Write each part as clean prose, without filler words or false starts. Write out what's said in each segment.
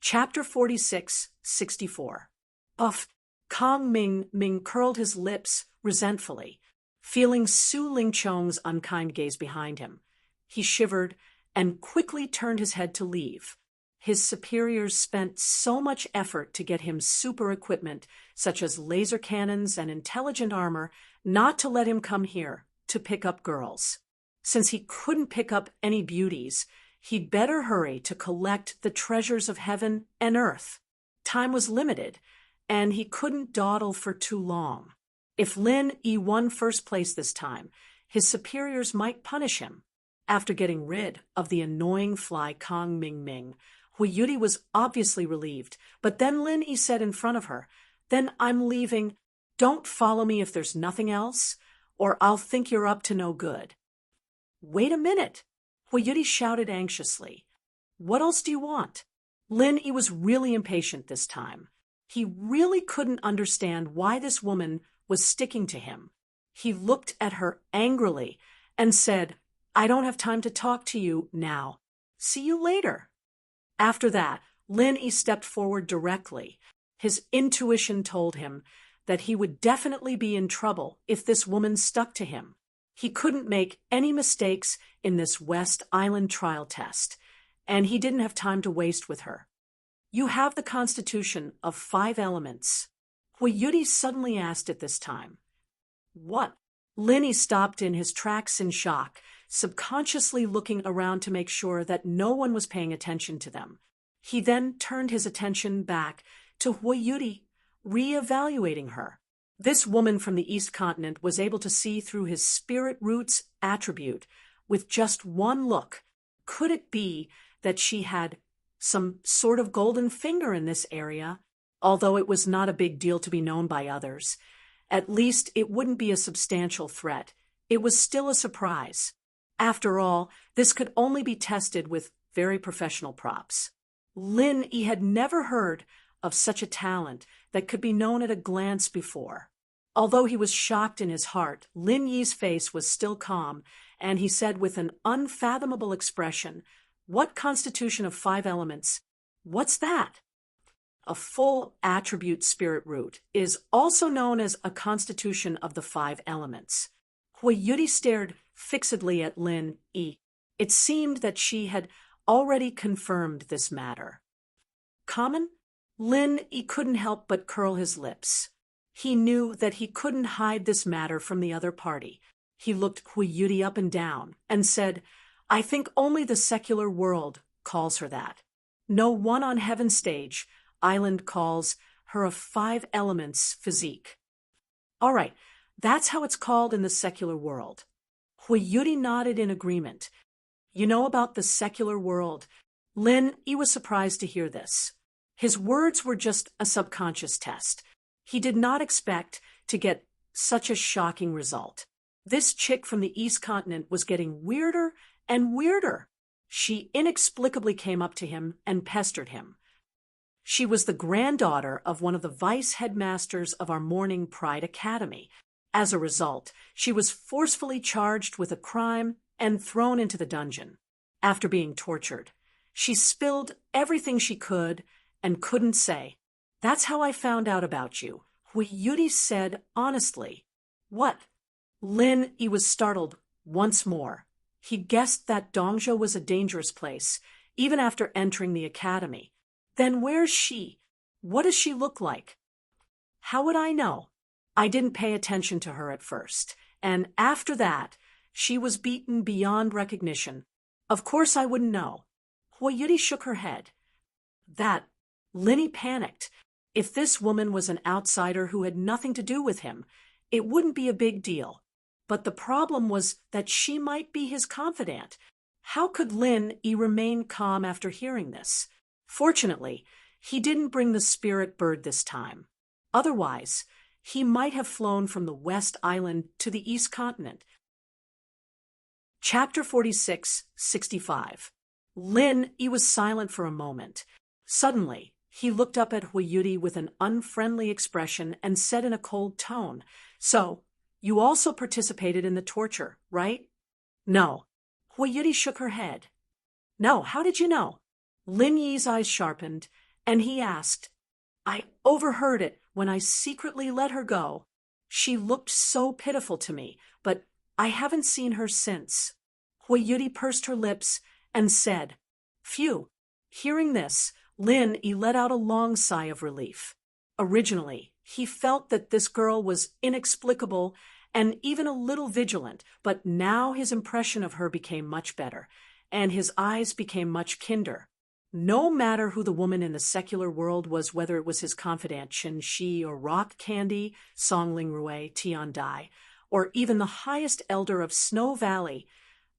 Chapter 46:64. Uff! Kong Ming curled his lips resentfully, feeling Su Ling Chong's unkind gaze behind him. He shivered and quickly turned his head to leave. His superiors spent so much effort to get him super equipment, such as laser cannons and intelligent armor, not to let him come here to pick up girls. Since he couldn't pick up any beauties, he'd better hurry to collect the treasures of heaven and earth. Time was limited, and he couldn't dawdle for too long. If Lin Yi won first place this time, his superiors might punish him. After getting rid of the annoying fly Kong Ming, Hui Yudi was obviously relieved, but then Lin Yi said in front of her, "Then I'm leaving. Don't follow me if there's nothing else, or I'll think you're up to no good." "Wait a minute," Hui Yudi shouted anxiously. "What else do you want?" Lin Yi was really impatient this time. He really couldn't understand why this woman was sticking to him. He looked at her angrily and said, "I don't have time to talk to you now. See you later." After that, Lin Yi stepped forward directly. His intuition told him that he would definitely be in trouble if this woman stuck to him. He couldn't make any mistakes in this West Island trial test, and he didn't have time to waste with her. "You have the constitution of 5 elements." Hui Yudi suddenly asked at this time. "What?" Lin Yi stopped in his tracks in shock, subconsciously looking around to make sure that no one was paying attention to them. He then turned his attention back to Hui Yudi, re-evaluating her. This woman from the East Continent was able to see through his spirit roots attribute with just one look. Could it be that she had some sort of golden finger in this area? Although it was not a big deal to be known by others, at least it wouldn't be a substantial threat. It was still a surprise. After all, this could only be tested with very professional props. Lin Yi had never heard of such a talent that could be known at a glance before. Although he was shocked in his heart, Lin Yi's face was still calm, and he said with an unfathomable expression, "What constitution of 5 elements? What's that?" A full attribute spirit root is also known as a constitution of the 5 elements. Hui Yudi stared fixedly at Lin Yi. It seemed that she had already confirmed this matter. "Common?" Lin Yi couldn't help but curl his lips. He knew that he couldn't hide this matter from the other party. He looked Hui Yudi up and down and said, "I think only the secular world calls her that. No one on Heaven's stage island calls her a 5 elements physique." "All right, that's how it's called in the secular world." Hui Yudi nodded in agreement. "You know about the secular world?" Lin Yi was surprised to hear this. His words were just a subconscious test. He did not expect to get such a shocking result. This chick from the East Continent was getting weirder and weirder. She inexplicably came up to him and pestered him. She was the granddaughter of one of the vice headmasters of our Morning Pride Academy. As a result, she was forcefully charged with a crime and thrown into the dungeon. After being tortured, she spilled everything she could and couldn't say. "That's how I found out about you," Hui Yudi said honestly. "What?" Lin Yi was startled once more. He guessed that Dongzhou was a dangerous place, even after entering the academy. Then where's she? What does she look like? "How would I know? I didn't pay attention to her at first, and after that, she was beaten beyond recognition. Of course I wouldn't know." Hui Yudi shook her head. Lin Yi panicked. If this woman was an outsider who had nothing to do with him, it wouldn't be a big deal. But the problem was that she might be his confidant. How could Lin Yi remain calm after hearing this? Fortunately, he didn't bring the spirit bird this time. Otherwise, he might have flown from the West Island to the East Continent. Chapter 46:65. Lin Yi was silent for a moment. Suddenly, he looked up at Hui Yudi with an unfriendly expression and said in a cold tone, "So, you also participated in the torture, right?" "No." Hui Yudi shook her head. "No, how did you know?" Lin Yi's eyes sharpened, And he asked, I overheard it when I secretly let her go. She looked so pitiful to me, but I haven't seen her since. Huayuti pursed her lips and said, Phew. Hearing this, Lin Yi let out a long sigh of relief. Originally, he felt that this girl was inexplicable and even a little vigilant, but now his impression of her became much better, and his eyes became much kinder. No matter who the woman in the secular world was, whether it was his confidant Chen Shi or Rock Candy, Song Ling Rui, Tian Dai, or even the highest elder of Snow Valley,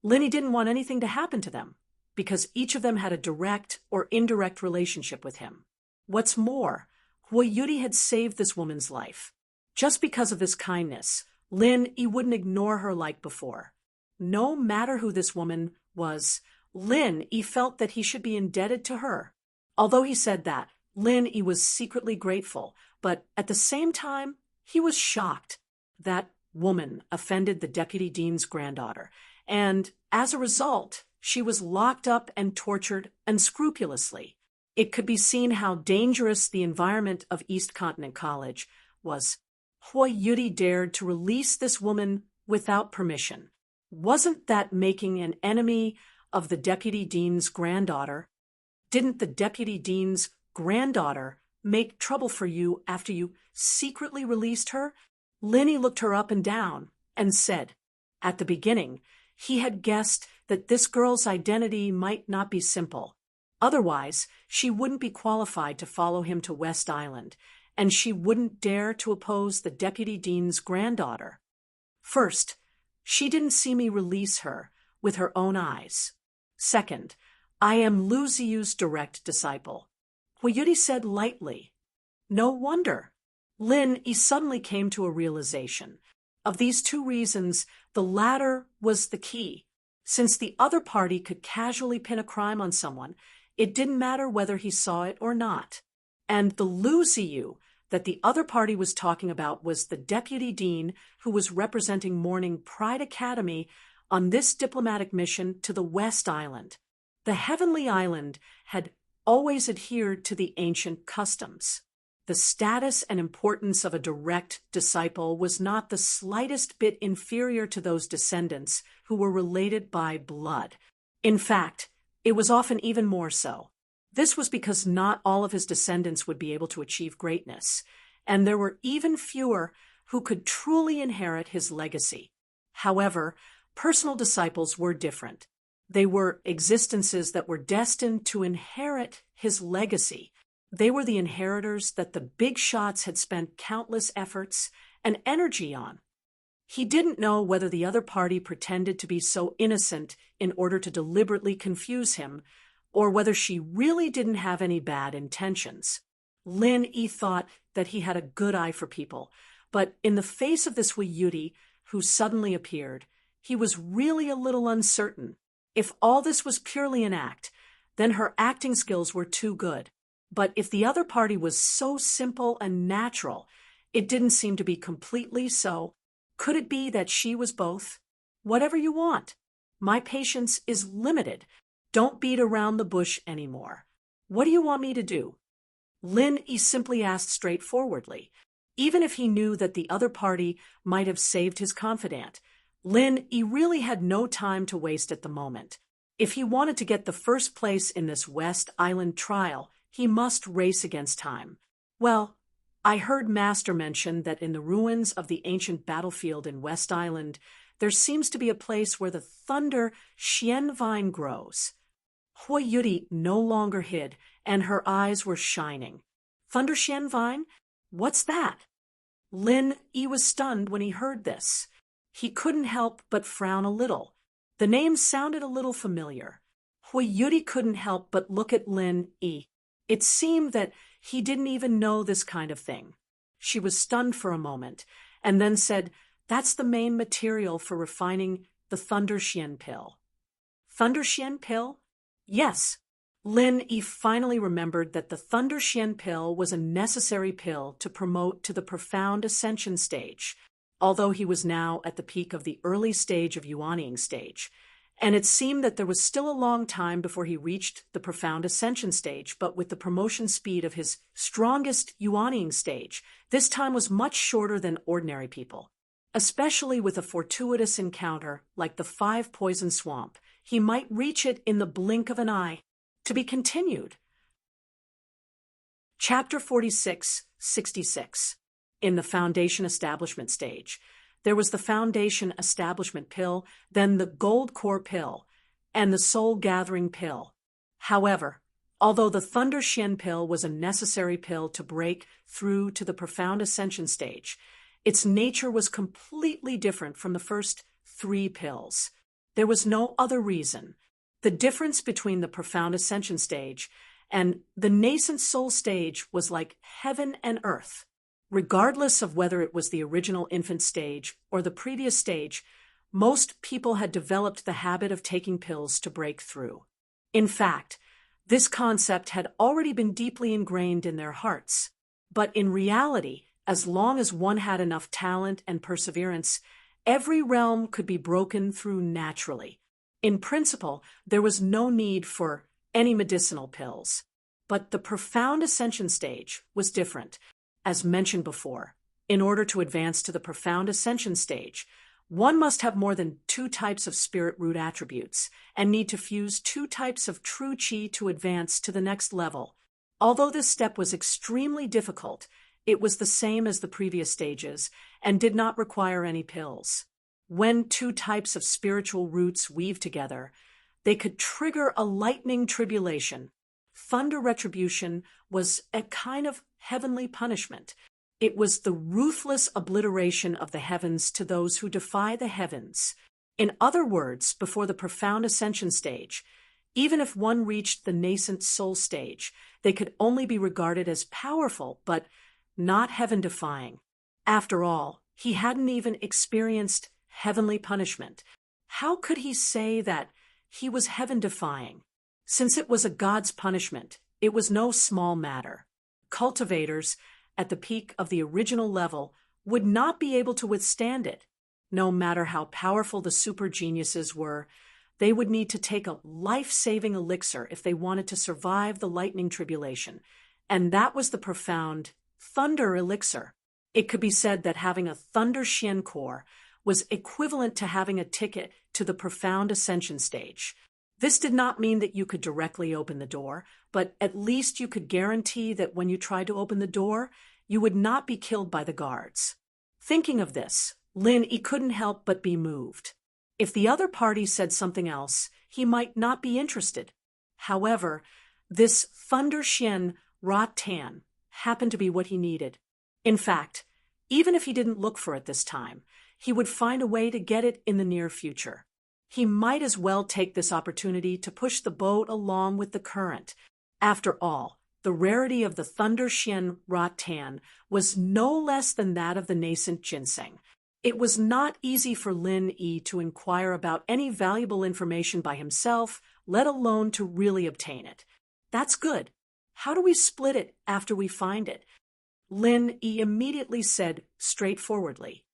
Linny didn't want anything to happen to them, because each of them had a direct or indirect relationship with him. What's more, Huayuti had saved this woman's life. Just because of this kindness, Lin Yi wouldn't ignore her like before. No matter who this woman was, Lin Yi felt that he should be indebted to her. Although he said that, Lin Yi was secretly grateful, but at the same time, he was shocked. That woman offended the deputy dean's granddaughter, and as a result, she was locked up and tortured unscrupulously. It could be seen how dangerous the environment of East Continent College was. Huayuti dared to release this woman without permission. Wasn't that making an enemy of the deputy dean's granddaughter? Didn't the deputy dean's granddaughter make trouble for you after you secretly released her? Linny looked her up and down and said, at the beginning, he had guessed that this girl's identity might not be simple. Otherwise, she wouldn't be qualified to follow him to West Island, and she wouldn't dare to oppose the deputy dean's granddaughter. First, she didn't see me release her with her own eyes. Second, I am Lu Ziyu's direct disciple. Huayuti said lightly. No wonder. Lin Yi suddenly came to a realization. Of these two reasons, the latter was the key. Since the other party could casually pin a crime on someone, it didn't matter whether he saw it or not. And the Lu Ziyu that the other party was talking about was the deputy dean who was representing Morning Pride Academy on this diplomatic mission to the West Island. The Heavenly Island had always adhered to the ancient customs. The status and importance of a direct disciple was not the slightest bit inferior to those descendants who were related by blood. In fact, it was often even more so. This was because not all of his descendants would be able to achieve greatness, and there were even fewer who could truly inherit his legacy. However, personal disciples were different. They were existences that were destined to inherit his legacy. They were the inheritors that the big shots had spent countless efforts and energy on. He didn't know whether the other party pretended to be so innocent in order to deliberately confuse him, or whether she really didn't have any bad intentions. Lin Yi thought that he had a good eye for people, but in the face of this Huayuti who suddenly appeared, he was really a little uncertain. If all this was purely an act, then her acting skills were too good. But if the other party was so simple and natural, it didn't seem to be completely so. Could it be that she was both? Whatever you want. My patience is limited. Don't beat around the bush anymore. What do you want me to do? Lin Yi simply asked straightforwardly. Even if he knew that the other party might have saved his confidant, Lin Yi really had no time to waste at the moment. If he wanted to get the first place in this West Island trial, he must race against time. Well, I heard Master mention that in the ruins of the ancient battlefield in West Island, there seems to be a place where the thunder Xian vine grows. Huayuti no longer hid, and her eyes were shining. Thunder Xian vine? What's that? Lin Yi was stunned when he heard this. He couldn't help but frown a little. The name sounded a little familiar. Huayuti couldn't help but look at Lin Yi. It seemed that he didn't even know this kind of thing. She was stunned for a moment, and then said, That's the main material for refining the Thunder Xian pill. Thunder Xian pill? Yes. Lin Yi finally remembered that the Thunder Xian pill was a necessary pill to promote to the profound ascension stage, although he was now at the peak of the early stage of Yuanying stage, and it seemed that there was still a long time before he reached the profound ascension stage, but with the promotion speed of his strongest yuanying stage, this time was much shorter than ordinary people. Especially with a fortuitous encounter like the 5-poison swamp, he might reach it in the blink of an eye. To be continued. Chapter 46, 66. In the foundation establishment stage, there was the foundation establishment pill, then the gold core pill, and the soul-gathering pill. However, although the Thunder Shen pill was a necessary pill to break through to the profound ascension stage, its nature was completely different from the first 3 pills. There was no other reason. The difference between the profound ascension stage and the nascent soul stage was like heaven and earth. Regardless of whether it was the original infant stage or the previous stage, most people had developed the habit of taking pills to break through. In fact, this concept had already been deeply ingrained in their hearts. But in reality, as long as one had enough talent and perseverance, every realm could be broken through naturally. In principle, there was no need for any medicinal pills. But the profound ascension stage was different. As mentioned before, in order to advance to the profound ascension stage, one must have more than 2 types of spirit root attributes and need to fuse 2 types of true qi to advance to the next level. Although this step was extremely difficult, it was the same as the previous stages and did not require any pills. When 2 types of spiritual roots weave together, they could trigger a lightning tribulation. Thunder retribution was a kind of heavenly punishment. It was the ruthless obliteration of the heavens to those who defy the heavens. In other words, before the profound ascension stage, even if one reached the nascent soul stage, they could only be regarded as powerful, but not heaven-defying. After all, he hadn't even experienced heavenly punishment. How could he say that he was heaven-defying? Since it was a god's punishment, it was no small matter. Cultivators, at the peak of the original level, would not be able to withstand it. No matter how powerful the super geniuses were, they would need to take a life-saving elixir if they wanted to survive the lightning tribulation, and that was the profound Thunder elixir. It could be said that having a Thunder Shen core was equivalent to having a ticket to the profound ascension stage. This did not mean that you could directly open the door, but at least you could guarantee that when you tried to open the door, you would not be killed by the guards. Thinking of this, Lin Yi couldn't help but be moved. If the other party said something else, he might not be interested. However, this Thunder Shen Rot Tan happened to be what he needed. In fact, even if he didn't look for it this time, he would find a way to get it in the near future. He might as well take this opportunity to push the boat along with the current. After all, the rarity of the Thunder Shen Rot Tan was no less than that of the nascent ginseng. It was not easy for Lin Yi to inquire about any valuable information by himself, let alone to really obtain it. That's good. How do we split it after we find it? Lin Yi immediately said straightforwardly.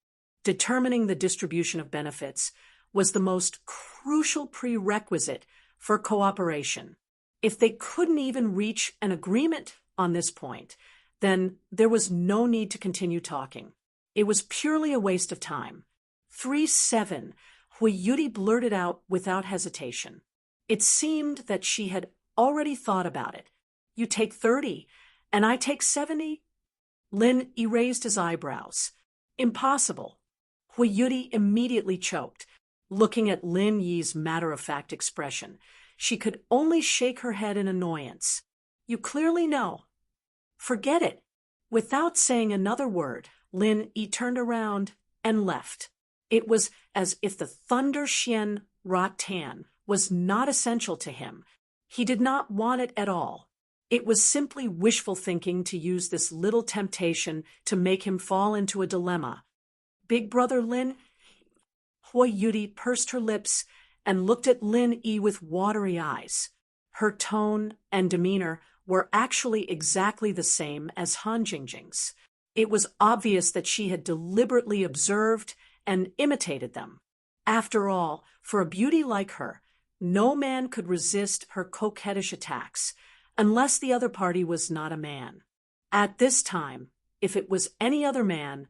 Determining the distribution of benefits was the most crucial prerequisite for cooperation. If they couldn't even reach an agreement on this point, then there was no need to continue talking. It was purely a waste of time. 3-7, Huiyuti blurted out without hesitation. It seemed that she had already thought about it. You take 30, and I take 70? Lin erased his eyebrows. Impossible. Huiyuti immediately choked. Looking at Lin Yi's matter-of-fact expression, she could only shake her head in annoyance. You clearly know. Forget it. Without saying another word, Lin Yi turned around and left. It was as if the Thunder Shen Rot Tan was not essential to him. He did not want it at all. It was simply wishful thinking to use this little temptation to make him fall into a dilemma. Big Brother Lin? Huiyuti pursed her lips and looked at Lin Yi with watery eyes. Her tone and demeanor were actually exactly the same as Han Jingjing's. It was obvious that she had deliberately observed and imitated them. After all, for a beauty like her, no man could resist her coquettish attacks, unless the other party was not a man. At this time, if it was any other man,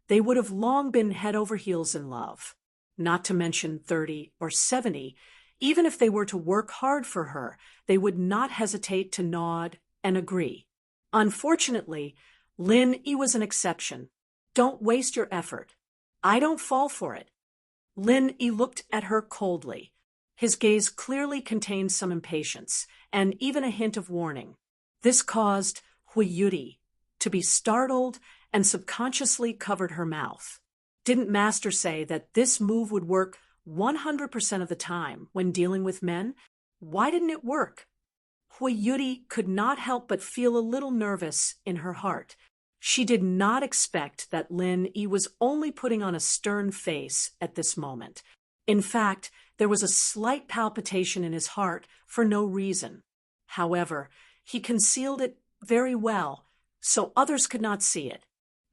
they would have long been head over heels in love. Not to mention 30 or 70, even if they were to work hard for her, they would not hesitate to nod and agree. Unfortunately, Lin Yi was an exception. Don't waste your effort. I don't fall for it. Lin Yi looked at her coldly. His gaze clearly contained some impatience, and even a hint of warning. This caused Hui Yuri to be startled and subconsciously covered her mouth. Didn't Master say that this move would work 100% of the time when dealing with men? Why didn't it work? Hui Yuri could not help but feel a little nervous in her heart. She did not expect that Lin Yi was only putting on a stern face at this moment. In fact, there was a slight palpitation in his heart for no reason. However, he concealed it very well, so others could not see it.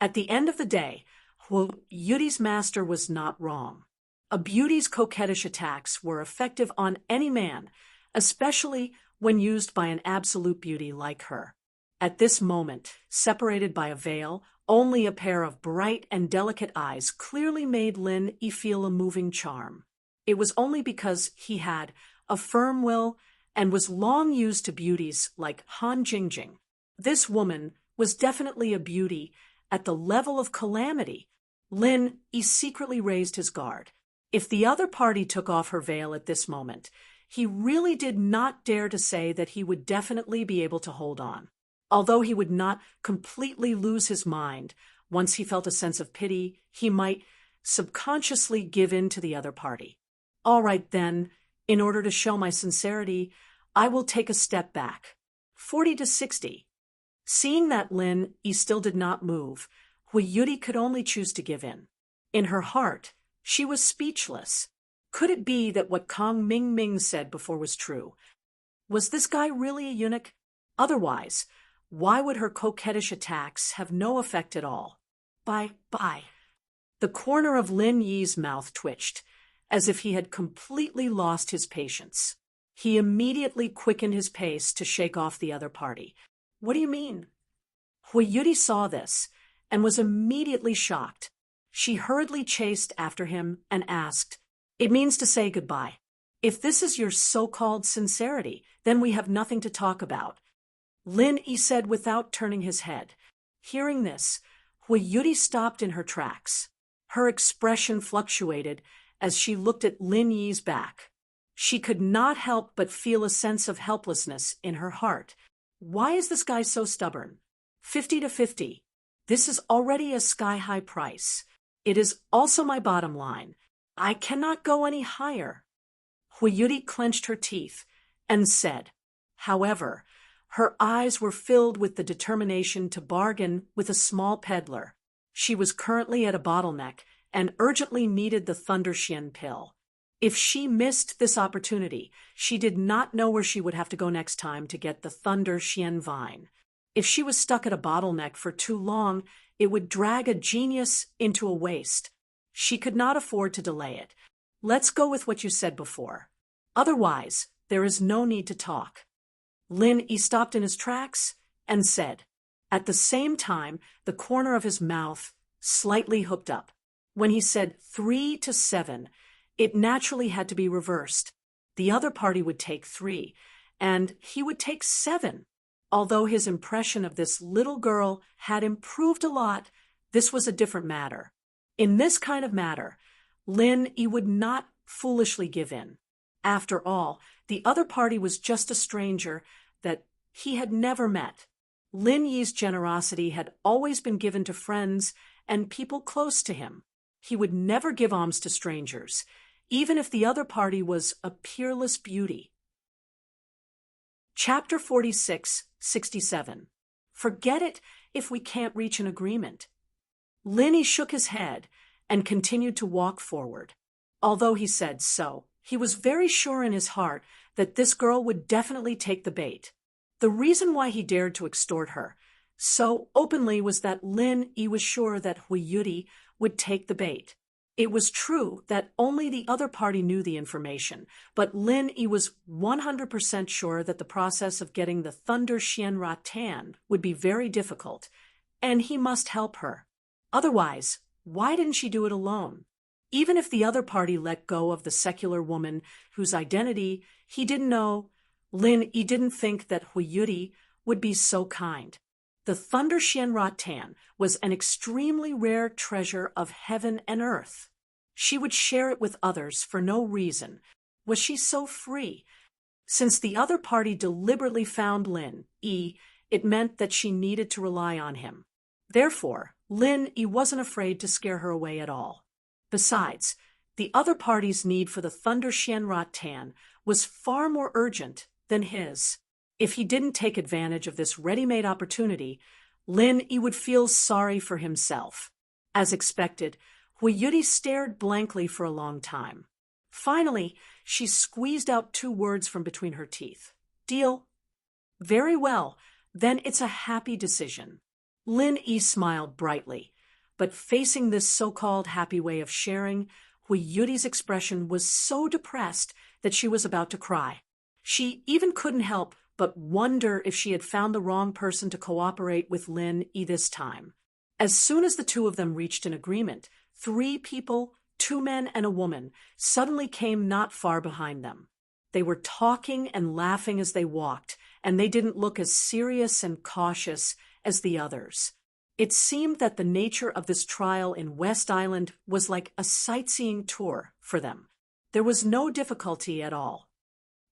At the end of the day, Hui Yuri's master was not wrong. A beauty's coquettish attacks were effective on any man, especially when used by an absolute beauty like her. At this moment, separated by a veil, only a pair of bright and delicate eyes clearly made Lin Yi feel a moving charm. It was only because he had a firm will and was long used to beauties like Han Jingjing. This woman was definitely a beauty at the level of calamity. Lin Yi secretly raised his guard. If the other party took off her veil at this moment, he really did not dare to say that he would definitely be able to hold on. Although he would not completely lose his mind, once he felt a sense of pity, he might subconsciously give in to the other party. All right then, in order to show my sincerity, I will take a step back. 40 to 60. Seeing that Lin Yi still did not move, Hui Yuri could only choose to give in. In her heart, she was speechless. Could it be that what Kong Ming said before was true? Was this guy really a eunuch? Otherwise, why would her coquettish attacks have no effect at all? Bye. The corner of Lin Yi's mouth twitched, as if he had completely lost his patience. He immediately quickened his pace to shake off the other party. What do you mean? Hui Yuri saw this and was immediately shocked. She hurriedly chased after him and asked, "It means to say goodbye. If this is your so-called sincerity, then we have nothing to talk about." Lin Yi said without turning his head. Hearing this, Hui Yuri stopped in her tracks. Her expression fluctuated as she looked at Lin Yi's back. She could not help but feel a sense of helplessness in her heart. Why is this guy so stubborn? 50 to 50. This is already a sky-high price. It is also my bottom line. I cannot go any higher. Hui Yuri clenched her teeth and said, however, her eyes were filled with the determination to bargain with a small peddler. She was currently at a bottleneck and urgently needed the Thunder Xian pill. If she missed this opportunity, she did not know where she would have to go next time to get the Thunder Xian vine. If she was stuck at a bottleneck for too long, it would drag a genius into a waste. She could not afford to delay it. Let's go with what you said before. Otherwise, there is no need to talk. Lin Yi stopped in his tracks and said, at the same time the corner of his mouth slightly hooked up. When he said 3 to 7, it naturally had to be reversed. The other party would take 3, and he would take 7. Although his impression of this little girl had improved a lot, this was a different matter. In this kind of matter, Lin Yi would not foolishly give in. After all, the other party was just a stranger that he had never met. Lin Yi's generosity had always been given to friends and people close to him. He would never give alms to strangers, even if the other party was a peerless beauty. Chapter 46:67. Forget it if we can't reach an agreement. Lin Yi shook his head and continued to walk forward. Although he said so, he was very sure in his heart that this girl would definitely take the bait. The reason why he dared to extort her so openly was that Lin Yi was sure that Hui Yuri would take the bait. It was true that only the other party knew the information, but Lin Yi was 100% sure that the process of getting the Thunder Xianra Tan would be very difficult, and he must help her. Otherwise, why didn't she do it alone? Even if the other party let go of the secular woman whose identity he didn't know, Lin Yi didn't think that Hui Yudi would be so kind. The Thunder Xianra Tan was an extremely rare treasure of heaven and earth. She would share it with others for no reason. Was she so free? Since the other party deliberately found Lin Yi, it meant that she needed to rely on him. Therefore, Lin Yi wasn't afraid to scare her away at all. Besides, the other party's need for the Thunder Xianra Tan was far more urgent than his. If he didn't take advantage of this ready-made opportunity, Lin Yi would feel sorry for himself. As expected, Hui Yudi stared blankly for a long time. Finally, she squeezed out 2 words from between her teeth. Deal? Very well, then it's a happy decision. Lin Yi smiled brightly, but facing this so-called happy way of sharing, Hui Yudi's expression was so depressed that she was about to cry. She even couldn't help but wonder if she had found the wrong person to cooperate with Lin Yi this time. As soon as the 2 of them reached an agreement, 3 people, 2 men and a woman, suddenly came not far behind them. They were talking and laughing as they walked, and they didn't look as serious and cautious as the others. It seemed that the nature of this trial in West Island was like a sightseeing tour for them. There was no difficulty at all.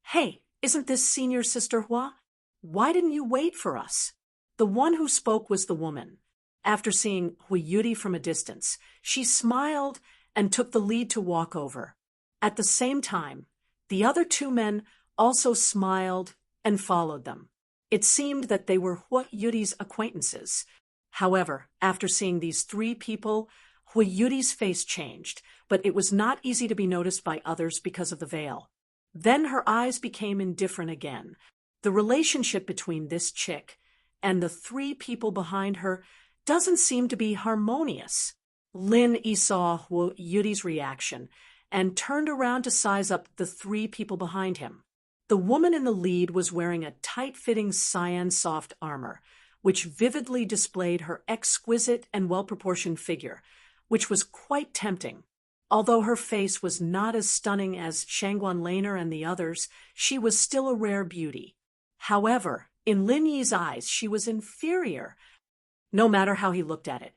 Hey, isn't this Senior Sister Hua? Why didn't you wait for us? The one who spoke was the woman. After seeing Hui Yudi from a distance, she smiled and took the lead to walk over. At the same time, the other 2 men also smiled and followed them. It seemed that they were Hui Yudi's acquaintances. However, after seeing these 3 people, Hui Yudi's face changed, but it was not easy to be noticed by others because of the veil. Then her eyes became indifferent again. The relationship between this chick and the 3 people behind her doesn't seem to be harmonious. Lin Yi saw Hui Yudi's reaction and turned around to size up the 3 people behind him. The woman in the lead was wearing a tight-fitting cyan soft armor, which vividly displayed her exquisite and well-proportioned figure, which was quite tempting. Although her face was not as stunning as Shangguan Laner and the others, she was still a rare beauty. However, in Lin Yi's eyes, she was inferior, no matter how he looked at it.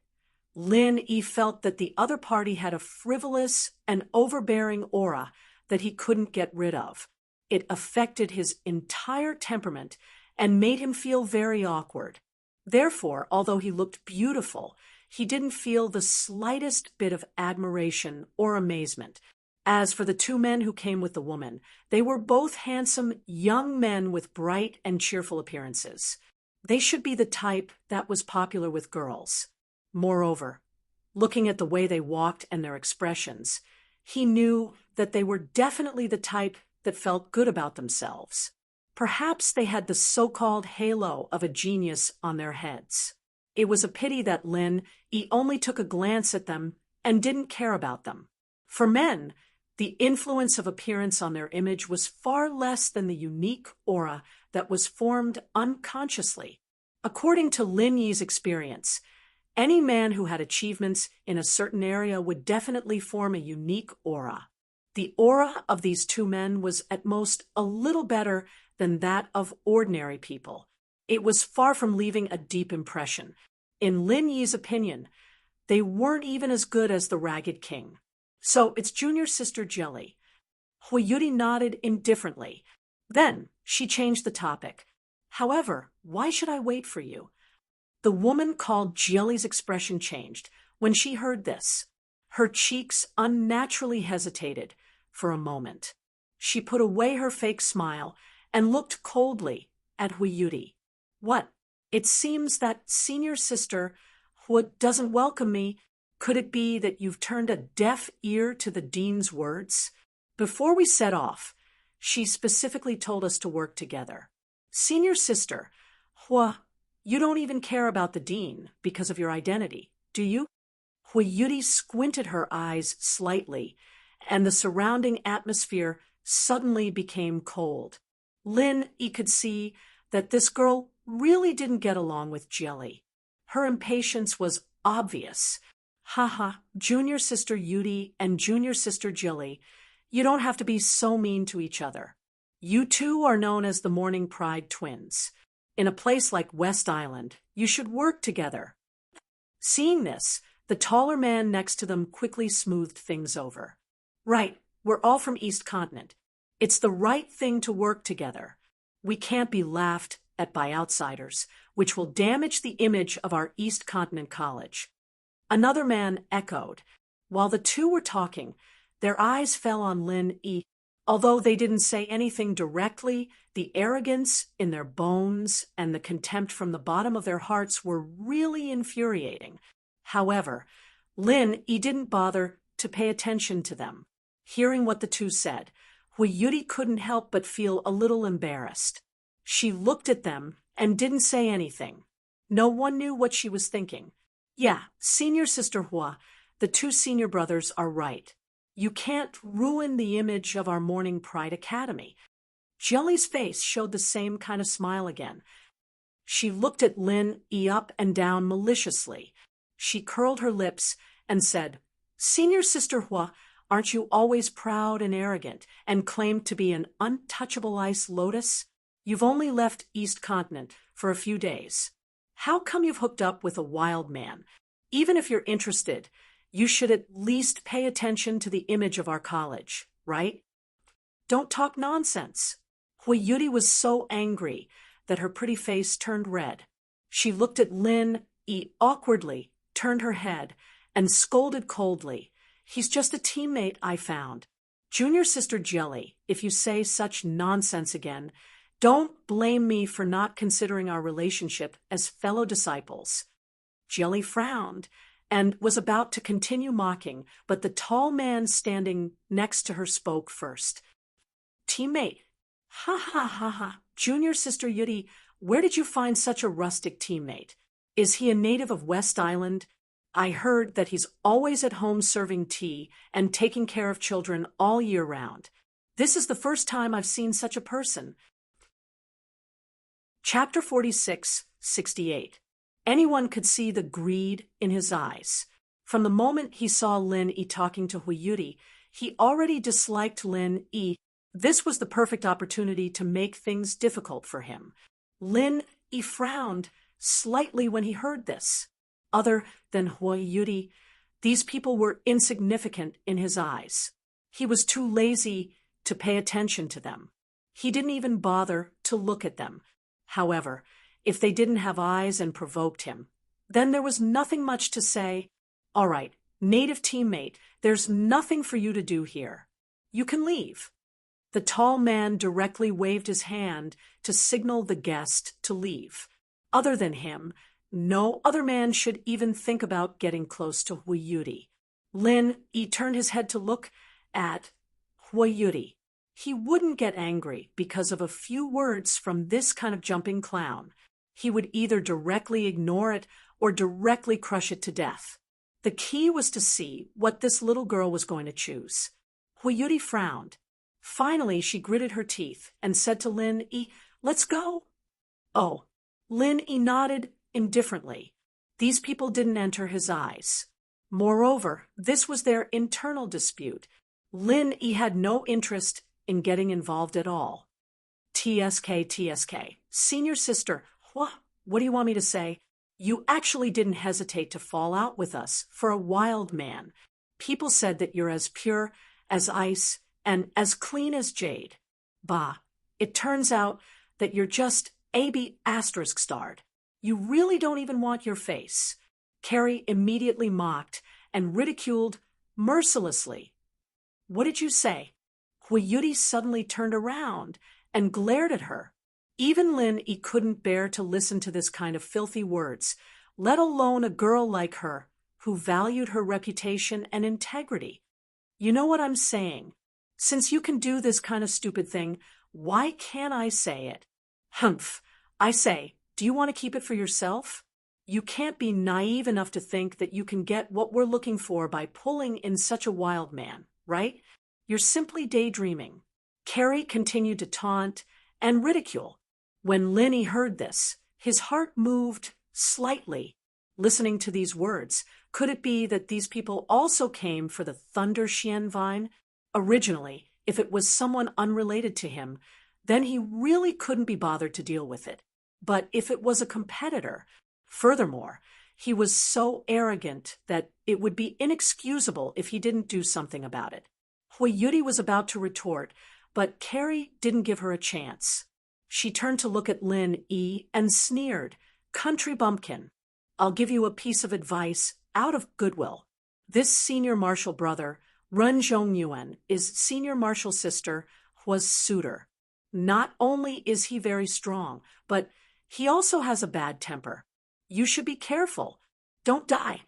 Lin Yi felt that the other party had a frivolous and overbearing aura that he couldn't get rid of. It affected his entire temperament and made him feel very awkward. Therefore, although he looked beautiful, he didn't feel the slightest bit of admiration or amazement. As for the 2 men who came with the woman, they were both handsome young men with bright and cheerful appearances. They should be the type that was popular with girls. Moreover, looking at the way they walked and their expressions, he knew that they were definitely the type that felt good about themselves. Perhaps they had the so-called halo of a genius on their heads. It was a pity that Lin Yi only took a glance at them and didn't care about them. For men, the influence of appearance on their image was far less than the unique aura that was formed unconsciously. According to Lin Yi's experience, any man who had achievements in a certain area would definitely form a unique aura. The aura of these 2 men was at most a little better than that of ordinary people. It was far from leaving a deep impression. In Lin Yi's opinion, they weren't even as good as the Ragged King. So it's Junior Sister Jelly. Hui Yudi nodded indifferently. Then she changed the topic. However, why should I wait for you? The woman called Jelly's expression changed when she heard this. Her cheeks unnaturally hesitated for a moment. She put away her fake smile and looked coldly at Hui Yudi. What? It seems that Senior Sister Hua doesn't welcome me. Could it be that you've turned a deaf ear to the dean's words? Before we set off, she specifically told us to work together. Senior Sister Hua, you don't even care about the dean because of your identity, do you? Yuri squinted her eyes slightly, and the surrounding atmosphere suddenly became cold. Lin Yi could see that this girl really didn't get along with Jelly. Her impatience was obvious. Haha, junior sister Yuri and junior sister Jelly, you don't have to be so mean to each other. You two are known as the Morning Pride twins. In a place like West Island, you should work together. Seeing this, the taller man next to them quickly smoothed things over. Right, we're all from East Continent. It's the right thing to work together. We can't be laughed at by outsiders, which will damage the image of our East Continent College. Another man echoed. While the two were talking, their eyes fell on Lin Yi. Although they didn't say anything directly, the arrogance in their bones and the contempt from the bottom of their hearts were really infuriating. However, Lin Yi didn't bother to pay attention to them. Hearing what the two said, Yuri couldn't help but feel a little embarrassed. She looked at them and didn't say anything. No one knew what she was thinking. Yeah, senior sister Hua, the two senior brothers are right. You can't ruin the image of our Morning Pride Academy. Jelly's face showed the same kind of smile again. She looked at Lin Yi up and down maliciously. She curled her lips and said, Senior sister Hua, aren't you always proud and arrogant and claimed to be an untouchable ice lotus? You've only left East Continent for a few days. How come you've hooked up with a wild man? Even if you're interested, you should at least pay attention to the image of our college, right? Don't talk nonsense. Yuri was so angry that her pretty face turned red. She looked at Lin Yi awkwardly, turned her head, and scolded coldly. He's just a teammate I found. Junior sister Jelly, if you say such nonsense again, don't blame me for not considering our relationship as fellow disciples. Jelly frowned and was about to continue mocking, but the tall man standing next to her spoke first. Teammate. Ha ha ha ha. Junior sister Yuri, where did you find such a rustic teammate? Is he a native of West Island? I heard that he's always at home serving tea and taking care of children all year round. This is the first time I've seen such a person. Chapter 46:68. Anyone could see the greed in his eyes. From the moment he saw Lin Yi talking to Yuri, he already disliked Lin Yi. This was the perfect opportunity to make things difficult for him. Lin Yi frowned slightly when he heard this. Other than Yuri, these people were insignificant in his eyes. He was too lazy to pay attention to them. He didn't even bother to look at them. However, if they didn't have eyes and provoked him, then there was nothing much to say. All right, native teammate, there's nothing for you to do here. You can leave. The tall man directly waved his hand to signal the guest to leave. Other than him, no other man should even think about getting close to Yuri. Lin Yi turned his head to look at Yuri. He wouldn't get angry because of a few words from this kind of jumping clown. He would either directly ignore it or directly crush it to death. The key was to see what this little girl was going to choose. Yuri frowned. Finally, she gritted her teeth and said to Lin Yi, "Let's go." Oh, Lin Yi nodded indifferently. These people didn't enter his eyes. Moreover, this was their internal dispute. Lin Yi had no interest in getting involved at all. TSK. Senior sister, what do you want me to say? You actually didn't hesitate to fall out with us for a wild man. People said that you're as pure as ice and as clean as jade. Bah, it turns out that you're just AB asterisk starred. You really don't even want your face. Carrie immediately mocked and ridiculed mercilessly. What did you say? Yuri suddenly turned around and glared at her. Even Lin Yi couldn't bear to listen to this kind of filthy words, let alone a girl like her who valued her reputation and integrity. You know what I'm saying? Since you can do this kind of stupid thing, why can't I say it? Humph. I say, do you want to keep it for yourself? You can't be naive enough to think that you can get what we're looking for by pulling in such a wild man, right? You're simply daydreaming. Carrie continued to taunt and ridicule. When Linny heard this, his heart moved slightly, listening to these words. Could it be that these people also came for the Thunder Xian vine? Originally, if it was someone unrelated to him, then he really couldn't be bothered to deal with it. But if it was a competitor, furthermore, he was so arrogant that it would be inexcusable if he didn't do something about it. Hui Yudi was about to retort, but Carrie didn't give her a chance. She turned to look at Lin Yi and sneered, "Country bumpkin, I'll give you a piece of advice out of goodwill. This senior marshal brother, Ren Zhongyuan, is senior marshal sister Hua's suitor. Not only is he very strong, but he also has a bad temper. You should be careful. Don't die."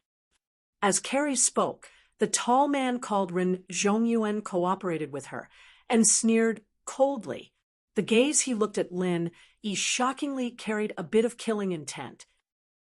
As Carrie spoke, the tall man called Ren Zhongyuan cooperated with her and sneered coldly. The gaze he looked at Lin Yi shockingly carried a bit of killing intent.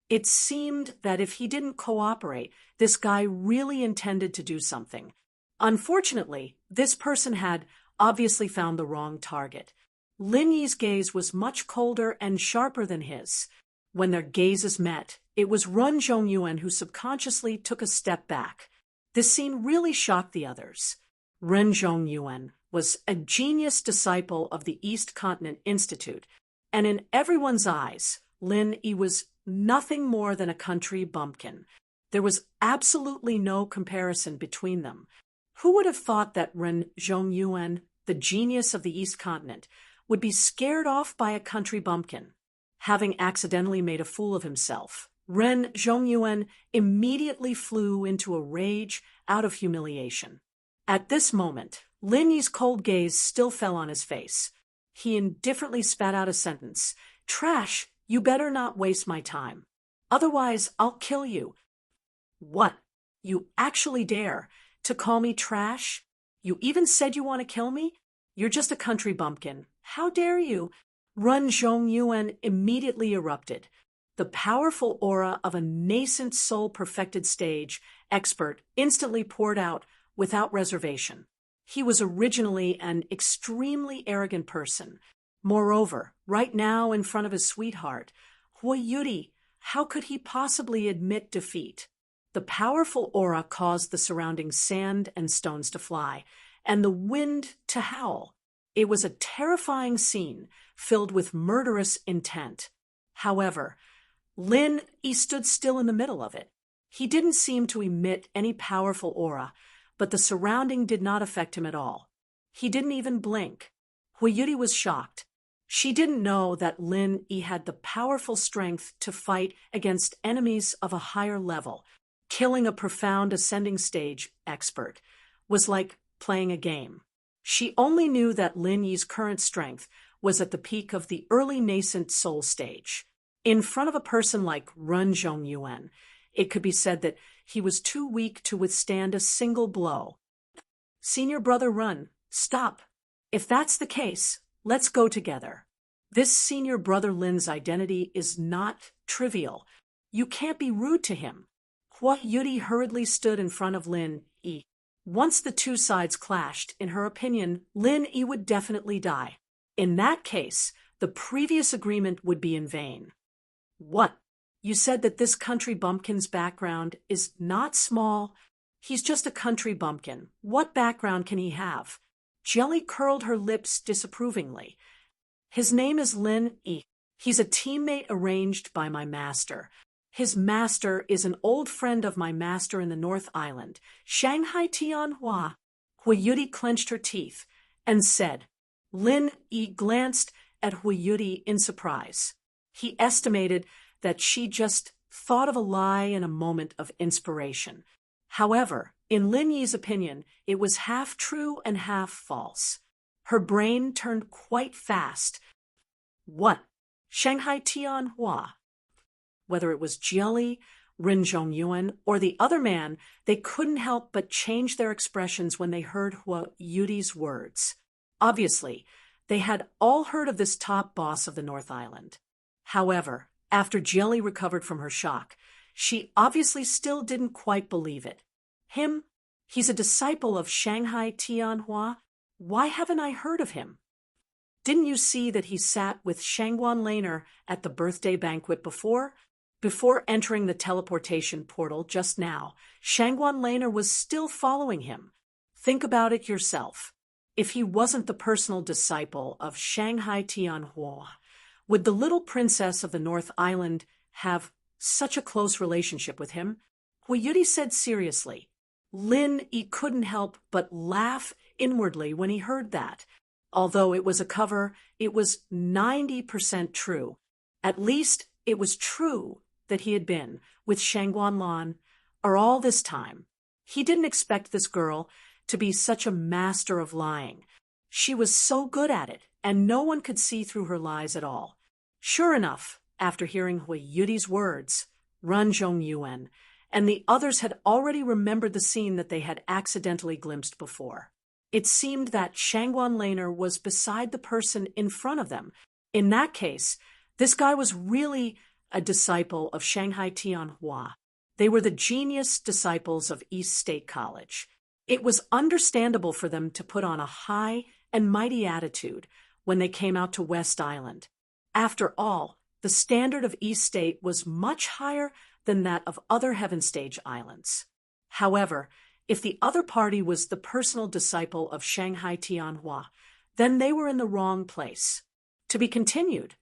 It seemed that if he didn't cooperate, this guy really intended to do something. Unfortunately, this person had obviously found the wrong target. Lin Yi's gaze was much colder and sharper than his. When their gazes met, it was Ren Zhongyuan who subconsciously took a step back. This scene really shocked the others. Ren Zhongyuan was a genius disciple of the East Continent Institute, and in everyone's eyes, Lin Yi was nothing more than a country bumpkin. There was absolutely no comparison between them. Who would have thought that Ren Zhongyuan, the genius of the East Continent, would be scared off by a country bumpkin? Having accidentally made a fool of himself, Ren Zhongyuan immediately flew into a rage out of humiliation. At this moment, Lin Yi's cold gaze still fell on his face. He indifferently spat out a sentence. "Trash, you better not waste my time. Otherwise, I'll kill you." "What? You actually dare to call me trash? You even said you want to kill me? You're just a country bumpkin. How dare you?" Ren Zhongyuan immediately erupted. The powerful aura of a nascent soul-perfected stage expert instantly poured out without reservation. He was originally an extremely arrogant person. Moreover, right now in front of his sweetheart, Hui Yudi, how could he possibly admit defeat? The powerful aura caused the surrounding sand and stones to fly, and the wind to howl. It was a terrifying scene, filled with murderous intent. However, Lin Yi stood still in the middle of it. He didn't seem to emit any powerful aura, but the surrounding did not affect him at all. He didn't even blink. Hui Yudi was shocked. She didn't know that Lin Yi had the powerful strength to fight against enemies of a higher level. Killing a profound ascending stage expert was like playing a game. She only knew that Lin Yi's current strength was at the peak of the early nascent soul stage. In front of a person like Ren Zhongyuan, it could be said that he was too weak to withstand a single blow. "Senior brother Ren, stop. If that's the case, let's go together. This senior brother Lin's identity is not trivial. You can't be rude to him." Hui Yudi hurriedly stood in front of Lin Yi. Once the two sides clashed, in her opinion, Lin Yi would definitely die. In that case, the previous agreement would be in vain. "What? You said that this country bumpkin's background is not small? He's just a country bumpkin. What background can he have?" Jelly curled her lips disapprovingly. "His name is Lin Yi. He's a teammate arranged by my master. His master is an old friend of my master in the North Island, Shanghai Tianhua." Hui Yudi clenched her teeth and said. Lin Yi glanced at Hui Yudi in surprise. He estimated that she just thought of a lie in a moment of inspiration. However, in Lin Yi's opinion, it was half true and half false. Her brain turned quite fast. What? Shanghai Tianhua? Whether it was Jieli, Ren Zhongyuan, or the other man, they couldn't help but change their expressions when they heard Hui Yudi's words. Obviously, they had all heard of this top boss of the North Island. However, After Jelly recovered from her shock, she obviously still didn't quite believe it. Him? He's a disciple of Shanghai Tianhua? Why haven't I heard of him? Didn't you see that he sat with Shangguan Laner at the birthday banquet before? Before entering the teleportation portal just now, Shangguan Laner was still following him. Think about it yourself. If he wasn't the personal disciple of Shanghai Tianhua, would the little princess of the North Island have such a close relationship with him? Hui Yudi said seriously. Lin Yi couldn't help but laugh inwardly when he heard that. Although it was a cover, it was 90% true. At least it was true that he had been with Shangguan Lan, or all this time. He didn't expect this girl to be such a master of lying. She was so good at it, and no one could see through her lies at all. Sure enough, after hearing Hui Yudi's words, Ren Zhongyuan and the others had already remembered the scene that they had accidentally glimpsed before. It seemed that Shangguan Laner was beside the person in front of them. In that case, this guy was really a disciple of Shanghai Tianhua. They were the genius disciples of East State College. It was understandable for them to put on a high and mighty attitude when they came out to West Island. After all, the standard of East State was much higher than that of other Heaven Stage islands. However, if the other party was the personal disciple of Shanghai Tianhua, then they were in the wrong place. To be continued.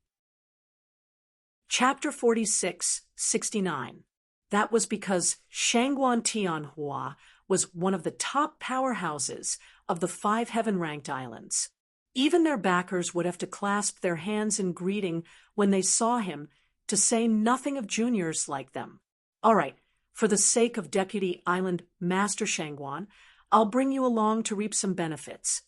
Chapter 46-69. That was because Shangguan Tianhua was one of the top powerhouses of the 5 heaven-ranked islands. Even their backers would have to clasp their hands in greeting when they saw him, to say nothing of juniors like them. All right, for the sake of Deputy Island Master Shangguan, I'll bring you along to reap some benefits.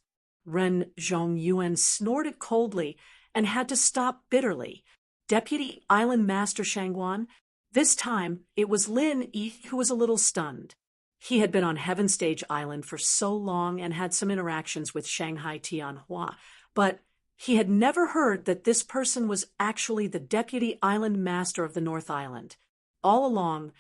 Ren Zhongyuan snorted coldly and had to stop bitterly. Deputy Island Master Shangguan? This time, it was Lin Yi who was a little stunned. He had been on Heaven Stage Island for so long and had some interactions with Shanghai Tianhua, but he had never heard that this person was actually the Deputy Island Master of the North Island. All along,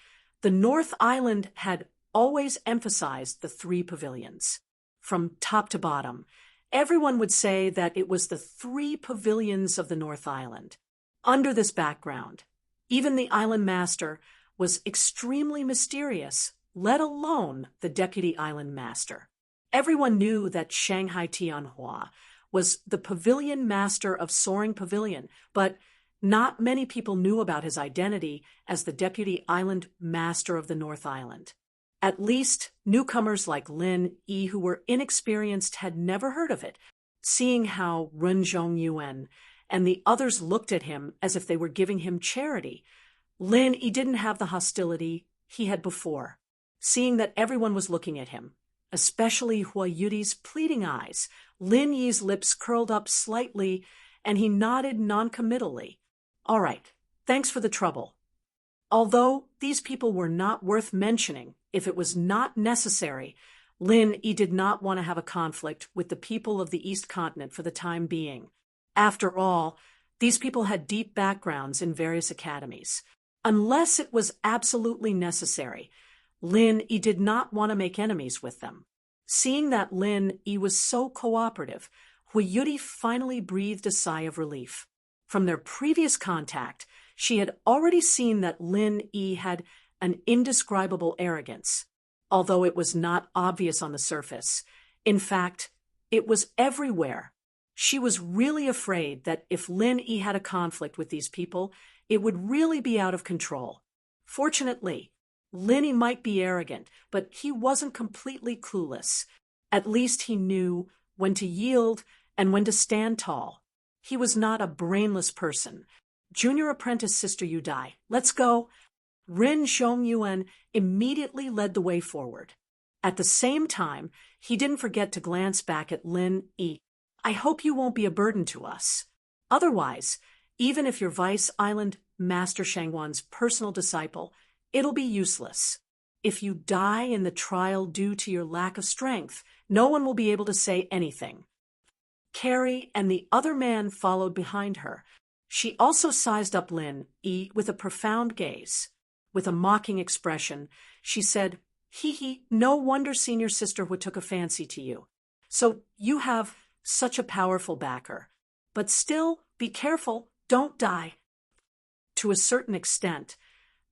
the North Island had always emphasized the 3 pavilions. From top to bottom, everyone would say that it was the 3 pavilions of the North Island. Under this background, even the Island Master was extremely mysterious, let alone the Deputy Island Master. Everyone knew that Shanghai Tianhua was the Pavilion Master of Soaring Pavilion, but not many people knew about his identity as the Deputy Island Master of the North Island. At least newcomers like Lin Yi, who were inexperienced, had never heard of it. Seeing how Ren Zhongyuan and the others looked at him as if they were giving him charity, Lin Yi didn't have the hostility he had before. Seeing that everyone was looking at him, especially Hui Yudi's pleading eyes, Lin Yi's lips curled up slightly, and he nodded noncommittally. All right, thanks for the trouble. Although these people were not worth mentioning if it was not necessary, Lin Yi did not want to have a conflict with the people of the East Continent for the time being. After all, these people had deep backgrounds in various academies. Unless it was absolutely necessary, Lin Yi did not want to make enemies with them. Seeing that Lin Yi was so cooperative, Hui Yudi finally breathed a sigh of relief. From their previous contact, she had already seen that Lin Yi had an indescribable arrogance, although it was not obvious on the surface. In fact, it was everywhere. She was really afraid that if Lin Yi had a conflict with these people, it would really be out of control. Fortunately, Lin Yi might be arrogant, but he wasn't completely clueless. At least he knew when to yield and when to stand tall. He was not a brainless person. Junior apprentice Sister Yudai, let's go. Ren Zhongyuan immediately led the way forward. At the same time, he didn't forget to glance back at Lin Yi. I hope you won't be a burden to us. Otherwise, even if you're Vice Island Master Shangguan's personal disciple, it'll be useless. If you die in the trial due to your lack of strength, no one will be able to say anything. Carrie and the other man followed behind her. She also sized up Lin Yi with a profound gaze. With a mocking expression, she said, "Hee hee, no wonder senior sisterhood took a fancy to you. So you have such a powerful backer. But still, be careful, don't die." To a certain extent,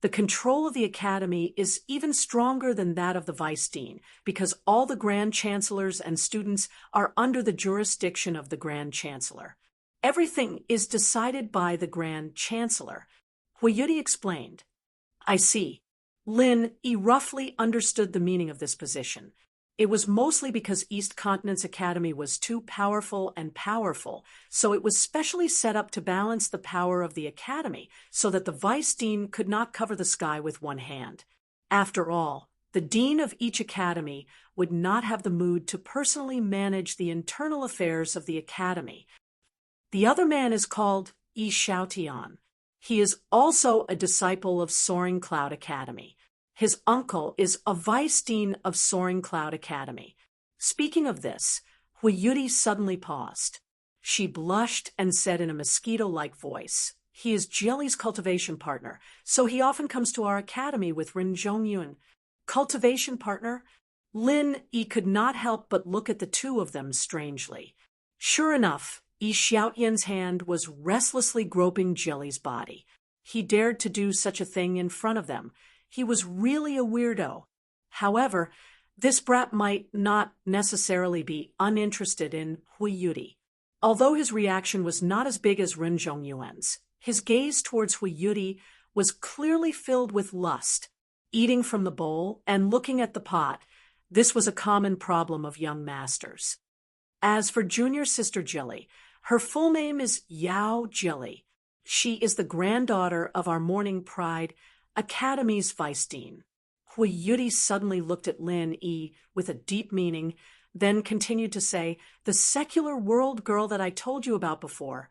the control of the academy is even stronger than that of the vice dean, because all the grand chancellors and students are under the jurisdiction of the grand chancellor. Everything is decided by the grand chancellor, Huiyuti explained. I see. Lin Yi roughly understood the meaning of this position. It was mostly because East Continent's academy was too powerful, so it was specially set up to balance the power of the academy so that the vice dean could not cover the sky with one hand. After all, the dean of each academy would not have the mood to personally manage the internal affairs of the academy. The other man is called Yi Xiaotian. He is also a disciple of Soaring Cloud Academy. His uncle is a vice dean of Soaring Cloud Academy. Speaking of this, Huiyuti suddenly paused. She blushed and said in a mosquito-like voice, "He is Jelly's cultivation partner, so he often comes to our academy with Rin Zhongyuan." Cultivation partner? Lin Yi could not help but look at the two of them strangely. Sure enough, Yi Xiaotian's hand was restlessly groping Jelly's body. He dared to do such a thing in front of them. He was really a weirdo. However, this brat might not necessarily be uninterested in Huiyuti. Although his reaction was not as big as Rin Zhongyuan's, his gaze towards Huiyuti was clearly filled with lust. Eating from the bowl and looking at the pot, this was a common problem of young masters. As for junior sister Jelly, her full name is Yao Jelly. She is the granddaughter of our Morning Pride Academy's vice dean. Huiyuti suddenly looked at Lin Yi with a deep meaning, then continued to say, "The secular world girl that I told you about before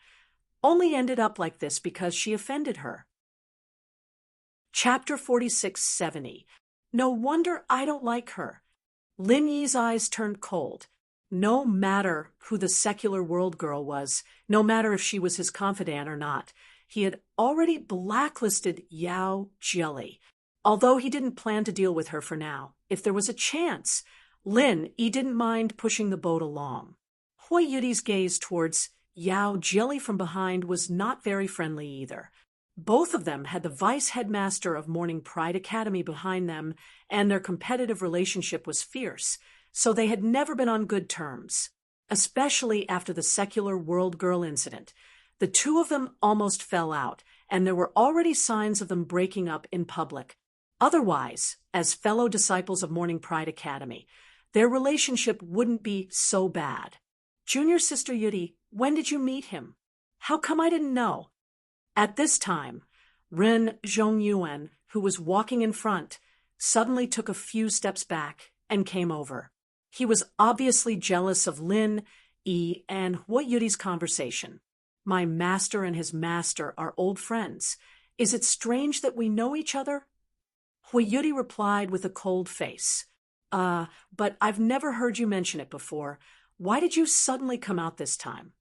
only ended up like this because she offended her." Chapter 4670. No wonder I don't like her. Lin Yi's eyes turned cold. No matter who the secular world girl was, no matter if she was his confidant or not, he had already blacklisted Yao Jelly. Although he didn't plan to deal with her for now, if there was a chance, Lin Yi didn't mind pushing the boat along. Huiyuti's gaze towards Yao Jelly from behind was not very friendly either. Both of them had the vice headmaster of Morning Pride Academy behind them, and their competitive relationship was fierce, so they had never been on good terms. Especially after the secular world girl incident, the two of them almost fell out, and there were already signs of them breaking up in public. Otherwise, as fellow disciples of Morning Pride Academy, their relationship wouldn't be so bad. Junior sister Yuti, when did you meet him? How come I didn't know? At this time, Ren Zhongyuan, who was walking in front, suddenly took a few steps back and came over. He was obviously jealous of Lin Yi and Huiyuti's conversation. My master and his master are old friends. Is it strange that we know each other? Huiyuti replied with a cold face. But I've never heard you mention it before. Why did you suddenly come out this time?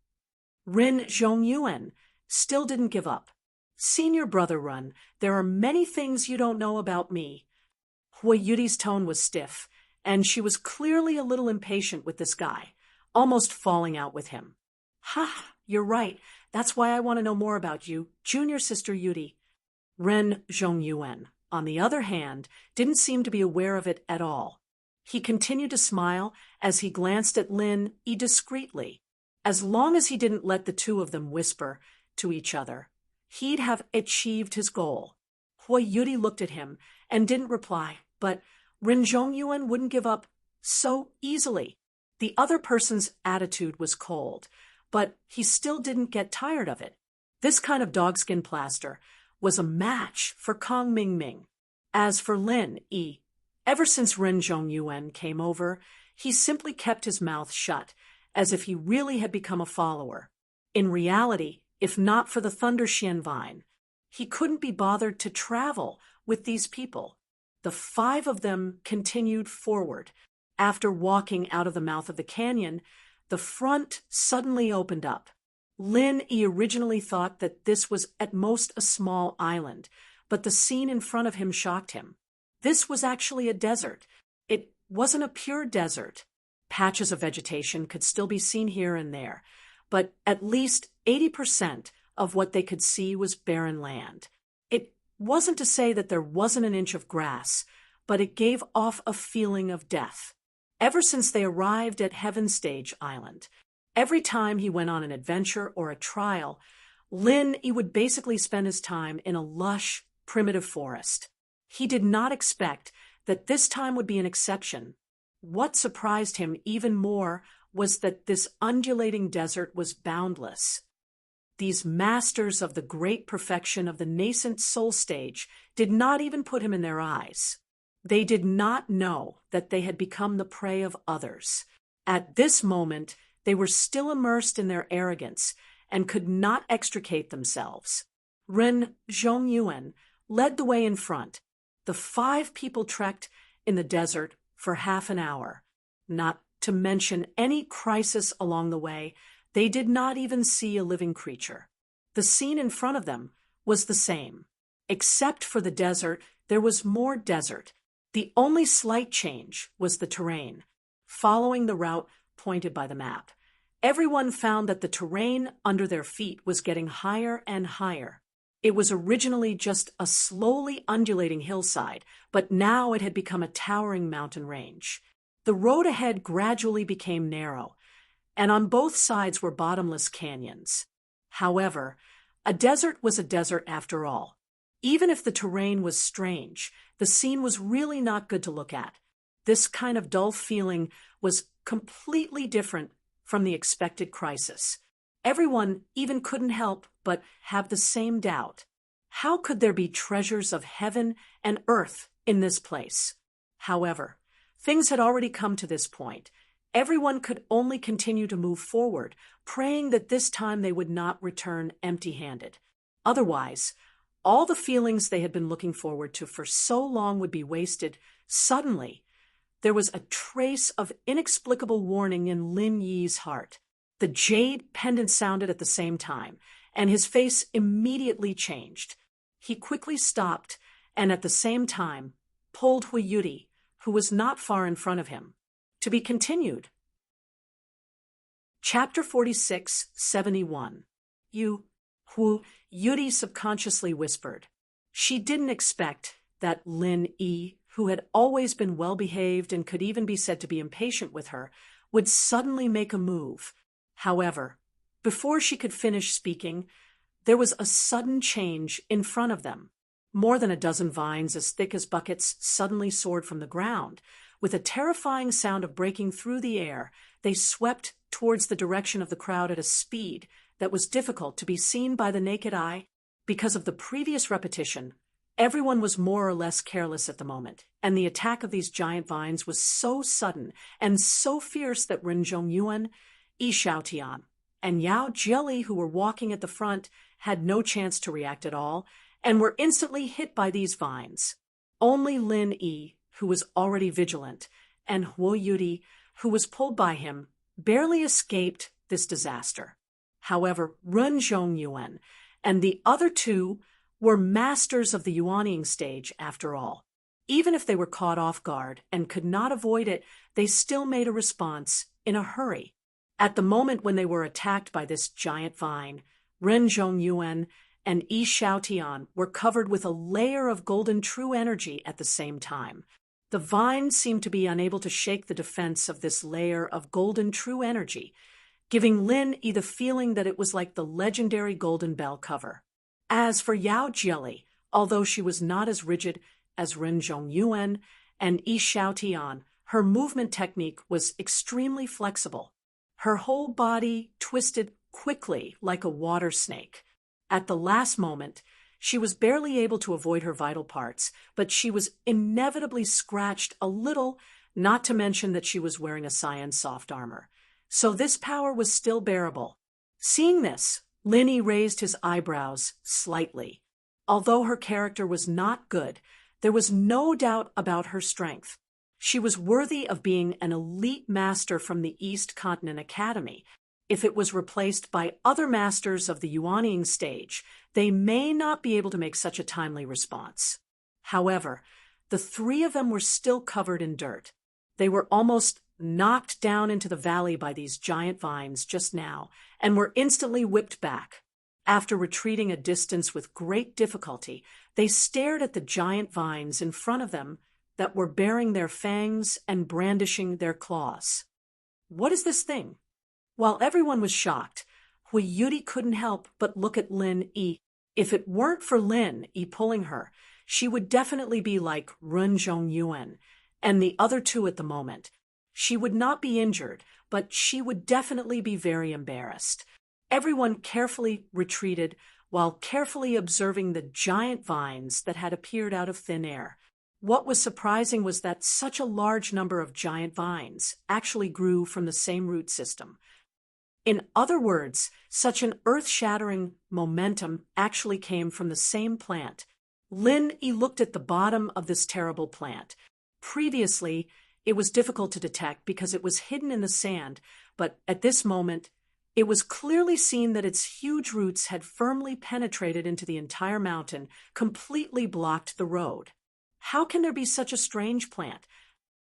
Rin Zhongyuan still didn't give up. Senior brother Run, there are many things you don't know about me. Huiyuti's tone was stiff, and she was clearly a little impatient with this guy, almost falling out with him. Ha, you're right. That's why I want to know more about you, junior sister Yuti. Ren Zhongyuan, on the other hand, didn't seem to be aware of it at all. He continued to smile as he glanced at Lin Yi discreetly. As long as he didn't let the two of them whisper to each other, he'd have achieved his goal. Huiyuti looked at him and didn't reply, but Rin Zhongyuan wouldn't give up so easily. The other person's attitude was cold, but he still didn't get tired of it. This kind of dogskin plaster was a match for Kong Mingming. As for Lin Yi, ever since Ren Zhongyuan came over, he simply kept his mouth shut, as if he really had become a follower. In reality, if not for the Thunder Xian Vine, he couldn't be bothered to travel with these people. The five of them continued forward. After walking out of the mouth of the canyon, the front suddenly opened up. Lin Yi originally thought that this was at most a small island, but the scene in front of him shocked him. This was actually a desert. It wasn't a pure desert. Patches of vegetation could still be seen here and there, but at least 80% of what they could see was barren land. It wasn't to say that there wasn't an inch of grass, but it gave off a feeling of death. Ever since they arrived at Heaven Stage Island, every time he went on an adventure or a trial, Lin Yi would basically spend his time in a lush, primitive forest. He did not expect that this time would be an exception. What surprised him even more was that this undulating desert was boundless. These masters of the great perfection of the nascent soul stage did not even put him in their eyes. They did not know that they had become the prey of others. At this moment, they were still immersed in their arrogance and could not extricate themselves. Ren Zhongyuan led the way in front. The 5 people trekked in the desert for half an hour. Not to mention any crisis along the way, they did not even see a living creature. The scene in front of them was the same. Except for the desert, there was more desert. The only slight change was the terrain, following the route pointed by the map. Everyone found that the terrain under their feet was getting higher and higher. It was originally just a slowly undulating hillside, but now it had become a towering mountain range. The road ahead gradually became narrow, and on both sides were bottomless canyons. However, a desert was a desert after all. Even if the terrain was strange, the scene was really not good to look at. This kind of dull feeling was completely different from the expected crisis. Everyone even couldn't help but have the same doubt. How could there be treasures of heaven and earth in this place? However, things had already come to this point. Everyone could only continue to move forward, praying that this time they would not return empty-handed. Otherwise, all the feelings they had been looking forward to for so long would be wasted. Suddenly, there was a trace of inexplicable warning in Lin Yi's heart. The jade pendant sounded at the same time, and his face immediately changed. He quickly stopped and at the same time pulled Hu Yudi, who was not far in front of him. To be continued. Chapter 46, 71. Hu Yudi subconsciously whispered. She didn't expect that Lin Yi, who had always been well-behaved and could even be said to be impatient with her, would suddenly make a move. However, before she could finish speaking, there was a sudden change in front of them. More than a dozen vines as thick as buckets suddenly soared from the ground. With a terrifying sound of breaking through the air, they swept towards the direction of the crowd at a speed that was difficult to be seen by the naked eye. Because of the previous repetition, everyone was more or less careless at the moment, and the attack of these giant vines was so sudden and so fierce that Ren Zhongyuan, Yi Xiaotian, and Yao Jieli, who were walking at the front, had no chance to react at all, and were instantly hit by these vines. Only Lin Yi, who was already vigilant, and Hu Yudi, who was pulled by him, barely escaped this disaster. However, Ren Zhongyuan and the other 2 were masters of the yuanying stage after all. Even if they were caught off guard and could not avoid it, they still made a response in a hurry. At the moment when they were attacked by this giant vine, Ren Zhongyuan and Yi Xiaotian were covered with a layer of golden true energy at the same time. The vine seemed to be unable to shake the defense of this layer of golden true energy, giving Lin Yi the feeling that it was like the legendary golden bell cover. As for Yao Jieli, although she was not as rigid as Ren Zhongyuan and Yi Xiaotian, her movement technique was extremely flexible. Her whole body twisted quickly like a water snake. At the last moment, she was barely able to avoid her vital parts, but she was inevitably scratched a little, not to mention that she was wearing a cyan soft armor. So this power was still bearable. Seeing this, Lin Yi raised his eyebrows slightly. Although her character was not good, there was no doubt about her strength. She was worthy of being an elite master from the East Continent Academy. if it was replaced by other masters of the Yuanying stage, they may not be able to make such a timely response. However, the three of them were still covered in dirt. They were almost knocked down into the valley by these giant vines just now, and were instantly whipped back. After retreating a distance with great difficulty, they stared at the giant vines in front of them that were baring their fangs and brandishing their claws. What is this thing? While everyone was shocked, Hui Yudi couldn't help but look at Lin Yi. If it weren't for Lin Yi pulling her, she would definitely be like Ren Zhongyuan and the other two at the moment. She would not be injured, but she would definitely be very embarrassed. Everyone carefully retreated while carefully observing the giant vines that had appeared out of thin air. What was surprising was that such a large number of giant vines actually grew from the same root system. In other words, such an earth-shattering momentum actually came from the same plant. Lin Yi looked at the bottom of this terrible plant. Previously, it was difficult to detect because it was hidden in the sand, but at this moment, it was clearly seen that its huge roots had firmly penetrated into the entire mountain, completely blocked the road. How can there be such a strange plant?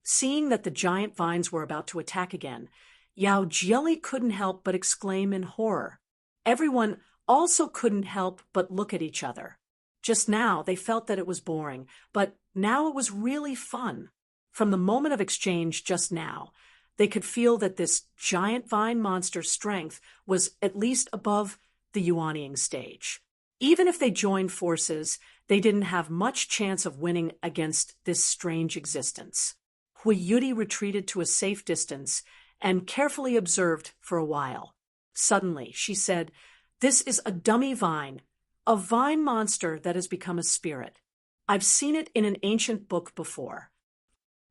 Seeing that the giant vines were about to attack again, Yao Jieli couldn't help but exclaim in horror. Everyone also couldn't help but look at each other. Just now, they felt that it was boring, but now it was really fun. From the moment of exchange just now, they could feel that this giant vine monster's strength was at least above the Yuanying stage. Even if they joined forces, they didn't have much chance of winning against this strange existence. Hui Yudi retreated to a safe distance and carefully observed for a while. Suddenly, she said, "This is a dummy vine, a vine monster that has become a spirit. I've seen it in an ancient book before."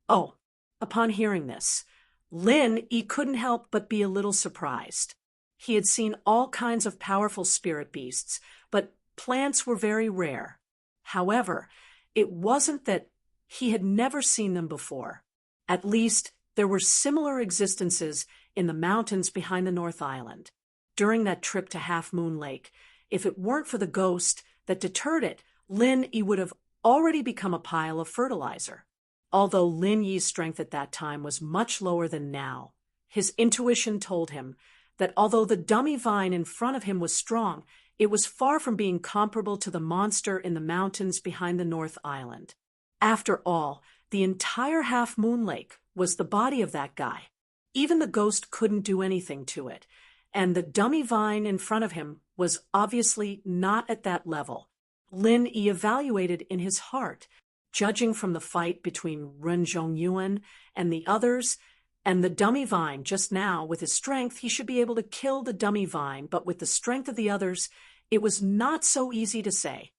Oh, upon hearing this, Lin Yi couldn't help but be a little surprised. He had seen all kinds of powerful spirit beasts, but plants were very rare. However, it wasn't that he had never seen them before. At least, there were similar existences in the mountains behind the North Island. During that trip to Half Moon Lake, if it weren't for the ghost that deterred it, Lin Yi would have already become a pile of fertilizer. Although Lin Yi's strength at that time was much lower than now, his intuition told him that although the dummy vine in front of him was strong, it was far from being comparable to the monster in the mountains behind the North Island. After all, the entire Half Moon Lake was the body of that guy. Even the ghost couldn't do anything to it, and the dummy vine in front of him was obviously not at that level. Lin Yi evaluated in his heart, judging from the fight between Ren Zhongyuan and the others, and the dummy vine just now, with his strength, he should be able to kill the dummy vine, but with the strength of the others, it was not so easy to say.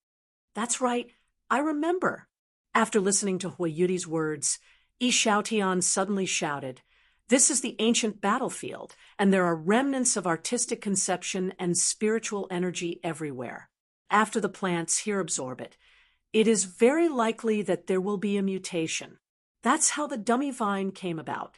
That's right, I remember. After listening to Hui Yudi's words, Yi Xiaotian suddenly shouted, "This is the ancient battlefield, and there are remnants of artistic conception and spiritual energy everywhere. After the plants here absorb it, it is very likely that there will be a mutation. That's how the dummy vine came about.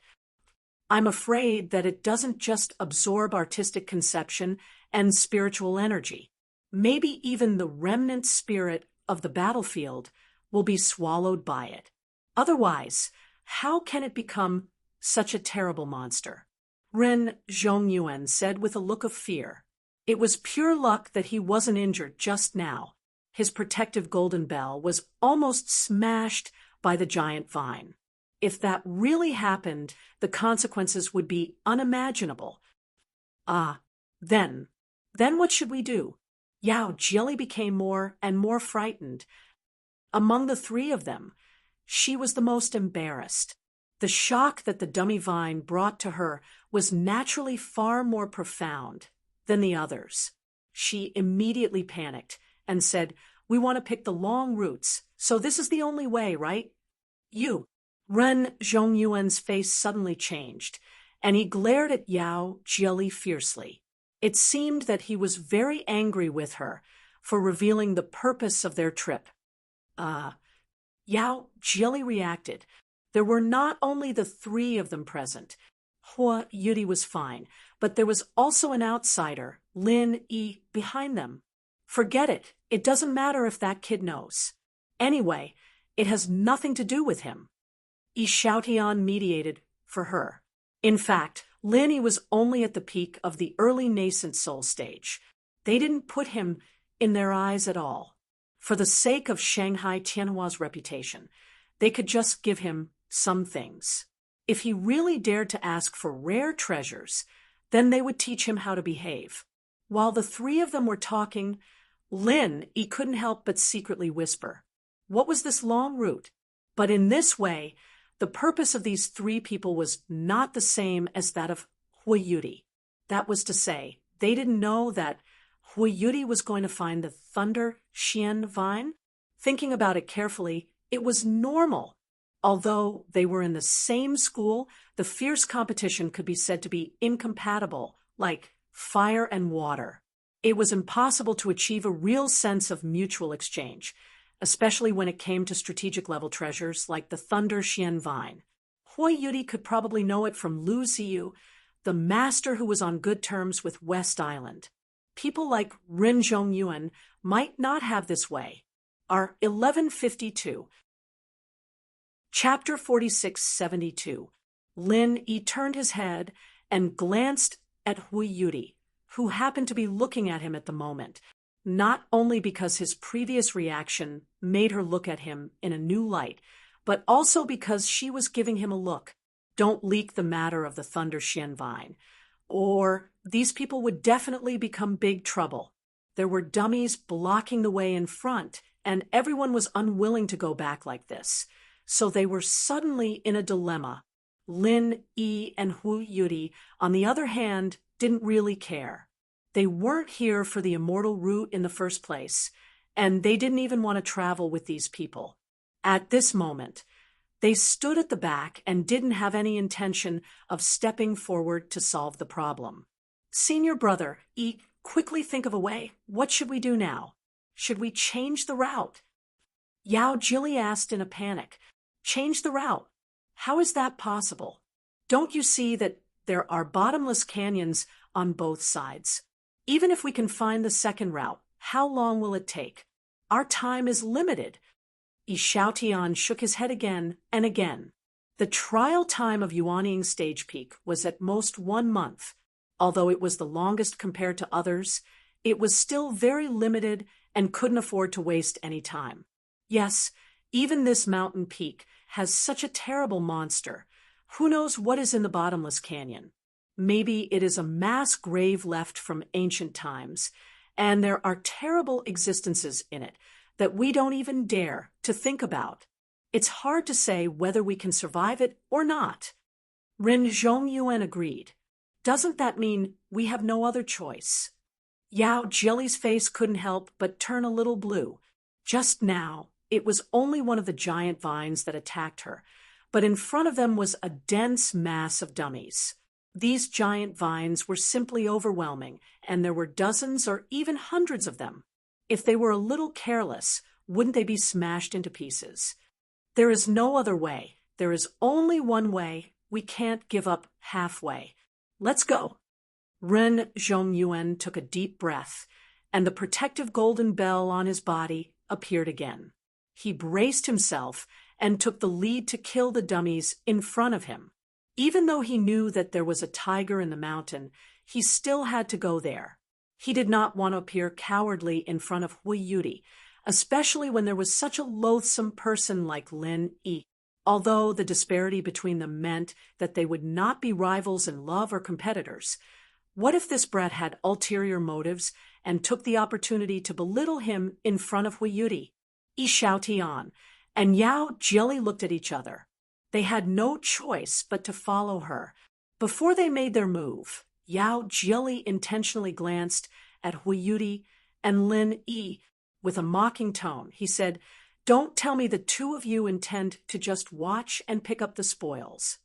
I'm afraid that it doesn't just absorb artistic conception and spiritual energy. Maybe even the remnant spirit of the battlefield will be swallowed by it. Otherwise, how can it become such a terrible monster?" Ren Zhongyuan said with a look of fear. It was pure luck that he wasn't injured just now. His protective golden bell was almost smashed by the giant vine. If that really happened, the consequences would be unimaginable. Then what should we do? Yao Jieli became more and more frightened. Among the three of them, she was the most embarrassed. The shock that the dummy vine brought to her was naturally far more profound than the others. She immediately panicked and said, "We want to pick the long routes, so this is the only way, right?" "You." Ren Zhongyuan's face suddenly changed, and he glared at Yao Jieli fiercely. It seemed that he was very angry with her for revealing the purpose of their trip. Yao Jieli reacted. There were not only the three of them present. Hua Yudi was fine, but there was also an outsider, Lin Yi, behind them. Forget it. It doesn't matter if that kid knows. Anyway, it has nothing to do with him. Yi Xiaotian mediated for her. In fact, Lin Yi was only at the peak of the early nascent soul stage. They didn't put him in their eyes at all. For the sake of Shanghai Tianhua's reputation, they could just give him some things. If he really dared to ask for rare treasures, then they would teach him how to behave. While the three of them were talking, Lin Yi couldn't help but secretly whisper, "What was this long route?" But in this way, the purpose of these three people was not the same as that of Hua Yudi. That was to say, they didn't know that Hua Yudi was going to find the Thunder Xian vine. Thinking about it carefully, it was normal. Although they were in the same school, the fierce competition could be said to be incompatible, like fire and water. It was impossible to achieve a real sense of mutual exchange, especially when it came to strategic-level treasures like the Thunder Xian vine. Hua Yudi could probably know it from Lu Ziyu, the master who was on good terms with West Island. People like Rin Zhongyuan might not have this way. Our 1152. Chapter 4672. Lin Yi turned his head and glanced at Hua Yudi, who happened to be looking at him at the moment, not only because his previous reaction made her look at him in a new light, but also because she was giving him a look. Don't leak the matter of the Thunder Xian vine, or these people would definitely become big trouble. There were dummies blocking the way in front, and everyone was unwilling to go back like this. So they were suddenly in a dilemma. Lin Yi and Hua Yudi, on the other hand, didn't really care. They weren't here for the immortal route in the first place, and they didn't even want to travel with these people. At this moment, they stood at the back and didn't have any intention of stepping forward to solve the problem. "Senior brother, Yi, quickly think of a way. What should we do now? Should we change the route?" Yao Jili asked in a panic. "Change the route? How is that possible? Don't you see that there are bottomless canyons on both sides? Even if we can find the second route, how long will it take? Our time is limited." Yi Xiaotian shook his head again and again. The trial time of Yuanying Stage Peak was at most 1 month. Although it was the longest compared to others, it was still very limited and couldn't afford to waste any time. Yes, even this mountain peak has such a terrible monster. Who knows what is in the bottomless canyon? Maybe it is a mass grave left from ancient times, and there are terrible existences in it that we don't even dare to think about. It's hard to say whether we can survive it or not. Rin Zhongyuan agreed. Doesn't that mean we have no other choice? Yao Jili's face couldn't help but turn a little blue. Just now, it was only one of the giant vines that attacked her, but in front of them was a dense mass of dummies. These giant vines were simply overwhelming, and there were dozens or even hundreds of them. If they were a little careless, wouldn't they be smashed into pieces? There is no other way. There is only one way. We can't give up halfway. Let's go. Ren Zhongyuan took a deep breath, and the protective golden bell on his body appeared again. He braced himself and took the lead to kill the dummies in front of him. Even though he knew that there was a tiger in the mountain, he still had to go there. He did not want to appear cowardly in front of Hua Yudi, especially when there was such a loathsome person like Lin Yi. Although the disparity between them meant that they would not be rivals in love or competitors, what if this brat had ulterior motives and took the opportunity to belittle him in front of Hua Yudi? Yi Xiaotian and Yao Jili looked at each other. They had no choice but to follow her. Before they made their move, Yao Jili intentionally glanced at Hua Yudi and Lin Yi with a mocking tone. He said, "Don't tell me the two of you intend to just watch and pick up the spoils."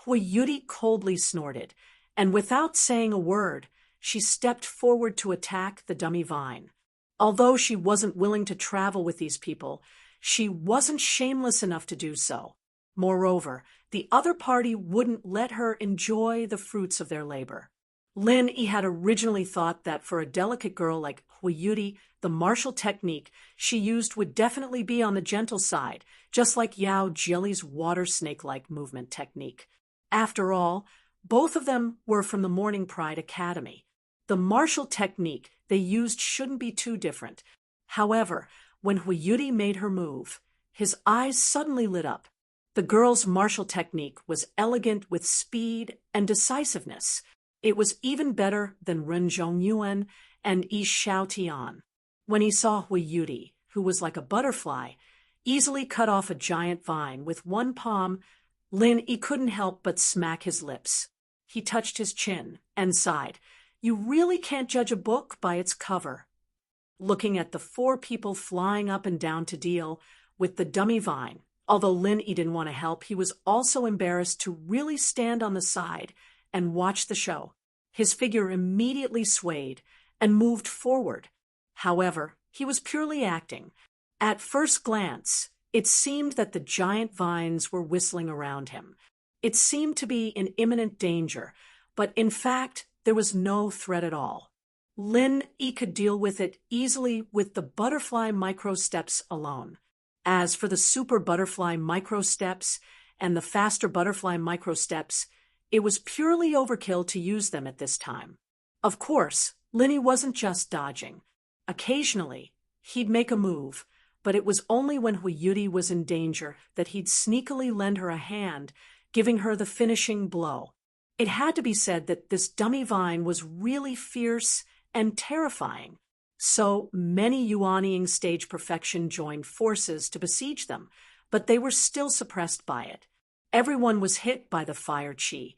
Hua Yudi coldly snorted, and without saying a word, she stepped forward to attack the dummy vine. Although she wasn't willing to travel with these people, she wasn't shameless enough to do so. Moreover, the other party wouldn't let her enjoy the fruits of their labor. Lin Yi had originally thought that for a delicate girl like Huiyuti, the martial technique she used would definitely be on the gentle side, just like Yao Jili's water snake-like movement technique. After all, both of them were from the Morning Pride Academy. The martial technique they used shouldn't be too different. However, when Huiyuti made her move, his eyes suddenly lit up. The girl's martial technique was elegant with speed and decisiveness. It was even better than Ren Zhongyuan and Yi Xiaotian. When he saw Huiyuti, who was like a butterfly, easily cut off a giant vine with one palm, Lin Yi couldn't help but smack his lips. He touched his chin and sighed. You really can't judge a book by its cover. Looking at the 4 people flying up and down to deal with the dummy vine, although Lin Yi didn't want to help, he was also embarrassed to really stand on the side and watch the show. His figure immediately swayed and moved forward. However, he was purely acting. At first glance, it seemed that the giant vines were whistling around him. It seemed to be in imminent danger, but in fact, there was no threat at all. Lin Yi could deal with it easily with the butterfly micro steps alone. As for the super butterfly micro steps and the faster butterfly micro steps, it was purely overkill to use them at this time. Of course, Lin Yi wasn't just dodging. Occasionally, he'd make a move, but it was only when Huiyuti was in danger that he'd sneakily lend her a hand, giving her the finishing blow. It had to be said that this dummy vine was really fierce and terrifying. So many Yuanying stage perfection joined forces to besiege them, but they were still suppressed by it. Everyone was hit by the fire chi,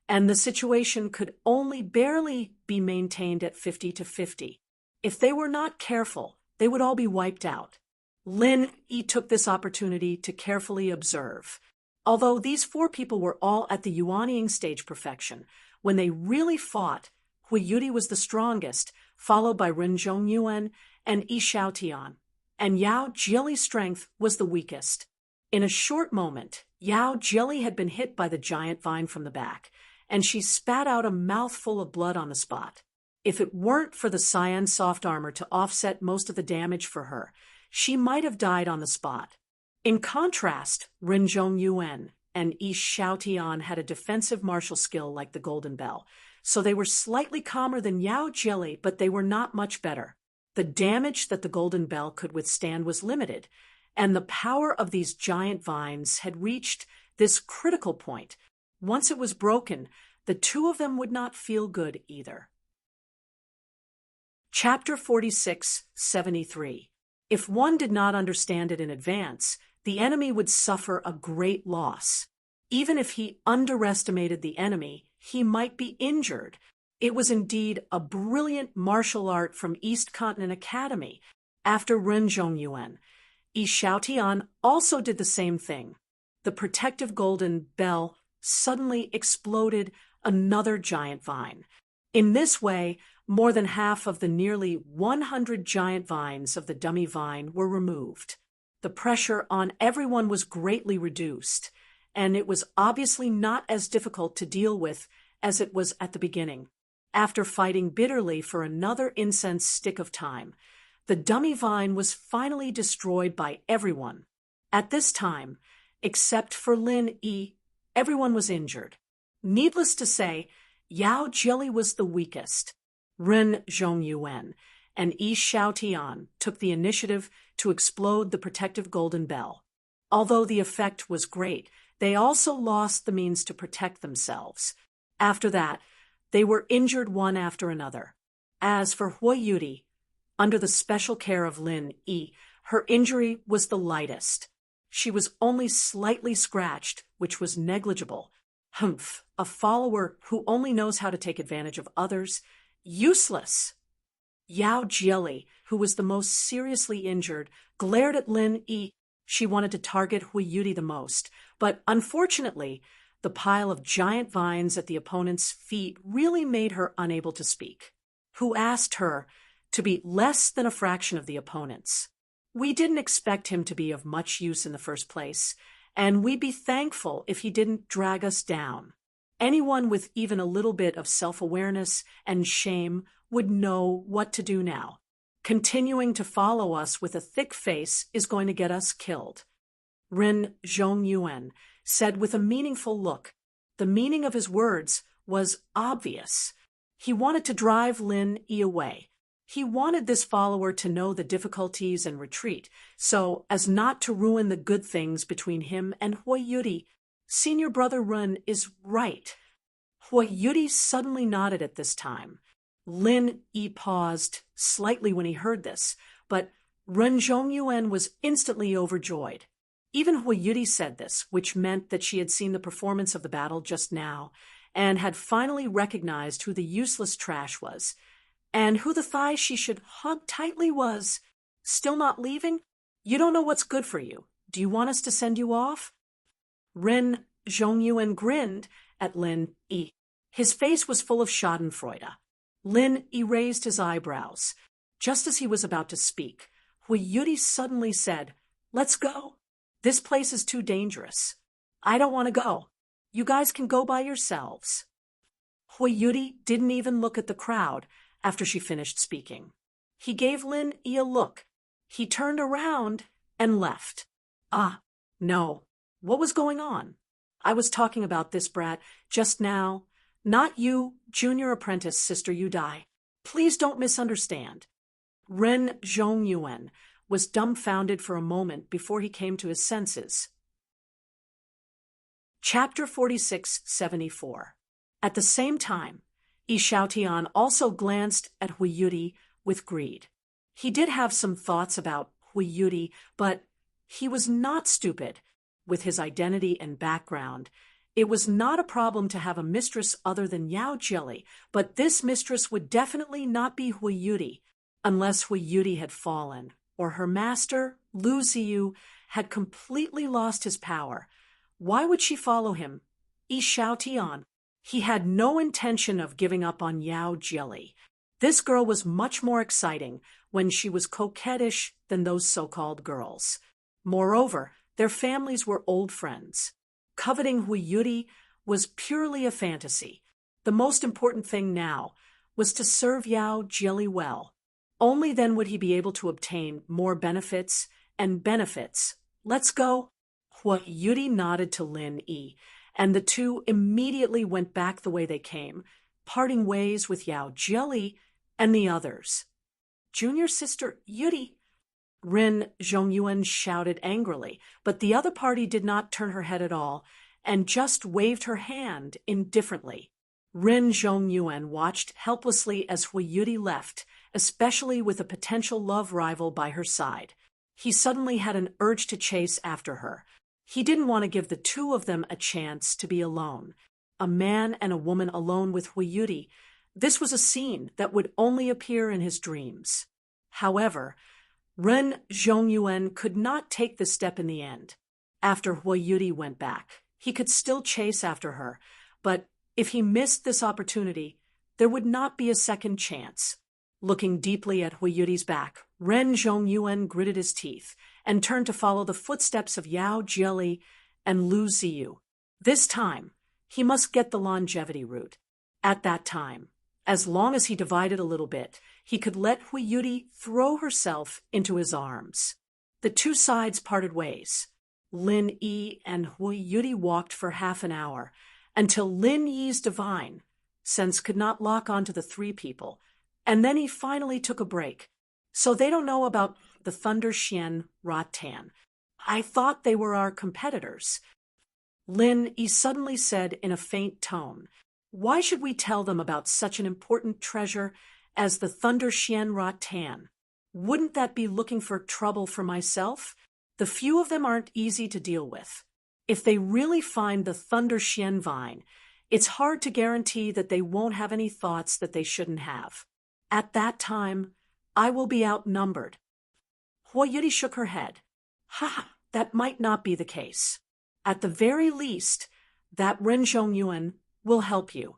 and the situation could only barely be maintained at 50-50. If they were not careful, they would all be wiped out. Lin Yi took this opportunity to carefully observe. Although these 4 people were all at the Yuanying stage perfection, when they really fought, Huiyuti was the strongest, followed by Ren Zhongyuan and Yi Xiaotian, and Yao Jili's strength was the weakest. In a short moment, Yao Jili had been hit by the giant vine from the back, and she spat out a mouthful of blood on the spot. If it weren't for the cyan soft armor to offset most of the damage for her, she might have died on the spot. In contrast, Ren Zhongyuan and Yi Xiaotian had a defensive martial skill like the Golden Bell, so they were slightly calmer than Yao Jili, but they were not much better. The damage that the Golden Bell could withstand was limited, and the power of these giant vines had reached this critical point. Once it was broken, the 2 of them would not feel good either. Chapter 46-73. If one did not understand it in advance, the enemy would suffer a great loss. Even if he underestimated the enemy, he might be injured. It was indeed a brilliant martial art from East Continent Academy. After Ren Zhongyuan, Yi Xiaotian also did the same thing. The protective Golden Bell suddenly exploded another giant vine. In this way, more than half of the nearly 100 giant vines of the dummy vine were removed. The pressure on everyone was greatly reduced, and it was obviously not as difficult to deal with as it was at the beginning. After fighting bitterly for another incense stick of time, the dummy vine was finally destroyed by everyone. At this time, except for Lin Yi, everyone was injured. Needless to say, Yao Jili was the weakest. Ren Zhongyuan and Yi Xiaotian took the initiative to explode the protective Golden Bell. Although the effect was great, they also lost the means to protect themselves. After that, they were injured one after another. As for Huiyuti, under the special care of Lin Yi, her injury was the lightest. She was only slightly scratched, which was negligible. Humph, a follower who only knows how to take advantage of others. Useless! Yao Jili, who was the most seriously injured, glared at Lin Yi. She wanted to target Huiyuti the most, but unfortunately, the pile of giant vines at the opponent's feet really made her unable to speak. Who asked her to be less than a fraction of the opponent's? We didn't expect him to be of much use in the first place, and we'd be thankful if he didn't drag us down. Anyone with even a little bit of self-awareness and shame would know what to do now. Continuing to follow us with a thick face is going to get us killed. Ren Zhongyuan said with a meaningful look. The meaning of his words was obvious. He wanted to drive Lin Yi away. He wanted this follower to know the difficulties and retreat, so as not to ruin the good things between him and Hui Yuri. Senior brother Ren is right. Hui Yuri suddenly nodded at this time. Lin Yi paused slightly when he heard this, but Ren Zhongyuan was instantly overjoyed. Even Hui Yuri said this, which meant that she had seen the performance of the battle just now, and had finally recognized who the useless trash was, and who the thigh she should hug tightly was. Still not leaving? You don't know what's good for you. Do you want us to send you off? Ren Zhongyuan grinned at Lin Yi. His face was full of schadenfreude. Lin Yi raised his eyebrows. Just as he was about to speak, Hui Yuri suddenly said, "Let's go. This place is too dangerous. I don't want to go. You guys can go by yourselves." Hui Yuri didn't even look at the crowd after she finished speaking. He gave Lin Yi a look. He turned around and left. Ah, no. What was going on? I was talking about this brat just now. Not you, junior apprentice, sister you die. Please don't misunderstand. Ren Zhongyuan was dumbfounded for a moment before he came to his senses. Chapter 46-74. At the same time, Yi Xiaotian also glanced at Hui Yuri with greed. He did have some thoughts about Hui Yuri, but he was not stupid. With his identity and background, it was not a problem to have a mistress other than Yao Jili, but this mistress would definitely not be Hui Yuri, unless Hui Yuri had fallen, or her master, Lu Ziyu, had completely lost his power. Why would she follow him? Yi Xiaotian. He had no intention of giving up on Yao Jili. This girl was much more exciting when she was coquettish than those so-called girls. Moreover, their families were old friends. Coveting Hui Yuri was purely a fantasy. The most important thing now was to serve Yao Jili well. Only then would he be able to obtain more benefits and benefits. Let's go. Hui Yuri nodded to Lin Yi, and the two immediately went back the way they came, parting ways with Yao Jili and the others. Junior sister Yuri, Ren Zhongyuan shouted angrily, but the other party did not turn her head at all and just waved her hand indifferently. Ren Zhongyuan watched helplessly as Hui Yuri left, especially with a potential love rival by her side. He suddenly had an urge to chase after her. He didn't want to give the two of them a chance to be alone. A man and a woman alone with Hui Yuri. This was a scene that would only appear in his dreams. However, Ren Zhongyuan could not take this step in the end. After Hui Yuri went back, he could still chase after her, but if he missed this opportunity, there would not be a second chance. Looking deeply at Hui Yuri's back, Ren Zhongyuan gritted his teeth and turned to follow the footsteps of Yao Jili and Lu Ziyu. This time, he must get the longevity route. At that time, as long as he divided a little bit, he could let Hui Yuri throw herself into his arms. The two sides parted ways. Lin Yi and Hui Yuri walked for half an hour, until Lin Yi's divine sense could not lock onto the three people, and then he finally took a break. So they don't know about the Thunder Xian Ratan. I thought they were our competitors. Lin Yi suddenly said in a faint tone, "Why should we tell them about such an important treasure as the Thunder Xian Ratan? Wouldn't that be looking for trouble for myself? The few of them aren't easy to deal with. If they really find the Thunder Xian vine, it's hard to guarantee that they won't have any thoughts that they shouldn't have. At that time, I will be outnumbered." Hui Yuri shook her head. "Ha, that might not be the case. At the very least, that Ren Zhongyuan will help you."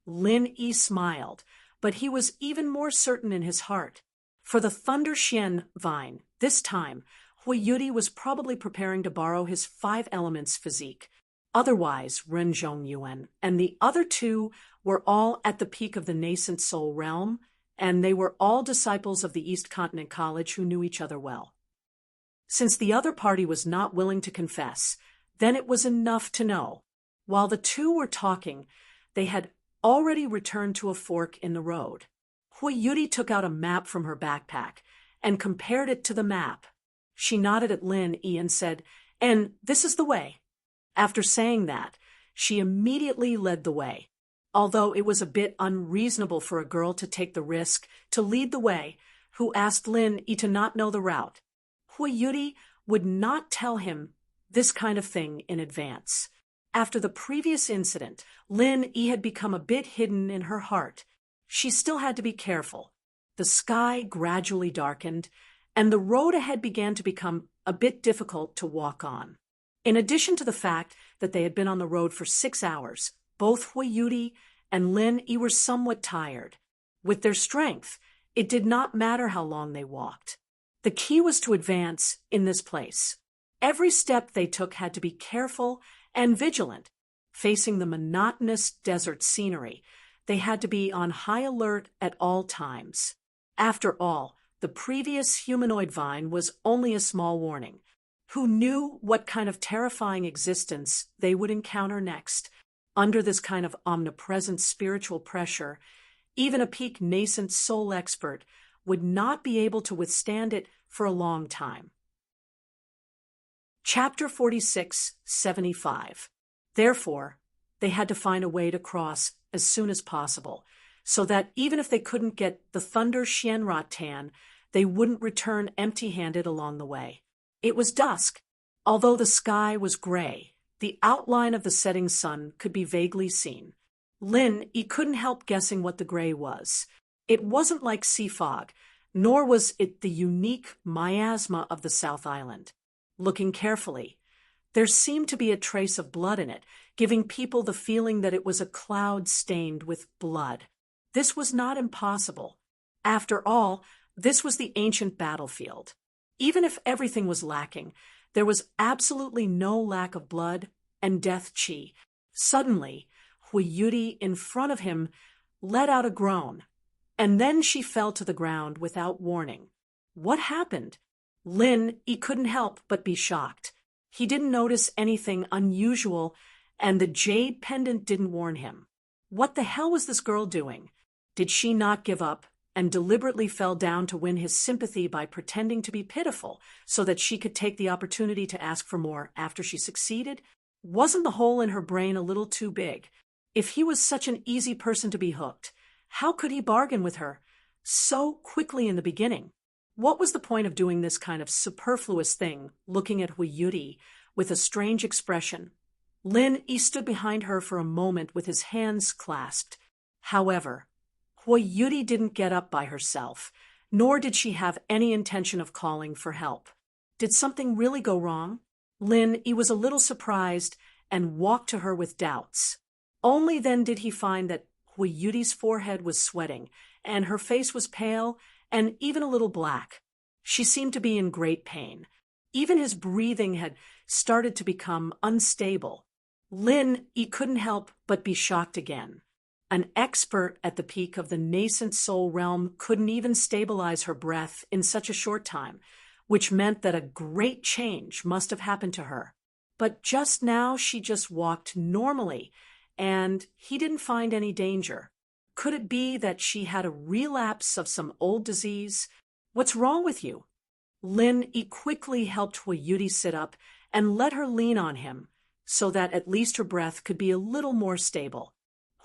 Lin Yi smiled, but he was even more certain in his heart. For the Thunder Xian vine, this time, Hui Yudi was probably preparing to borrow his 5 elements physique. Otherwise, Ren Zhongyuan and the other two were all at the peak of the nascent soul realm, and they were all disciples of the East Continent College who knew each other well. Since the other party was not willing to confess, then it was enough to know. While the two were talking, they had already returned to a fork in the road. Hui Yudi took out a map from her backpack and compared it to the map. She nodded at Lin Yi and said, "And this is the way." After saying that, she immediately led the way. Although it was a bit unreasonable for a girl to take the risk to lead the way, who asked Lin Yi to not know the route. Hui Yudi would not tell him this kind of thing in advance. After the previous incident, Lin Yi had become a bit hidden in her heart. She still had to be careful. The sky gradually darkened, and the road ahead began to become a bit difficult to walk on. In addition to the fact that they had been on the road for 6 hours, both Hui Yudi and Lin Yi were somewhat tired. With their strength, it did not matter how long they walked. The key was to advance in this place. Every step they took had to be careful and vigilant. Facing the monotonous desert scenery, they had to be on high alert at all times. After all, the previous humanoid vine was only a small warning. Who knew what kind of terrifying existence they would encounter next? Under this kind of omnipresent spiritual pressure, even a peak nascent soul expert would not be able to withstand it for a long time. Chapter 46:75. Therefore, they had to find a way to cross as soon as possible, so that even if they couldn't get the Thunder Xianratan, they wouldn't return empty-handed along the way. It was dusk. Although the sky was gray, the outline of the setting sun could be vaguely seen. Lin Yi couldn't help guessing what the gray was. It wasn't like sea fog, nor was it the unique miasma of the South Island. Looking carefully, there seemed to be a trace of blood in it, giving people the feeling that it was a cloud stained with blood. This was not impossible. After all, this was the ancient battlefield. Even if everything was lacking, there was absolutely no lack of blood and death chi. Suddenly, Hui Yudi in front of him let out a groan, and then she fell to the ground without warning. What happened? Lin Yi couldn't help but be shocked. He didn't notice anything unusual, and the jade pendant didn't warn him. What the hell was this girl doing? Did she not give up and deliberately fell down to win his sympathy by pretending to be pitiful so that she could take the opportunity to ask for more after she succeeded? Wasn't the hole in her brain a little too big? If he was such an easy person to be hooked, how could he bargain with her so quickly in the beginning? What was the point of doing this kind of superfluous thing, looking at Hui Yudi with a strange expression? Lin Yi stood behind her for a moment with his hands clasped. However, Hui Yudi didn't get up by herself, nor did she have any intention of calling for help. Did something really go wrong? Lin Yi was a little surprised and walked to her with doubts. Only then did he find that Hui Yudi's forehead was sweating, and her face was pale and even a little black. She seemed to be in great pain. Even his breathing had started to become unstable. Lin Yi couldn't help but be shocked again. An expert at the peak of the nascent soul realm couldn't even stabilize her breath in such a short time, which meant that a great change must have happened to her. But just now she just walked normally, and he didn't find any danger. Could it be that she had a relapse of some old disease? What's wrong with you? Lin Yi quickly helped Hui Yudi sit up and let her lean on him, so that at least her breath could be a little more stable.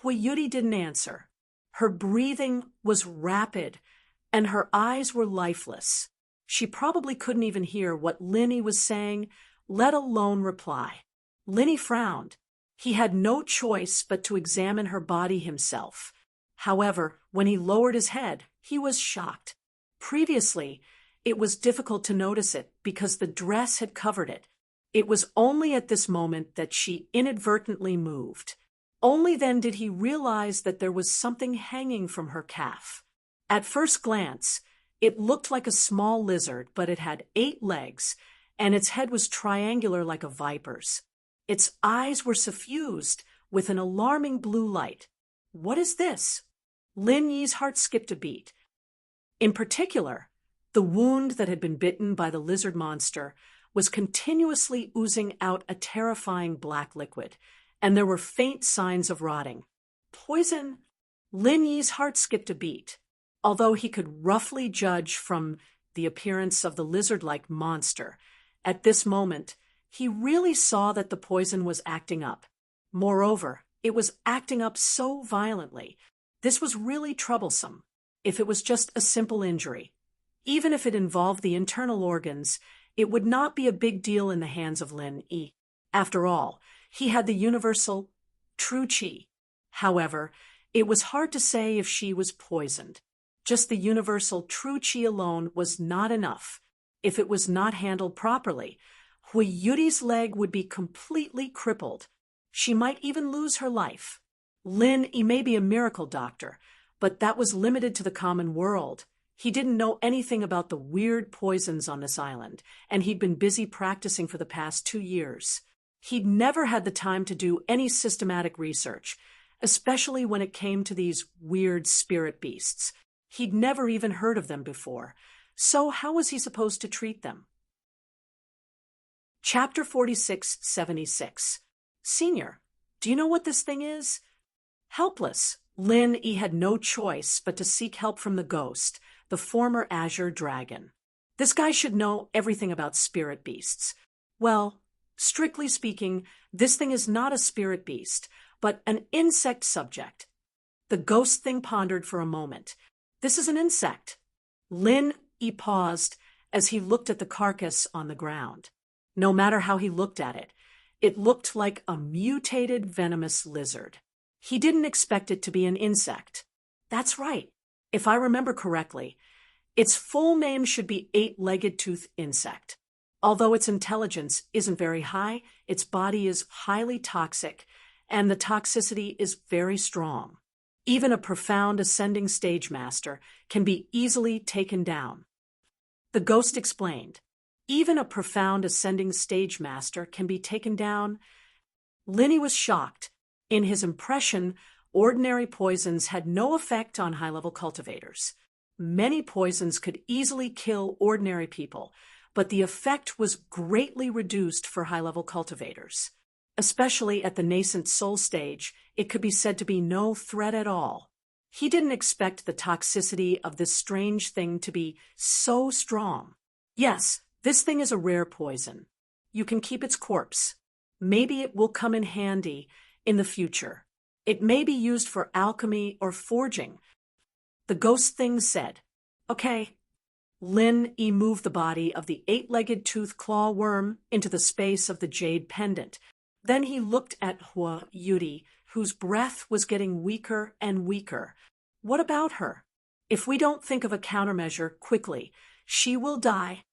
Hui Yudi didn't answer. Her breathing was rapid, and her eyes were lifeless. She probably couldn't even hear what Lin Yi was saying, let alone reply. Lin Yi frowned. He had no choice but to examine her body himself. However, when he lowered his head, he was shocked. Previously, it was difficult to notice it because the dress had covered it. It was only at this moment that she inadvertently moved. Only then did he realize that there was something hanging from her calf. At first glance, It looked like a small lizard, but it had 8 legs, and its head was triangular like a viper's. Its eyes were suffused with an alarming blue light. What is this? Lin Yi's heart skipped a beat. In particular, the wound that had been bitten by the lizard monster was continuously oozing out a terrifying black liquid, and there were faint signs of rotting. Poison? Lin Yi's heart skipped a beat. Although he could roughly judge from the appearance of the lizard-like monster, at this moment, he really saw that the poison was acting up. Moreover, it was acting up so violently. This was really troublesome. If it was just a simple injury, even if it involved the internal organs, it would not be a big deal in the hands of Lin Yi. After all, he had the universal true qi. However, it was hard to say if she was poisoned. Just the universal true qi alone was not enough. If it was not handled properly, Hui Yuri's leg would be completely crippled. She might even lose her life. Lin Yi may be a miracle doctor, but that was limited to the common world. He didn't know anything about the weird poisons on this island, and he'd been busy practicing for the past 2 years. He'd never had the time to do any systematic research, especially when it came to these weird spirit beasts. He'd never even heard of them before, so how was he supposed to treat them? Chapter 4676. Senior, do you know what this thing is? Helpless, Lin Yi had no choice but to seek help from the ghost, the former azure dragon. This guy should know everything about spirit beasts. Well, strictly speaking, this thing is not a spirit beast, but an insect subject. The ghost thing pondered for a moment. This is an insect. Lin Yi paused as he looked at the carcass on the ground. No matter how he looked at it, it looked like a mutated venomous lizard. He didn't expect it to be an insect. That's right. If I remember correctly, its full name should be 8-legged tooth insect. Although its intelligence isn't very high, its body is highly toxic, and the toxicity is very strong. Even a profound ascending stage master can be easily taken down. The ghost explained. Even a profound ascending stage master can be taken down. Lin Yi was shocked. In his impression, ordinary poisons had no effect on high-level cultivators. Many poisons could easily kill ordinary people, but the effect was greatly reduced for high-level cultivators. Especially at the nascent soul stage, it could be said to be no threat at all. He didn't expect the toxicity of this strange thing to be so strong. Yes, this thing is a rare poison. You can keep its corpse. Maybe it will come in handy in the future. It may be used for alchemy or forging. The ghost thing said, "Okay." Lin Yi moved the body of the 8-legged tooth claw worm into the space of the jade pendant. Then he looked at Hui Yuri, whose breath was getting weaker and weaker. What about her? If we don't think of a countermeasure quickly, she will die.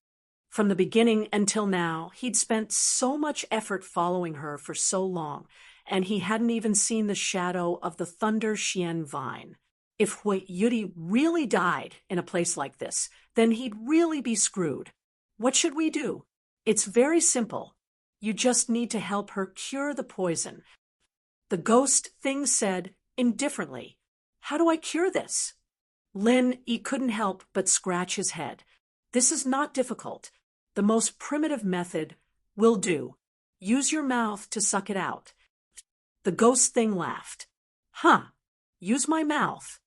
From the beginning until now, he'd spent so much effort following her for so long, and he hadn't even seen the shadow of the Thunder Xian vine. If Hui Yuri really died in a place like this, then he'd really be screwed. What should we do? It's very simple. You just need to help her cure the poison. The ghost thing said indifferently, "How do I cure this?" Lin Yi couldn't help but scratch his head. This is not difficult. The most primitive method will do. Use your mouth to suck it out. The ghost thing laughed. "Huh, use my mouth."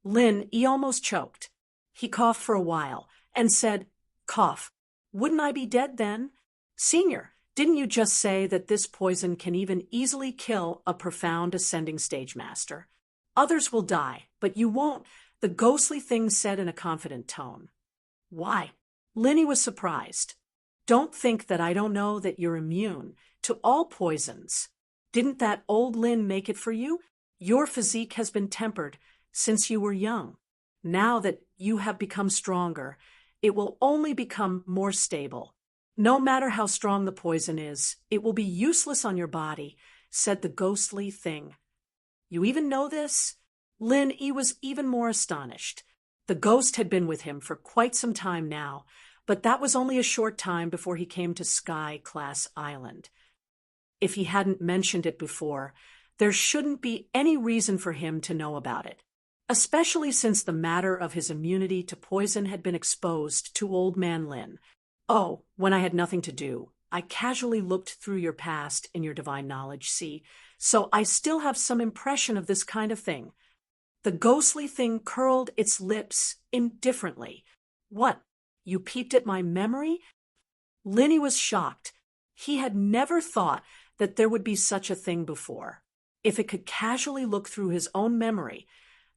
Lin Yi almost choked. He coughed for a while and said, "Cough. Wouldn't I be dead then? Senior, didn't you just say that this poison can even easily kill a profound ascending stage master? Others will die, but you won't," the ghostly thing said in a confident tone. "Why?" Lin Yi was surprised. "Don't think that I don't know that you're immune to all poisons. Didn't that old Lin make it for you? Your physique has been tempered since you were young. Now that you have become stronger, it will only become more stable. No matter how strong the poison is, it will be useless on your body," said the ghostly thing. "You even know this?" Lin Yi was even more astonished. The ghost had been with him for quite some time now, but that was only a short time before he came to Sky Class Island. If he hadn't mentioned it before, there shouldn't be any reason for him to know about it, especially since the matter of his immunity to poison had been exposed to Old Man Lin. Oh, when I had nothing to do, I casually looked through your past in your divine knowledge, see, so I still have some impression of this kind of thing. The ghostly thing curled its lips indifferently. What? You peeped at my memory? Linny was shocked. He had never thought that there would be such a thing before. If it could casually look through his own memory,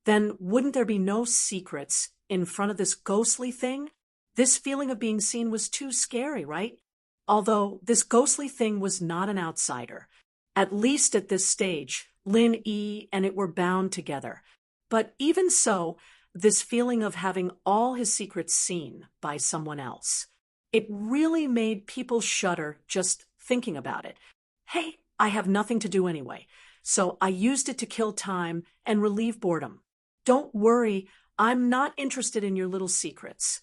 then wouldn't there be no secrets in front of this ghostly thing? This feeling of being seen was too scary, right? Although this ghostly thing was not an outsider. At least at this stage, Lin E and it were bound together. But even so, this feeling of having all his secrets seen by someone else, it really made people shudder just thinking about it. Hey, I have nothing to do anyway, so I used it to kill time and relieve boredom. Don't worry, I'm not interested in your little secrets.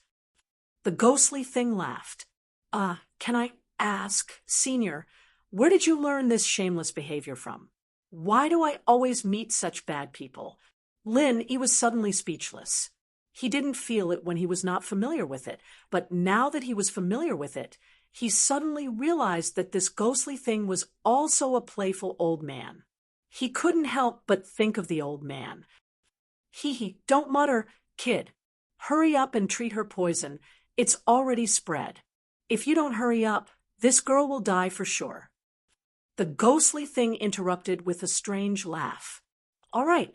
The ghostly thing laughed. Can I ask, Senior, where did you learn this shameless behavior from? Why do I always meet such bad people? Lin, he was suddenly speechless. He didn't feel it when he was not familiar with it, but now that he was familiar with it, he suddenly realized that this ghostly thing was also a playful old man. He couldn't help but think of the old man. Hee, don't mutter, kid. Hurry up and treat her poison. It's already spread. If you don't hurry up, this girl will die for sure. The ghostly thing interrupted with a strange laugh. All right.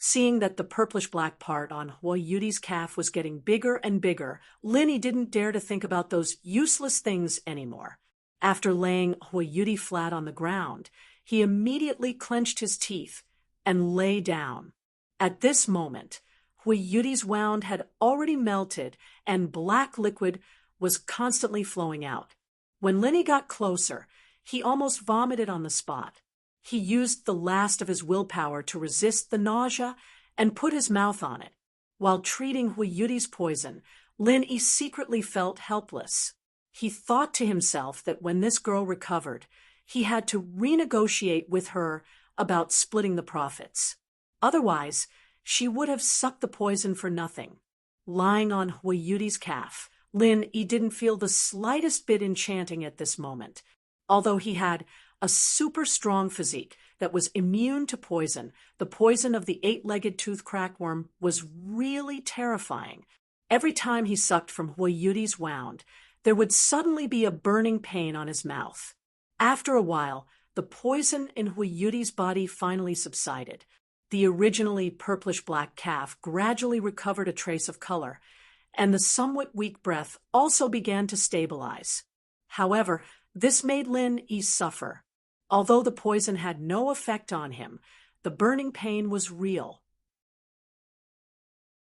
Seeing that the purplish-black part on Huayuti's calf was getting bigger and bigger, Linny didn't dare to think about those useless things anymore. After laying Huayuti flat on the ground, he immediately clenched his teeth and lay down. At this moment, Huayuti's wound had already melted and black liquid was constantly flowing out. When Linny got closer, he almost vomited on the spot. He used the last of his willpower to resist the nausea and put his mouth on it. While treating Huayuti's poison, Linny secretly felt helpless. He thought to himself that when this girl recovered, he had to renegotiate with her about splitting the profits. Otherwise, she would have sucked the poison for nothing. Lying on Huayuti's calf, Lin didn't feel the slightest bit enchanting at this moment. Although he had a super strong physique that was immune to poison, the poison of the eight-legged tooth crackworm was really terrifying. Every time he sucked from Huayuti's wound, there would suddenly be a burning pain on his mouth. After a while, the poison in Huayuti's body finally subsided. The originally purplish-black calf gradually recovered a trace of color, and the somewhat weak breath also began to stabilize. However, this made Lin suffer. Although the poison had no effect on him, the burning pain was real.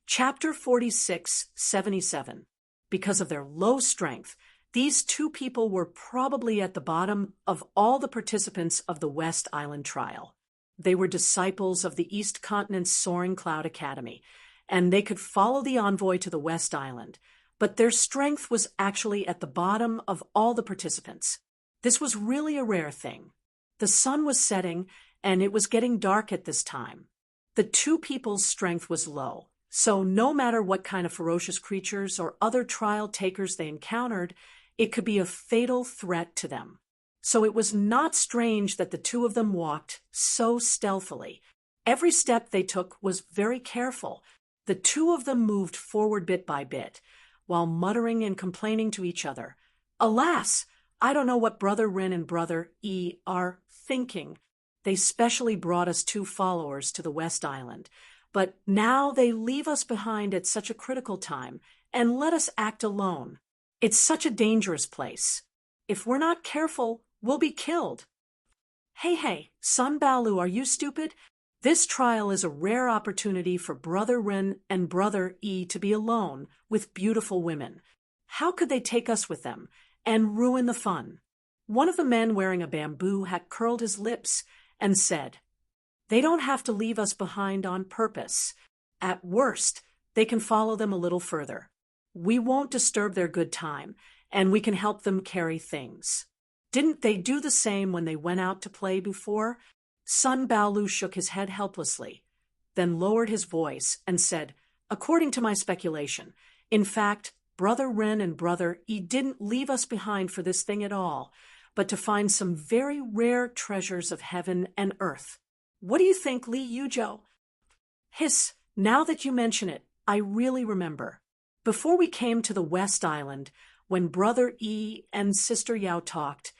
Chapter 46-77. Because of their low strength, these two people were probably at the bottom of all the participants of the West Island trial. They were disciples of the East Continent's Soaring Cloud Academy, and they could follow the envoy to the West Island, but their strength was actually at the bottom of all the participants. This was really a rare thing. The sun was setting, and it was getting dark at this time. The two people's strength was low, so no matter what kind of ferocious creatures or other trial takers they encountered, it could be a fatal threat to them. So it was not strange that the two of them walked so stealthily. Every step they took was very careful. The two of them moved forward bit by bit, while muttering and complaining to each other. Alas! I don't know what Brother Rin and Brother E are thinking. They specially brought us two followers to the West Island, but now they leave us behind at such a critical time and let us act alone. It's such a dangerous place. If we're not careful, we'll be killed. Hey, Sun Balu, are you stupid? This trial is a rare opportunity for Brother Rin and Brother E to be alone with beautiful women. How could they take us with them and ruin the fun? One of the men wearing a bamboo hat curled his lips and said, "They don't have to leave us behind on purpose. At worst, they can follow them a little further. We won't disturb their good time, and we can help them carry things. Didn't they do the same when they went out to play before? Sun Baolu shook his head helplessly, then lowered his voice and said, according to my speculation, in fact, Brother Ren and Brother Yi didn't leave us behind for this thing at all, but to find some very rare treasures of heaven and earth. What do you think, Li Yujo? Hiss, now that you mention it, I really remember. Before we came to the West Island, when Brother Yi and Sister Yao talked,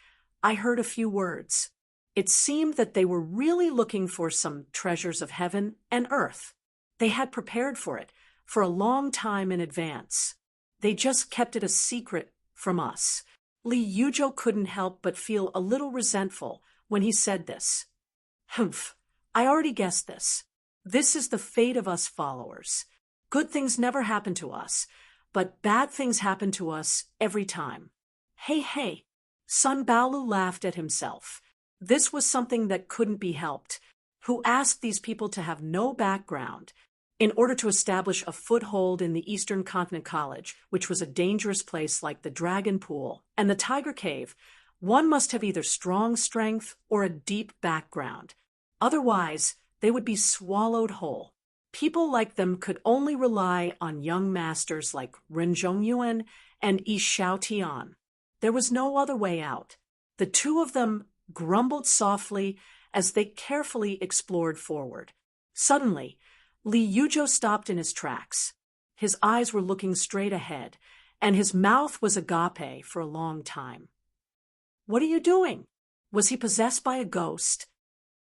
I heard a few words. It seemed that they were really looking for some treasures of heaven and earth. They had prepared for it for a long time in advance. They just kept it a secret from us. Li Yujo couldn't help but feel a little resentful when he said this. Humph, I already guessed this. This is the fate of us followers. Good things never happen to us, but bad things happen to us every time. Hey, Sun Baolu laughed at himself. This was something that couldn't be helped. Who asked these people to have no background in order to establish a foothold in the Eastern Continent College, which was a dangerous place like the Dragon Pool and the Tiger Cave? One must have either strong strength or a deep background. Otherwise, they would be swallowed whole. People like them could only rely on young masters like Ren Zhongyuan and Yi Xiaotian. There was no other way out. The two of them grumbled softly as they carefully explored forward. Suddenly, Li Yujo stopped in his tracks. His eyes were looking straight ahead, and his mouth was agape for a long time. What are you doing? Was he possessed by a ghost?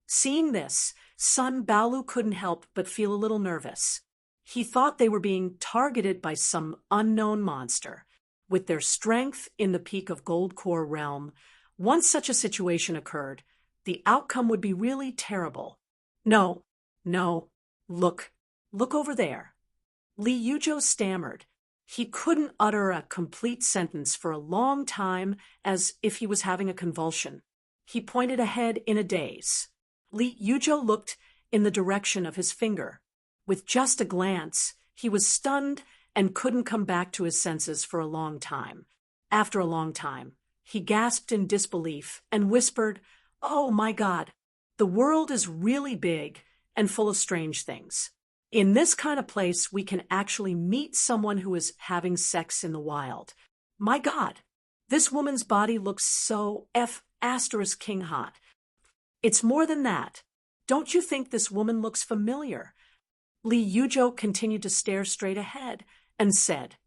Seeing this, Sun Baolu couldn't help but feel a little nervous. He thought they were being targeted by some unknown monster. With their strength in the peak of Gold Core realm, once such a situation occurred, the outcome would be really terrible. No, look over there. Li Yujo stammered. He couldn't utter a complete sentence for a long time, as if he was having a convulsion. He pointed ahead in a daze. Li Yujo looked in the direction of his finger. With just a glance, he was stunned and couldn't come back to his senses for a long time. After a long time, he gasped in disbelief and whispered, "Oh my God, the world is really big and full of strange things. In this kind of place, we can actually meet someone who is having sex in the wild. My God, this woman's body looks so *king hot. It's more than that. Don't you think this woman looks familiar?" Li Yujo continued to stare straight ahead and said,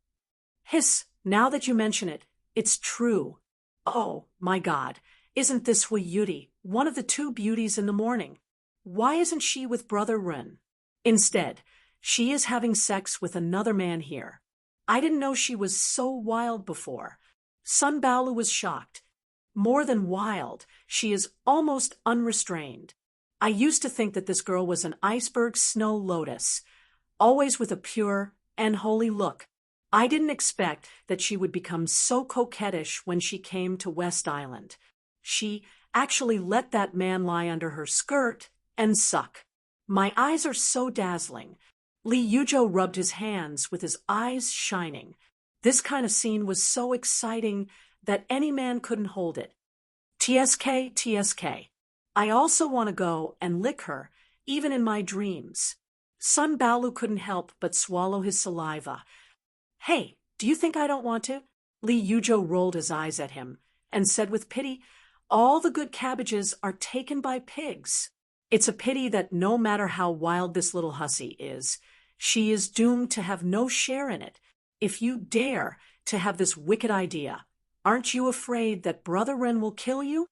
"Hiss, now that you mention it, it's true. Oh, my God, isn't this Hui Yuri, one of the two beauties in the morning? Why isn't she with Brother Ren? Instead, she is having sex with another man here. I didn't know she was so wild before." Sun Baolu was shocked. More than wild, she is almost unrestrained. I used to think that this girl was an iceberg snow lotus, always with a pure and holy look. I didn't expect that she would become so coquettish when she came to West Island. She actually let that man lie under her skirt and suck. My eyes are so dazzling. Li Yujo rubbed his hands with his eyes shining. This kind of scene was so exciting that any man couldn't hold it. TSK. I also want to go and lick her, even in my dreams. Sun Baolu couldn't help but swallow his saliva. Hey, do you think I don't want to? Li Yujo rolled his eyes at him and said with pity, "All the good cabbages are taken by pigs. It's a pity that no matter how wild this little hussy is, she is doomed to have no share in it. If you dare to have this wicked idea, aren't you afraid that Brother Ren will kill you?"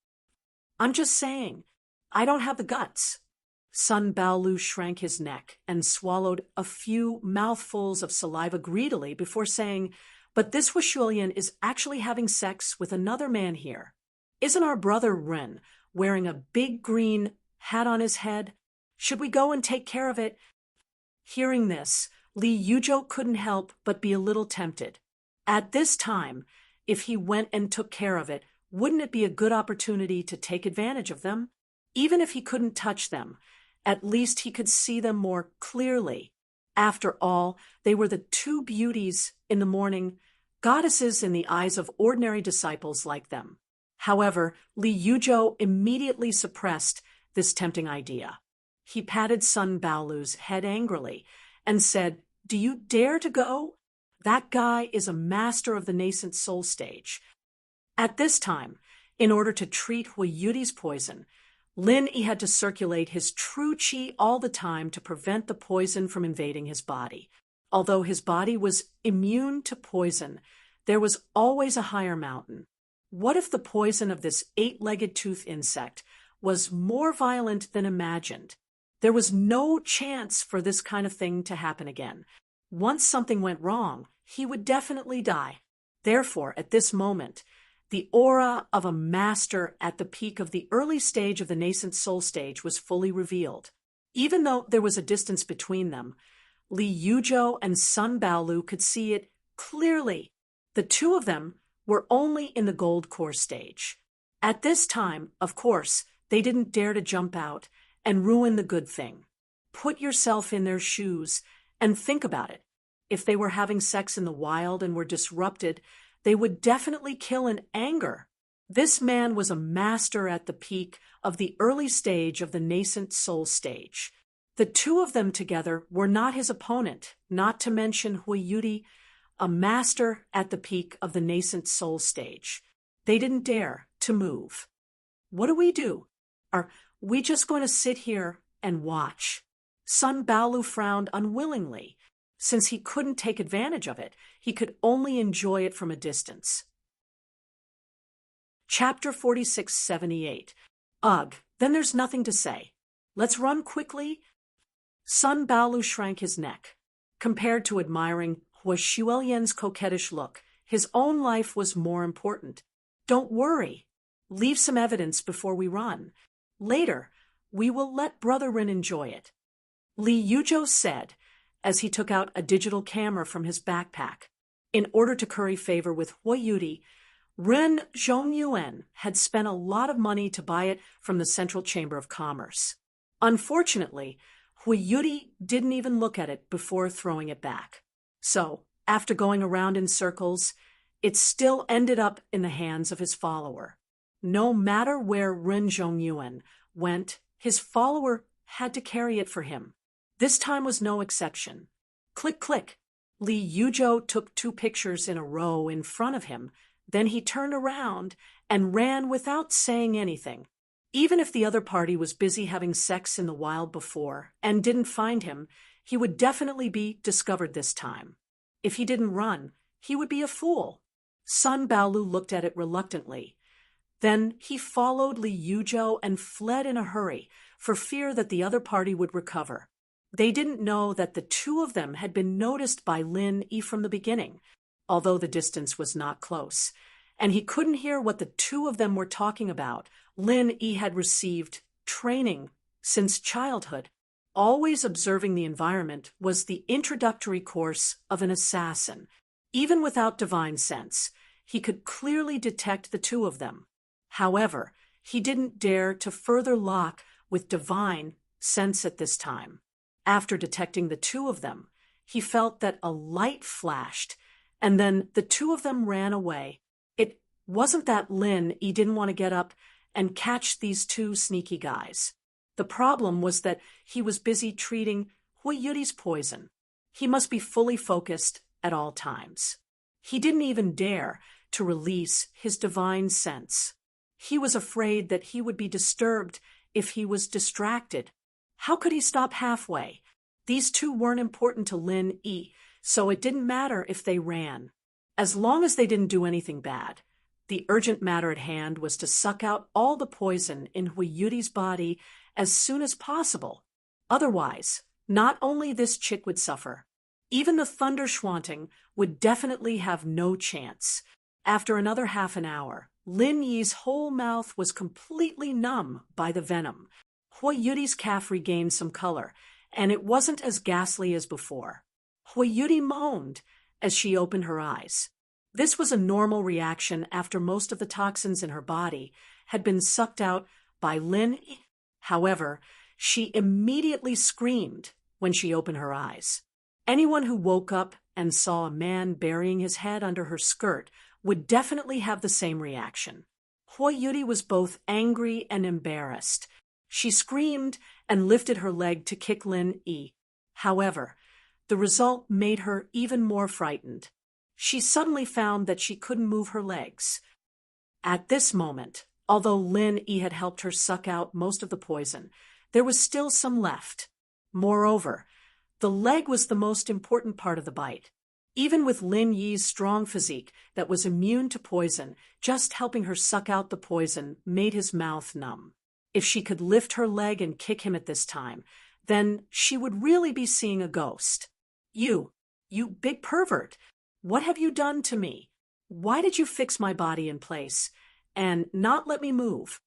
"I'm just saying, I don't have the guts." Sun Baolu shrank his neck and swallowed a few mouthfuls of saliva greedily before saying, "But this Wushulian is actually having sex with another man here. Isn't our Brother Ren wearing a big green hat on his head? Should we go and take care of it?" Hearing this, Li Yujo couldn't help but be a little tempted. At this time, if he went and took care of it, wouldn't it be a good opportunity to take advantage of them? Even if he couldn't touch them, at least he could see them more clearly. After all, they were the two beauties in the morning, goddesses in the eyes of ordinary disciples like them. However, Li Yuzhou immediately suppressed this tempting idea. He patted Sun Baolu's head angrily and said, "Do you dare to go? That guy is a master of the nascent soul stage." At this time, in order to treat Hui Yuti's poison, Lin Yi had to circulate his true qi all the time to prevent the poison from invading his body. Although his body was immune to poison, there was always a higher mountain. What if the poison of this 8-legged tooth insect was more violent than imagined? There was no chance for this kind of thing to happen again. Once something went wrong, he would definitely die. Therefore, at this moment, the aura of a master at the peak of the early stage of the nascent soul stage was fully revealed. Even though there was a distance between them, Li Yuzhou and Sun Baolu could see it clearly. The two of them were only in the gold core stage. At this time, of course, they didn't dare to jump out and ruin the good thing. Put yourself in their shoes and think about it. If they were having sex in the wild and were disrupted, they would definitely kill in anger. This man was a master at the peak of the early stage of the nascent soul stage. The two of them together were not his opponent, not to mention Hui Yuti, a master at the peak of the nascent soul stage. They didn't dare to move. What do? Are we just going to sit here and watch? Sun Baolu frowned unwillingly. Since he couldn't take advantage of it, he could only enjoy it from a distance. Chapter 4678. Ugh, then there's nothing to say. Let's run quickly. Sun Baolu shrank his neck. Compared to admiring Hua Shuelian's coquettish look, his own life was more important. Don't worry. Leave some evidence before we run. Later, we will let Brother Rin enjoy it. Li Yuzhou said, as he took out a digital camera from his backpack. In order to curry favor with Hui Yuti, Ren Zhongyuan had spent a lot of money to buy it from the Central Chamber of Commerce. Unfortunately, Hui Yuti didn't even look at it before throwing it back. So, after going around in circles, it still ended up in the hands of his follower. No matter where Ren Zhongyuan went, his follower had to carry it for him. This time was no exception. Click, click. Li Yuzhou took 2 pictures in a row in front of him. Then he turned around and ran without saying anything. Even if the other party was busy having sex in the wild before and didn't find him, he would definitely be discovered this time. If he didn't run, he would be a fool. Sun Baolu looked at it reluctantly. Then he followed Li Yuzhou and fled in a hurry for fear that the other party would recover. They didn't know that the two of them had been noticed by Lin Yi from the beginning, although the distance was not close, and he couldn't hear what the two of them were talking about. Lin Yi had received training since childhood. Always observing the environment was the introductory course of an assassin. Even without divine sense, he could clearly detect the two of them. However, he didn't dare to further lock with divine sense at this time. After detecting the two of them, he felt that a light flashed, and then the two of them ran away. It wasn't that Lin Yi didn't want to get up and catch these two sneaky guys. The problem was that he was busy treating Hui Yuti's poison. He must be fully focused at all times. He didn't even dare to release his divine sense. He was afraid that he would be disturbed if he was distracted. How could he stop halfway? These two weren't important to Lin Yi, so it didn't matter if they ran. As long as they didn't do anything bad, the urgent matter at hand was to suck out all the poison in Hui Yuti's body as soon as possible. Otherwise, not only this chick would suffer, even the Thunder Schwanting would definitely have no chance. After another half an hour, Lin Yi's whole mouth was completely numb by the venom. Hui Yuti's calf regained some color, and it wasn't as ghastly as before. Hui Yuti moaned as she opened her eyes. This was a normal reaction after most of the toxins in her body had been sucked out by Lin Yi. However, she immediately screamed when she opened her eyes. Anyone who woke up and saw a man burying his head under her skirt would definitely have the same reaction. Hoi Yuri was both angry and embarrassed. She screamed and lifted her leg to kick Lin Yi. However, the result made her even more frightened. She suddenly found that she couldn't move her legs. At this moment, although Lin Yi had helped her suck out most of the poison, there was still some left. Moreover, the leg was the most important part of the bite. Even with Lin Yi's strong physique that was immune to poison, just helping her suck out the poison made his mouth numb. If she could lift her leg and kick him at this time, then she would really be seeing a ghost. You big pervert, what have you done to me? Why did you fix my body in place and not let me move?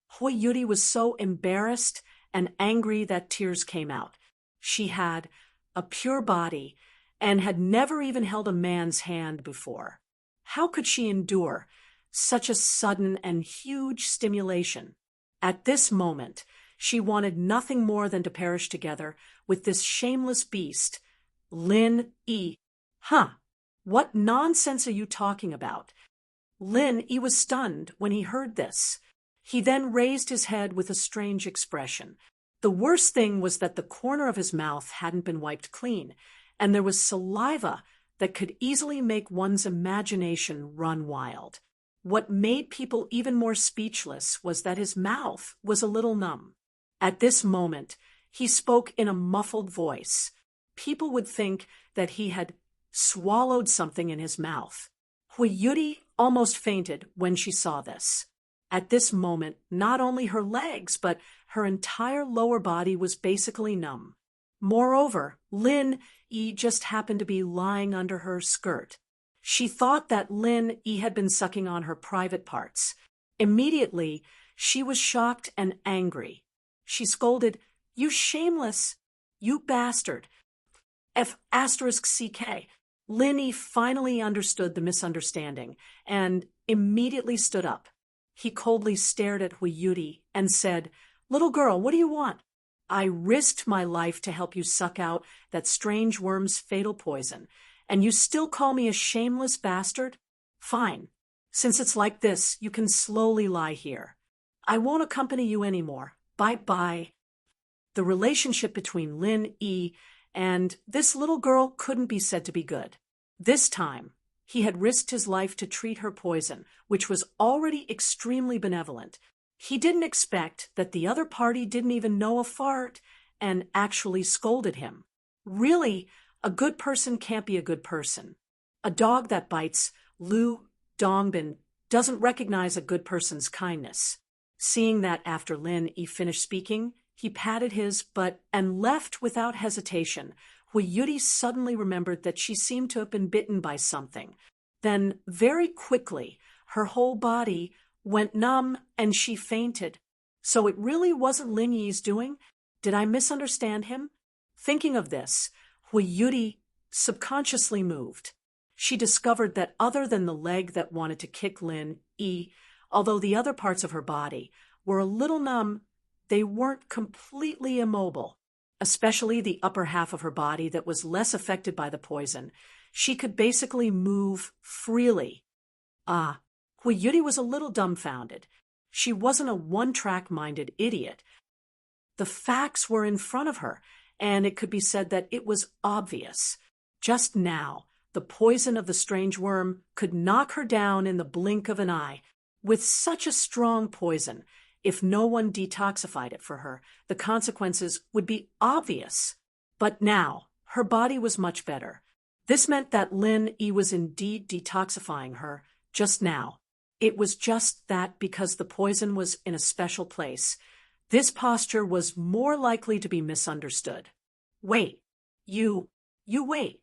Hoi Yuri was so embarrassed and angry that tears came out. She had a pure body and had never even held a man's hand before. How could she endure such a sudden and huge stimulation? At this moment, she wanted nothing more than to perish together with this shameless beast, Lin Yi. Huh, what nonsense are you talking about? Lin Yi was stunned when he heard this. He then raised his head with a strange expression. The worst thing was that the corner of his mouth hadn't been wiped clean, and there was saliva that could easily make one's imagination run wild. What made people even more speechless was that his mouth was a little numb. At this moment, he spoke in a muffled voice. People would think that he had swallowed something in his mouth. Hoi Yuri almost fainted when she saw this. At this moment, not only her legs, but her entire lower body was basically numb. Moreover, Lin Yi just happened to be lying under her skirt. She thought that Lin Yi had been sucking on her private parts. Immediately, she was shocked and angry. She scolded, "You shameless, you bastard, F***CK. Lin Yi finally understood the misunderstanding and immediately stood up. He coldly stared at Hoi Yuri and said, "Little girl, what do you want? I risked my life to help you suck out that strange worm's fatal poison, and you still call me a shameless bastard? Fine. Since it's like this, you can slowly lie here. I won't accompany you anymore. Bye-bye." The relationship between Lin Yi and this little girl couldn't be said to be good. This time, he had risked his life to treat her poison, which was already extremely benevolent. He didn't expect that the other party didn't even know a fart and actually scolded him. Really, a good person can't be a good person. A dog that bites Lu Dongbin doesn't recognize a good person's kindness. Seeing that after Lin Yi finished speaking, he patted his butt and left without hesitation. Hoi Yuri suddenly remembered that she seemed to have been bitten by something. Then, very quickly, her whole body went numb and she fainted. So it really wasn't Lin Yi's doing? Did I misunderstand him? Thinking of this, Hoi Yuri subconsciously moved. She discovered that other than the leg that wanted to kick Lin Yi, although the other parts of her body were a little numb, they weren't completely immobile. Especially the upper half of her body that was less affected by the poison. She could basically move freely. Hoi Yuri was a little dumbfounded. She wasn't a one-track-minded idiot. The facts were in front of her, and it could be said that it was obvious. Just now, the poison of the strange worm could knock her down in the blink of an eye. With such a strong poison, if no one detoxified it for her, the consequences would be obvious. But now, her body was much better. This meant that Lin Yi was indeed detoxifying her just now. It was just that because the poison was in a special place, this posture was more likely to be misunderstood. Wait, you wait.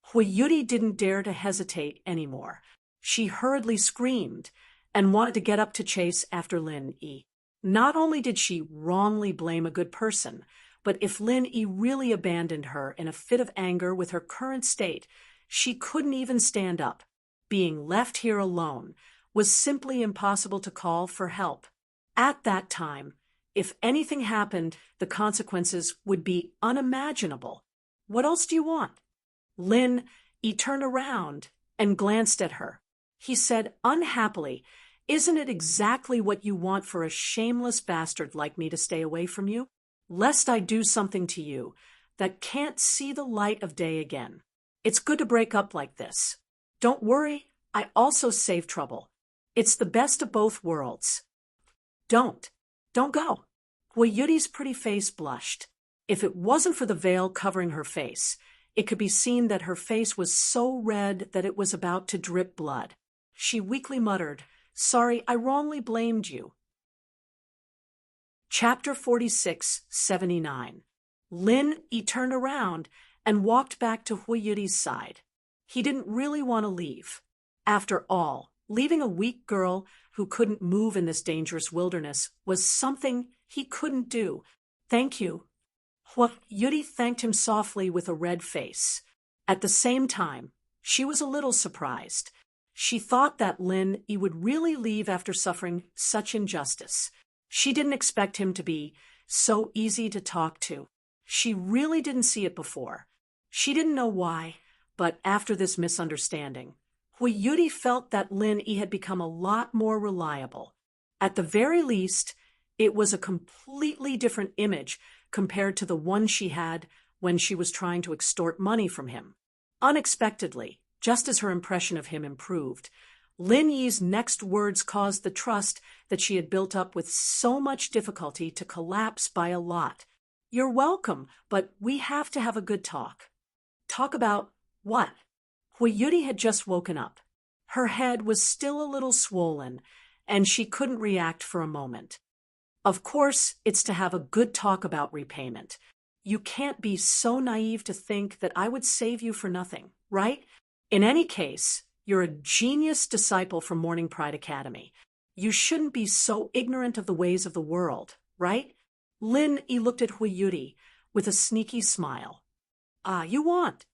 Hoi Yuri didn't dare to hesitate anymore. She hurriedly screamed and wanted to get up to chase after Lin Yi. Not only did she wrongly blame a good person, but if Lin Yi really abandoned her in a fit of anger with her current state, she couldn't even stand up. Being left here alone was simply impossible to call for help. At that time, if anything happened, the consequences would be unimaginable. What else do you want? Lin, he turned around and glanced at her. He said unhappily, "Isn't it exactly what you want for a shameless bastard like me to stay away from you? Lest I do something to you that can't see the light of day again. It's good to break up like this. Don't worry, I also save trouble. It's the best of both worlds." Don't go. Yuri's pretty face blushed. If it wasn't for the veil covering her face, it could be seen that her face was so red that it was about to drip blood. She weakly muttered, "Sorry, I wrongly blamed you." Chapter 46:79. Lin, he turned around and walked back to Yuri's side. He didn't really want to leave. After all, leaving a weak girl who couldn't move in this dangerous wilderness was something he couldn't do. "Thank you." Yuri thanked him softly with a red face. At the same time, she was a little surprised. She thought that Lin he would really leave after suffering such injustice. She didn't expect him to be so easy to talk to. She really didn't see it before. She didn't know why, but after this misunderstanding, Yuri felt that Lin he had become a lot more reliable. At the very least, it was a completely different image compared to the one she had when she was trying to extort money from him. Unexpectedly, just as her impression of him improved, Lin Yi's next words caused the trust that she had built up with so much difficulty to collapse by a lot. "You're welcome, but we have to have a good talk." "Talk about what?" Yuri had just woken up. Her head was still a little swollen, and she couldn't react for a moment. "Of course, it's to have a good talk about repayment. You can't be so naive to think that I would save you for nothing, right? In any case, you're a genius disciple from Morning Pride Academy. You shouldn't be so ignorant of the ways of the world, right?" Lin he looked at Yuri with a sneaky smile. "Ah, you want?"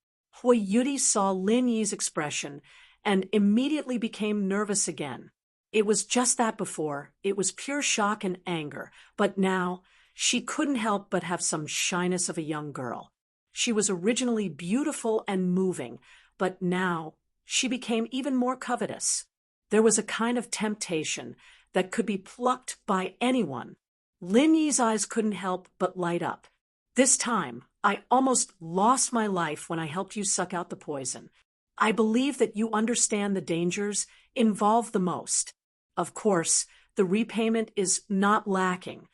Yuri saw Lin Yi's expression and immediately became nervous again. It was just that before. It was pure shock and anger, but now she couldn't help but have some shyness of a young girl. She was originally beautiful and moving, but now she became even more covetous. There was a kind of temptation that could be plucked by anyone. Lin Yi's eyes couldn't help but light up. "This time, I almost lost my life when I helped you suck out the poison. I believe that you understand the dangers involved the most. Of course, the repayment is not lacking."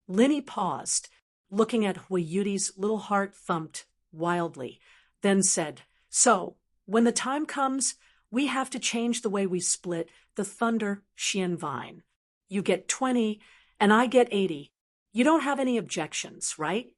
Linny paused, looking at Yuri's little heart thumped wildly, then said, "So, when the time comes, we have to change the way we split the Thunder Xian Vine. You get 20, and I get 80. You don't have any objections, right?"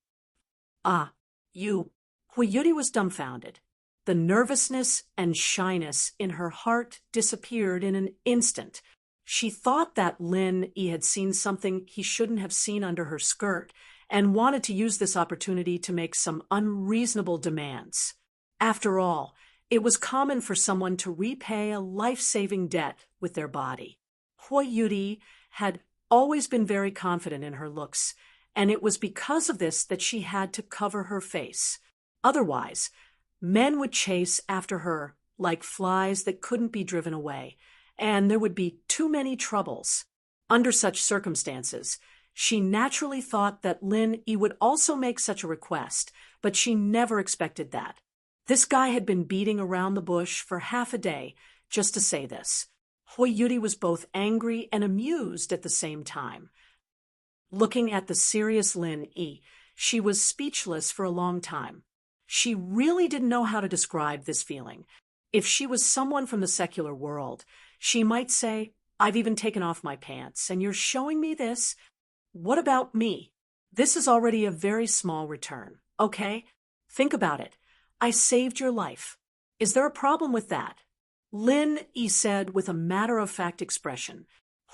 "Ah, you." Yuri was dumbfounded. The nervousness and shyness in her heart disappeared in an instant. She thought that Lin he had seen something he shouldn't have seen under her skirt and wanted to use this opportunity to make some unreasonable demands. After all, it was common for someone to repay a life-saving debt with their body. Yuri had always been very confident in her looks, and it was because of this that she had to cover her face. Otherwise, men would chase after her like flies that couldn't be driven away, and there would be too many troubles. Under such circumstances, she naturally thought that Lin he would also make such a request, but she never expected that. This guy had been beating around the bush for half a day just to say this. Yuri was both angry and amused at the same time. Looking at the serious Lin he, she was speechless for a long time. She really didn't know how to describe this feeling. If she was someone from the secular world, she might say, "I've even taken off my pants, and you're showing me this? What about me? This is already a very small return, okay? Think about it. I saved your life. Is there a problem with that?" Lin he said with a matter-of-fact expression.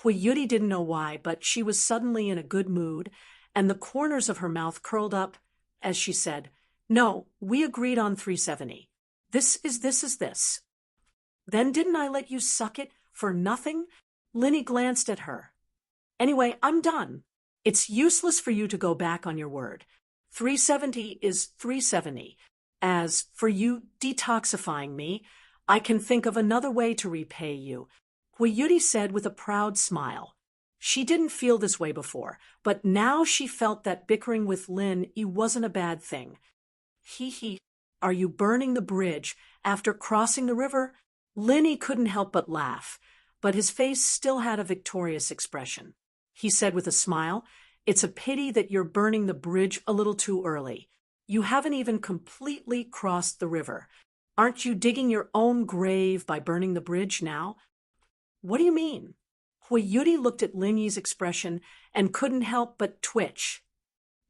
Yuri didn't know why, but she was suddenly in a good mood, and the corners of her mouth curled up as she said, "No, we agreed on 370. This is this. Then didn't I let you suck it for nothing?" Linny glanced at her. "Anyway, I'm done. It's useless for you to go back on your word. 370 is 370. As for you detoxifying me, I can think of another way to repay you, Huiyuti said with a proud smile. She didn't feel this way before, but now she felt that bickering with Lin Yi wasn't a bad thing. He, are you burning the bridge after crossing the river? Lin Yi couldn't help but laugh, but his face still had a victorious expression. He said with a smile, "It's a pity that you're burning the bridge a little too early. You haven't even completely crossed the river. Aren't you digging your own grave by burning the bridge now?" "What do you mean?" Huiyuti looked at Lin Yi's expression and couldn't help but twitch.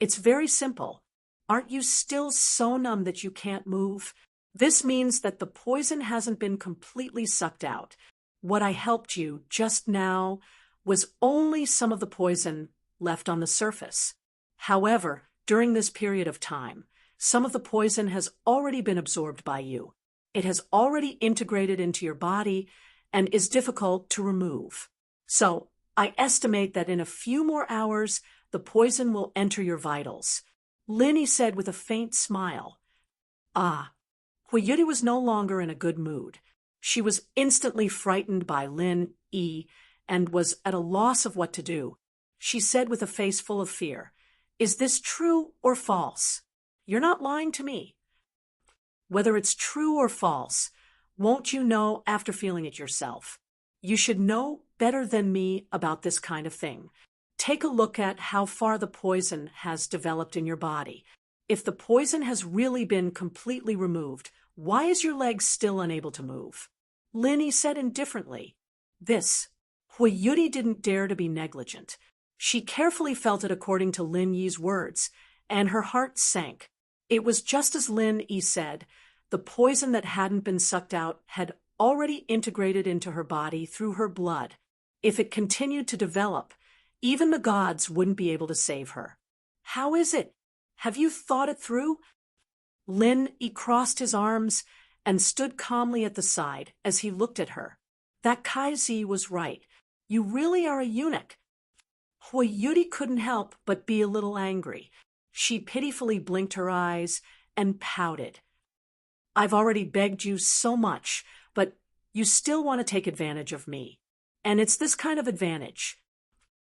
"It's very simple. Aren't you still so numb that you can't move? This means that the poison hasn't been completely sucked out. What I helped you just now was only some of the poison left on the surface. However, during this period of time, some of the poison has already been absorbed by you. It has already integrated into your body and is difficult to remove. So, I estimate that in a few more hours, the poison will enter your vitals," Lin Yi said with a faint smile. Huiyuti was no longer in a good mood. She was instantly frightened by Lin Yi and was at a loss of what to do. She said with a face full of fear, "Is this true or false? You're not lying to me." "Whether it's true or false, won't you know after feeling it yourself? You should know better than me about this kind of thing. Take a look at how far the poison has developed in your body. If the poison has really been completely removed, why is your leg still unable to move?" Lin Yi said indifferently. Huiyuti didn't dare to be negligent. She carefully felt it according to Lin Yi's words, and her heart sank. It was just as Lin Yi said. The poison that hadn't been sucked out had already integrated into her body through her blood. If it continued to develop, even the gods wouldn't be able to save her. "How is it? Have you thought it through?" Lin Yi crossed his arms and stood calmly at the side as he looked at her. "That Kaizi was right. You really are a eunuch." Huiyuti couldn't help but be a little angry. She pitifully blinked her eyes and pouted. "I've already begged you so much, but you still want to take advantage of me. And it's this kind of advantage."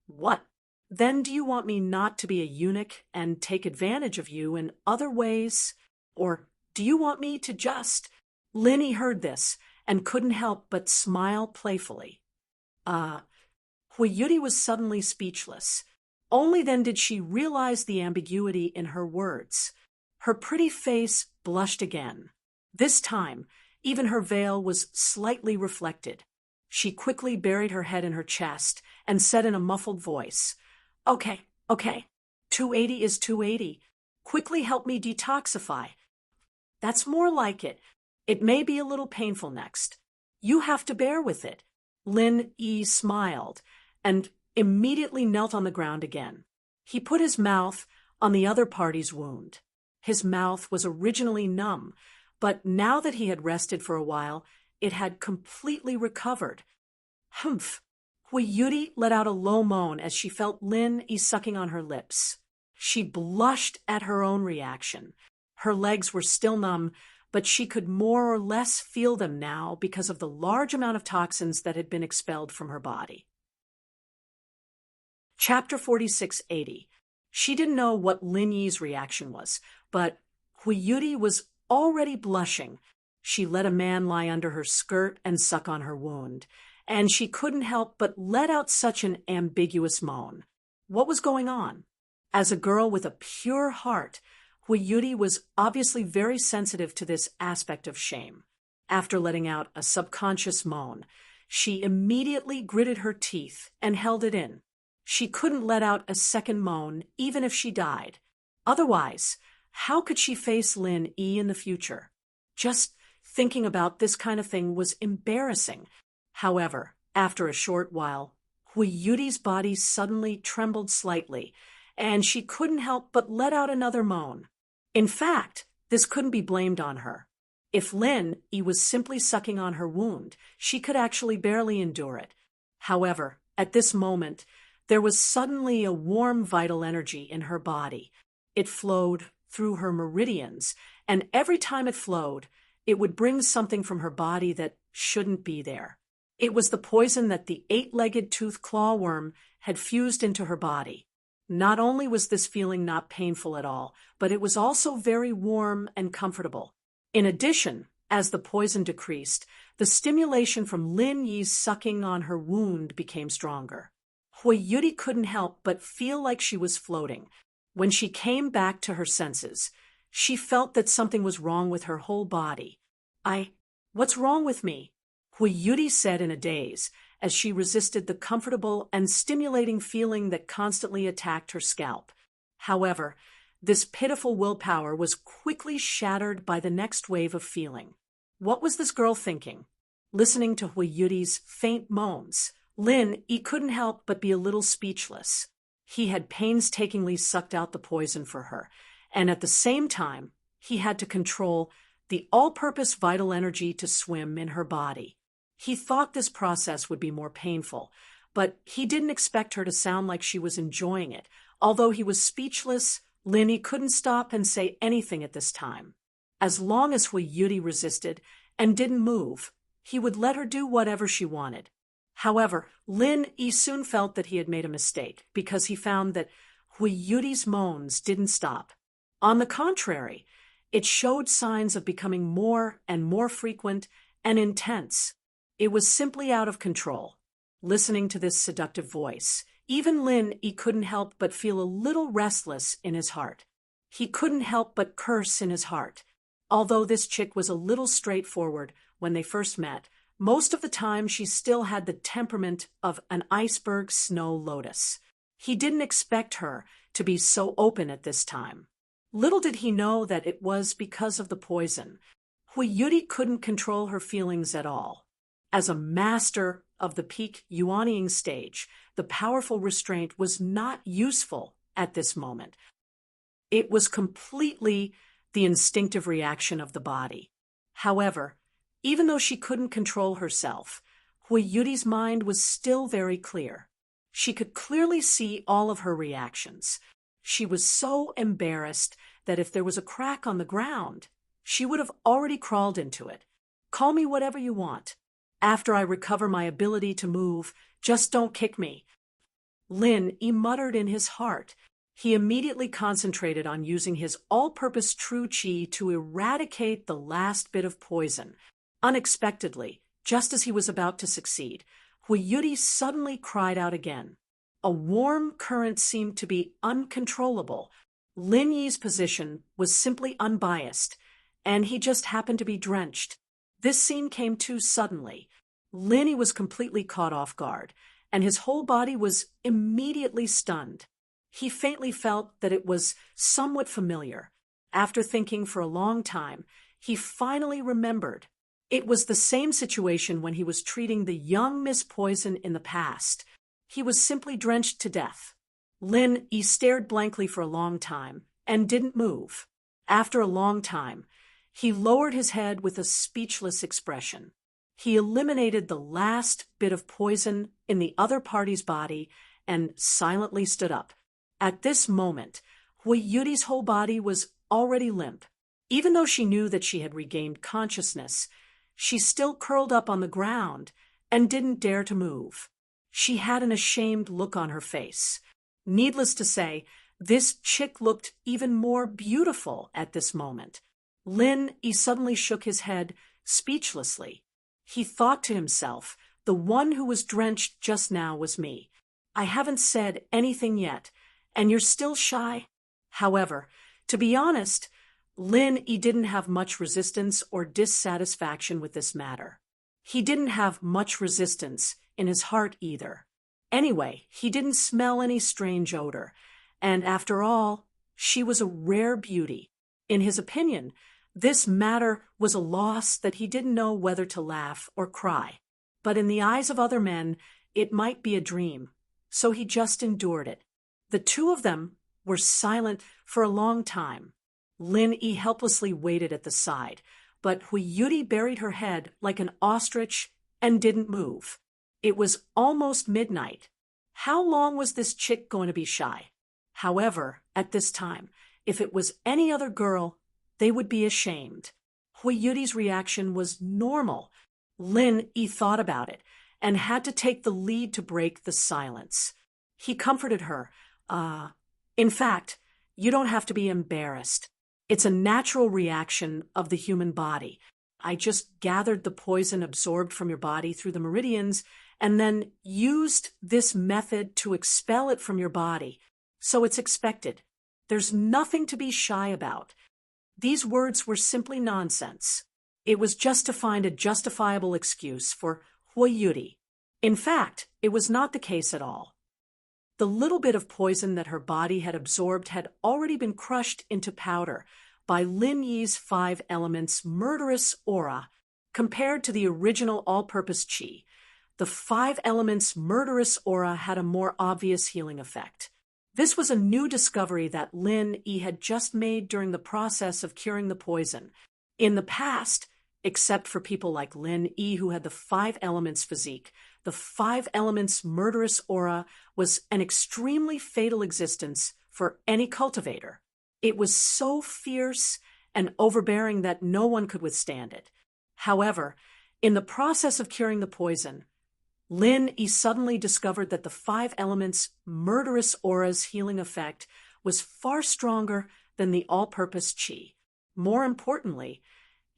"What? Then do you want me not to be a eunuch and take advantage of you in other ways? Or do you want me to just—" Lin Yi heard this and couldn't help but smile playfully. Huiyuti was suddenly speechless. Only then did she realize the ambiguity in her words. Her pretty face blushed again. This time, even her veil was slightly reflected. She quickly buried her head in her chest and said in a muffled voice, Okay. 280 is 280. Quickly help me detoxify." "That's more like it. It may be a little painful next. You have to bear with it." Lin Yi smiled and immediately knelt on the ground again. He put his mouth on the other party's wound. His mouth was originally numb, but now that he had rested for a while, it had completely recovered. "Humph." Huiyuti let out a low moan as she felt Lin Yi sucking on her lips. She blushed at her own reaction. Her legs were still numb, but she could more or less feel them now because of the large amount of toxins that had been expelled from her body. Chapter 4680. She didn't know what Lin Yi's reaction was, but Huiyuti was already blushing. She let a man lie under her skirt and suck on her wound, and she couldn't help but let out such an ambiguous moan. What was going on? As a girl with a pure heart, Huiyuti was obviously very sensitive to this aspect of shame. After letting out a subconscious moan, she immediately gritted her teeth and held it in. She couldn't let out a second moan even if she died. Otherwise, how could she face Lin Yi in the future? Just thinking about this kind of thing was embarrassing. However, after a short while, Huiyuti's body suddenly trembled slightly, and she couldn't help but let out another moan. In fact, this couldn't be blamed on her. If Lin Yi was simply sucking on her wound, she could actually barely endure it. However, at this moment, there was suddenly a warm vital energy in her body. It flowed through her meridians, and every time it flowed, it would bring something from her body that shouldn't be there. It was the poison that the eight-legged tooth clawworm had fused into her body. Not only was this feeling not painful at all, but it was also very warm and comfortable. In addition, as the poison decreased, the stimulation from Lin Yi's sucking on her wound became stronger. Hui Yuti couldn't help but feel like she was floating. When she came back to her senses, she felt that something was wrong with her whole body. What's wrong with me? Hui Yuti said in a daze, as she resisted the comfortable and stimulating feeling that constantly attacked her scalp. However, this pitiful willpower was quickly shattered by the next wave of feeling. What was this girl thinking? Listening to Hui Yuti's faint moans, Lin Yi couldn't help but be a little speechless. He had painstakingly sucked out the poison for her, and at the same time, he had to control the all-purpose vital energy to swim in her body. He thought this process would be more painful, but he didn't expect her to sound like she was enjoying it. Although he was speechless, Lin Yi couldn't stop and say anything at this time. As long as Hui Yuti resisted and didn't move, he would let her do whatever she wanted. However, Lin Yi soon felt that he had made a mistake because he found that Hui Yuti's moans didn't stop. On the contrary, it showed signs of becoming more and more frequent and intense. It was simply out of control. Listening to this seductive voice, even Lin Yi couldn't help but feel a little restless in his heart. He couldn't help but curse in his heart. Although this chick was a little straightforward when they first met, most of the time she still had the temperament of an iceberg snow lotus. He didn't expect her to be so open at this time. Little did he know that it was because of the poison. Hui Yuti couldn't control her feelings at all. As a master of the peak yuanying stage, the powerful restraint was not useful at this moment. It was completely the instinctive reaction of the body. However, even though she couldn't control herself, Hui Yuti's mind was still very clear. She could clearly see all of her reactions. She was so embarrassed that if there was a crack on the ground, she would have already crawled into it. Call me whatever you want. After I recover my ability to move, just don't kick me. Lin Yi muttered in his heart. He immediately concentrated on using his all-purpose true qi to eradicate the last bit of poison. Unexpectedly, just as he was about to succeed, Hui Yuti suddenly cried out again. A warm current seemed to be uncontrollable. Lin Yi's position was simply unbiased, and he just happened to be drenched. This scene came too suddenly. Lin Yi was completely caught off guard, and his whole body was immediately stunned. He faintly felt that it was somewhat familiar. After thinking for a long time, he finally remembered. It was the same situation when he was treating the young Miss Poison in the past. He was simply drenched to death. Lin Yi stared blankly for a long time and didn't move. After a long time, he lowered his head with a speechless expression. He eliminated the last bit of poison in the other party's body and silently stood up. At this moment, Hui Yuti's whole body was already limp. Even though she knew that she had regained consciousness, she still curled up on the ground and didn't dare to move. She had an ashamed look on her face. Needless to say, this chick looked even more beautiful at this moment. Lin Yi suddenly shook his head speechlessly. He thought to himself, the one who was drenched just now was me. I haven't said anything yet, and you're still shy? However, to be honest, Lin Yi didn't have much resistance or dissatisfaction with this matter. He didn't have much resistance in his heart either. Anyway, he didn't smell any strange odor, and after all, she was a rare beauty. In his opinion, this matter was a loss that he didn't know whether to laugh or cry. But in the eyes of other men, it might be a dream, so he just endured it. The two of them were silent for a long time. Lin Yi helplessly waited at the side, but Hui Yuti buried her head like an ostrich and didn't move. It was almost midnight. How long was this chick going to be shy? However, at this time, If it was any other girl, they would be ashamed. Hui Yuti's reaction was normal. Lin Yi thought about it and had to take the lead to break the silence. He comforted her. In fact, you don't have to be embarrassed. It's a natural reaction of the human body. I just gathered the poison absorbed from your body through the meridians and then used this method to expel it from your body. So it's expected. There's nothing to be shy about. These words were simply nonsense. It was just to find a justifiable excuse for Hui Yuti. In fact, it was not the case at all. The little bit of poison that her body had absorbed had already been crushed into powder by Lin Yi's 5 elements murderous aura. Compared to the original all-purpose qi, the 5 elements murderous aura had a more obvious healing effect. This was a new discovery that Lin Yi had just made during the process of curing the poison. In the past, except for people like Lin Yi who had the 5 elements physique, the 5 elements murderous aura was an extremely fatal existence for any cultivator. It was so fierce and overbearing that no one could withstand it. However, in the process of curing the poison, Lin Yi suddenly discovered that the 5 elements murderous aura's healing effect was far stronger than the all-purpose qi. More importantly,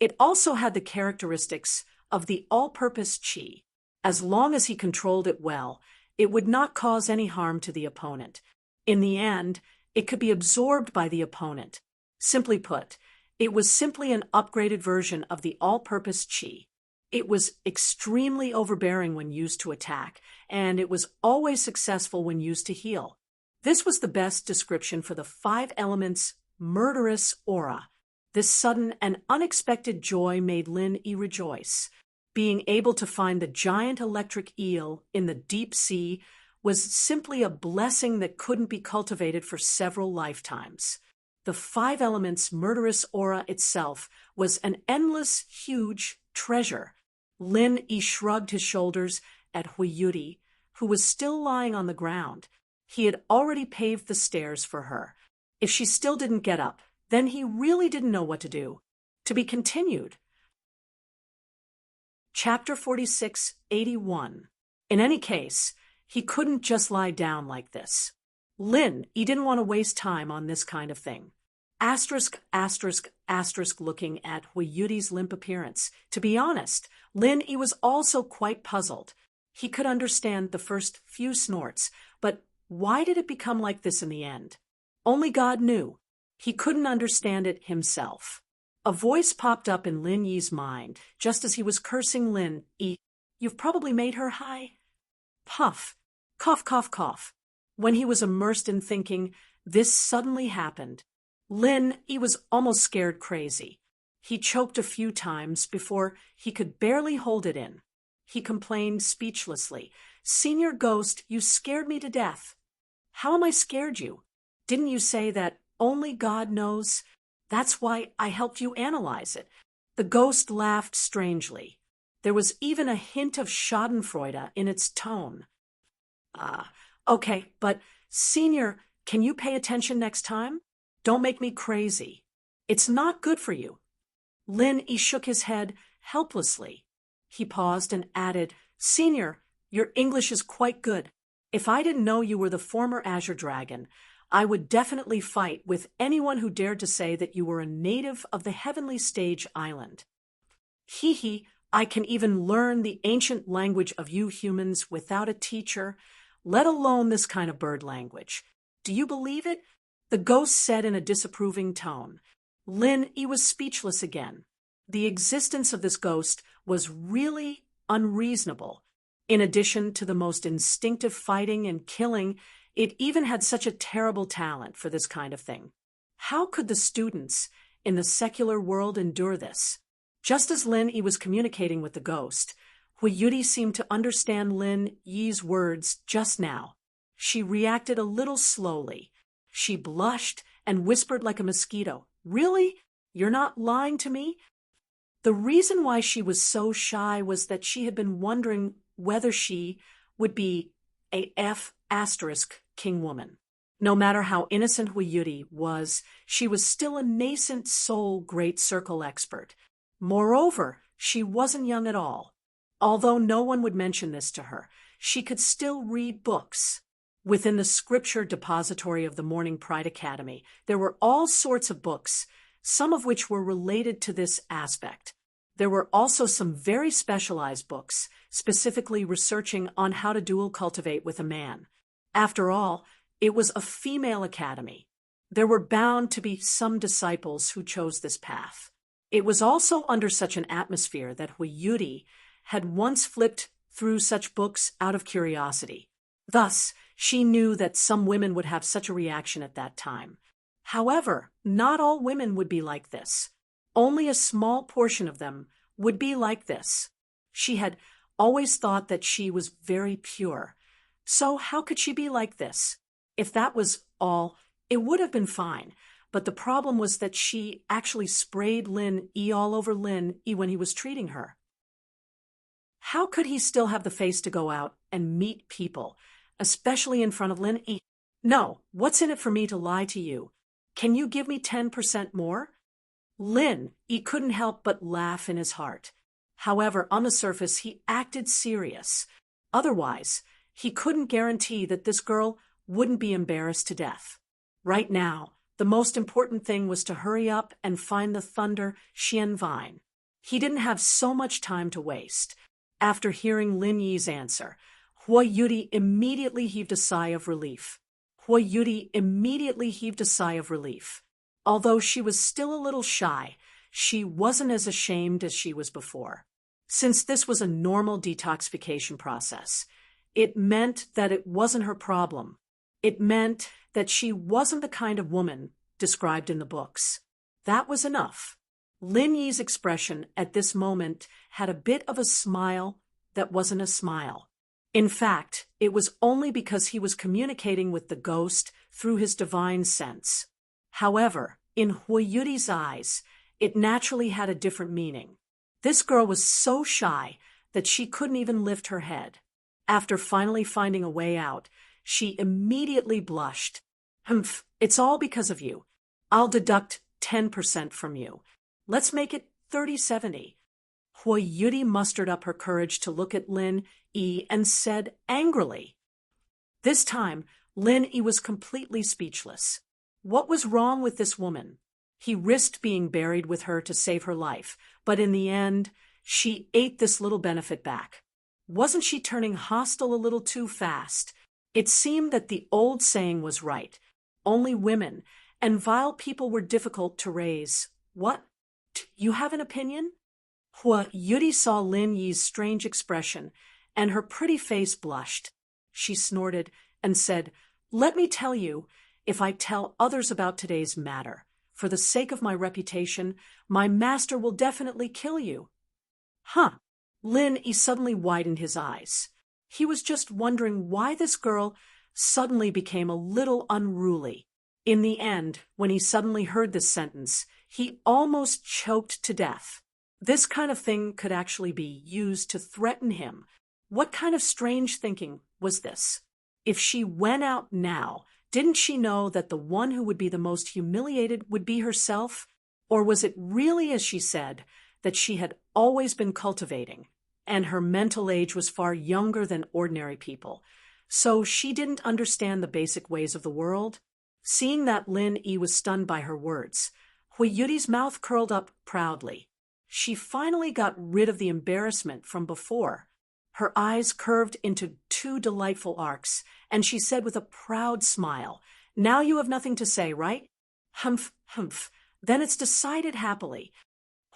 it also had the characteristics of the all-purpose qi. As long as he controlled it well, it would not cause any harm to the opponent. In the end, it could be absorbed by the opponent. Simply put, it was simply an upgraded version of the all-purpose qi. It was extremely overbearing when used to attack, and it was always successful when used to heal. This was the best description for the 5 elements murderous aura. This sudden and unexpected joy made Lin Yi rejoice. Being able to find the giant electric eel in the deep sea was simply a blessing that couldn't be cultivated for several lifetimes. The 5 elements murderous aura itself was an endless, huge treasure. Lin Yi shrugged his shoulders at Hui Yuti, who was still lying on the ground. He had already paved the stairs for her. If she still didn't get up, then he really didn't know what to do. To be continued. Chapter 46:81. In any case, he couldn't just lie down like this. Lin Yi didn't want to waste time on this kind of thing. Asterisk, asterisk, asterisk looking at Hui Yuti's limp appearance. To be honest, Lin Yi was also quite puzzled. He could understand the first few snorts, but why did it become like this in the end? Only God knew. He couldn't understand it himself. A voice popped up in Lin Yi's mind, just as he was cursing Lin Yi. You've probably made her high. Puff. Cough, cough, cough. When he was immersed in thinking, this suddenly happened. Lin Yi was almost scared crazy. He choked a few times before he could barely hold it in. He complained speechlessly. Senior Ghost, you scared me to death. How am I scared you? Didn't you say that only God knows? That's why I helped you analyze it. The ghost laughed strangely. There was even a hint of schadenfreude in its tone. Okay, but Senior, can you pay attention next time? Don't make me crazy. It's not good for you. Lin Yi shook his head helplessly. He paused and added, Senior, your English is quite good. If I didn't know you were the former Azure Dragon, I would definitely fight with anyone who dared to say that you were a native of the Heavenly Stage Island. Hee, I can even learn the ancient language of you humans without a teacher, let alone this kind of bird language. Do you believe it? The ghost said in a disapproving tone. Lin Yi was speechless again. The existence of this ghost was really unreasonable. In addition to the most instinctive fighting and killing, it even had such a terrible talent for this kind of thing. How could the students in the secular world endure this? Just as Lin Yi was communicating with the ghost, Hui Yuti seemed to understand Lin Yi's words just now. She reacted a little slowly. She blushed and whispered like a mosquito. Really? You're not lying to me? The reason why she was so shy was that she had been wondering whether she would be a F** king woman. No matter how innocent Yuri was, she was still a nascent soul great circle expert. Moreover, she wasn't young at all. Although no one would mention this to her, she could still read books. Within the scripture depository of the Morning Pride Academy, there were all sorts of books, some of which were related to this aspect. There were also some very specialized books, specifically researching on how to dual cultivate with a man. After all, it was a female academy. There were bound to be some disciples who chose this path. It was also under such an atmosphere that Yuri had once flipped through such books out of curiosity. Thus, she knew that some women would have such a reaction at that time. However, not all women would be like this. Only a small portion of them would be like this. She had always thought that she was very pure. So how could she be like this? If that was all, it would have been fine. But the problem was that she actually sprayed Lin E all over Lin E when he was treating her. How could he still have the face to go out and meet people, especially in front of Lin E? No, what's in it for me to lie to you? Can you give me 10% more? Lin E couldn't help but laugh in his heart. However, on the surface, he acted serious. Otherwise, he couldn't guarantee that this girl wouldn't be embarrassed to death. Right now, the most important thing was to hurry up and find the Thunder Xian Vine. He didn't have so much time to waste. After hearing Lin Yi's answer, Yuri immediately heaved a sigh of relief. Although she was still a little shy, she wasn't as ashamed as she was before. Since this was a normal detoxification process, it meant that it wasn't her problem. It meant that she wasn't the kind of woman described in the books. That was enough. Lin Yi's expression at this moment had a bit of a smile that wasn't a smile. In fact, it was only because he was communicating with the ghost through his divine sense. However, in Yuri's eyes, it naturally had a different meaning. This girl was so shy that she couldn't even lift her head. After finally finding a way out, she immediately blushed. It's all because of you. I'll deduct 10% from you. Let's make it 30-70. Yuri mustered up her courage to look at Lin E and said angrily. This time, Lin E was completely speechless. What was wrong with this woman? He risked being buried with her to save her life, but in the end, she ate this little benefit back. Wasn't she turning hostile a little too fast? It seemed that the old saying was right. Only women and vile people were difficult to raise. What? You have an opinion? Yuri saw Lin Yi's strange expression, and her pretty face blushed. She snorted and said, "Let me tell you, if I tell others about today's matter, for the sake of my reputation, my master will definitely kill you." Lin Yi suddenly widened his eyes. He was just wondering why this girl suddenly became a little unruly. In the end, when he suddenly heard this sentence, he almost choked to death. This kind of thing could actually be used to threaten him. What kind of strange thinking was this? If she went out now, didn't she know that the one who would be the most humiliated would be herself? Or was it really, as she said, that she had always been cultivating, and her mental age was far younger than ordinary people, so she didn't understand the basic ways of the world? Seeing that Lin Yi was stunned by her words, Yuri's mouth curled up proudly. She finally got rid of the embarrassment from before. Her eyes curved into two delightful arcs, and she said with a proud smile, "Now you have nothing to say, right?" Humph. Then it's decided happily.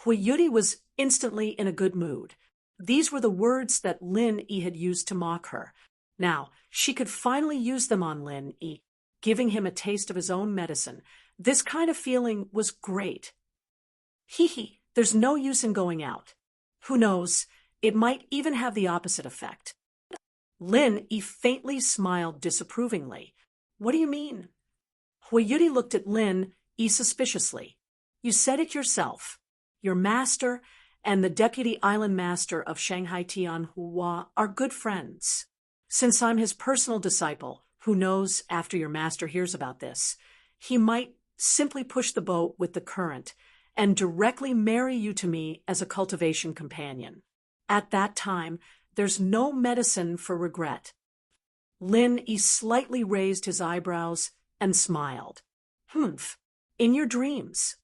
Yuri was instantly in a good mood. These were the words that Lin Yi had used to mock her. Now, she could finally use them on Lin Yi, giving him a taste of his own medicine. This kind of feeling was great. There's no use in going out. Who knows, it might even have the opposite effect. Lin Yi faintly smiled disapprovingly. What do you mean? Yuri looked at Lin Yi suspiciously. You said it yourself. Your master and the deputy island master of Shanghai Tianhua are good friends. Since I'm his personal disciple, Who knows, after your master hears about this, he might simply push the boat with the current and directly marry you to me as a cultivation companion. At that time, there's no medicine for regret. Lin Yi slightly raised his eyebrows and smiled. Humph, in your dreams.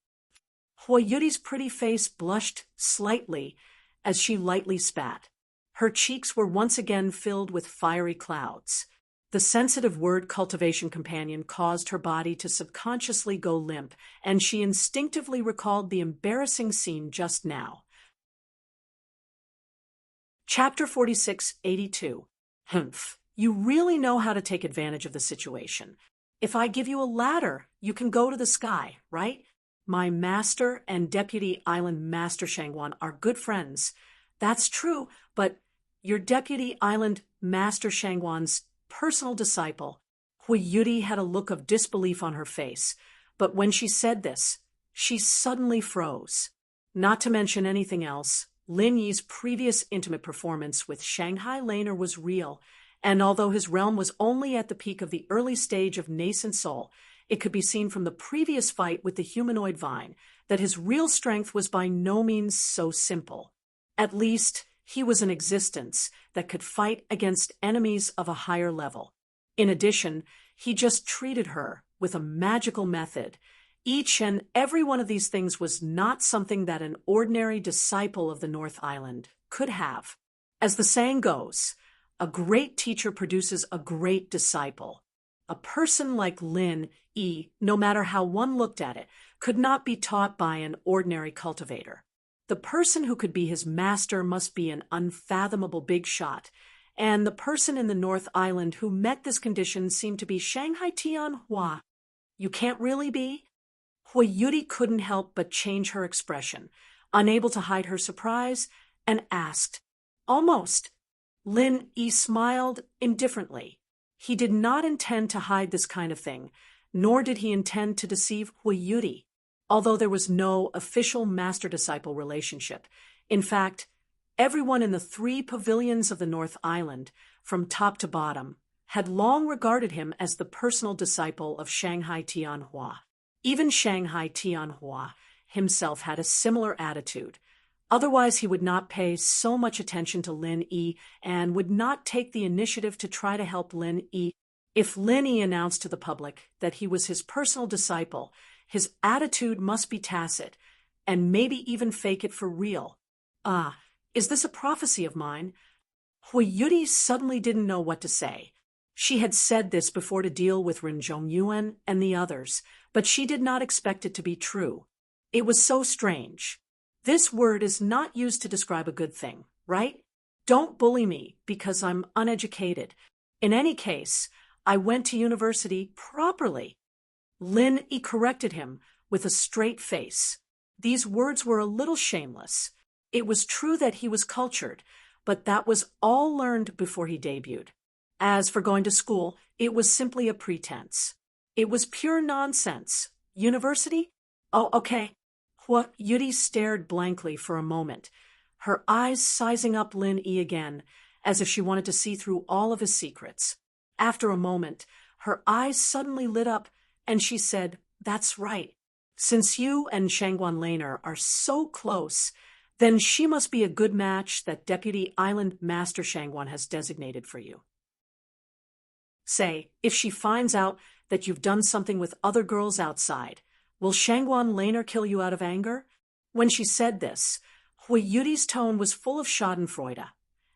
Hua Yuri's pretty face blushed slightly as she lightly spat. Her cheeks were once again filled with fiery clouds. The sensitive word cultivation companion caused her body to subconsciously go limp, and she instinctively recalled the embarrassing scene just now. Chapter 4682. Humph. You really know how to take advantage of the situation. If I give you a ladder, you can go to the sky, right? My master and Deputy Island Master Shangwan are good friends. That's true, but your Deputy Island Master Shangwan's personal disciple, Hui Yuri, had a look of disbelief on her face, but when she said this, she suddenly froze. Not to mention anything else, Lin Yi's previous intimate performance with Shanghai Laner was real, and although his realm was only at the peak of the early stage of nascent soul, it could be seen from the previous fight with the humanoid vine that his real strength was by no means so simple. At least, he was an existence that could fight against enemies of a higher level. In addition, he just treated her with a magical method. Each and every one of these things was not something that an ordinary disciple of the North Island could have. As the saying goes, a great teacher produces a great disciple. A person like Lin Yi, no matter how one looked at it, could not be taught by an ordinary cultivator. The person who could be his master must be an unfathomable big shot, and the person in the North Island who met this condition seemed to be Shanghai Tianhua. You can't really be? Hui Yuri couldn't help but change her expression, unable to hide her surprise, and asked, Almost. Lin Yi smiled indifferently. He did not intend to hide this kind of thing, nor did he intend to deceive Hui Yuri. Although there was no official master-disciple relationship. In fact, everyone in the 3 pavilions of the North Island, from top to bottom, had long regarded him as the personal disciple of Shanghai Tianhua. Even Shanghai Tianhua himself had a similar attitude. Otherwise, he would not pay so much attention to Lin Yi and would not take the initiative to try to help Lin Yi. If Lin Yi announced to the public that he was his personal disciple, his attitude must be tacit, and maybe even fake it for real. Ah, is this a prophecy of mine? Hui Yuri suddenly didn't know what to say. She had said this before to deal with Ren Zhongyuan and the others, but she did not expect it to be true. It was so strange. This word is not used to describe a good thing, right? Don't bully me because I'm uneducated. In any case, I went to university properly. Lin Yi corrected him with a straight face. These words were a little shameless. It was true that he was cultured, but that was all learned before he debuted. As for going to school, it was simply a pretense. It was pure nonsense. University? Oh, okay. Hua Yuri stared blankly for a moment, her eyes sizing up Lin Yi again, as if she wanted to see through all of his secrets. After a moment, her eyes suddenly lit up, and she said, That's right. Since you and Shangwan Laner are so close, then she must be a good match that Deputy Island Master Shangwan has designated for you. Say, if she finds out that you've done something with other girls outside, will Shangwan Laner kill you out of anger? When she said this, Hui Yuri's tone was full of schadenfreude,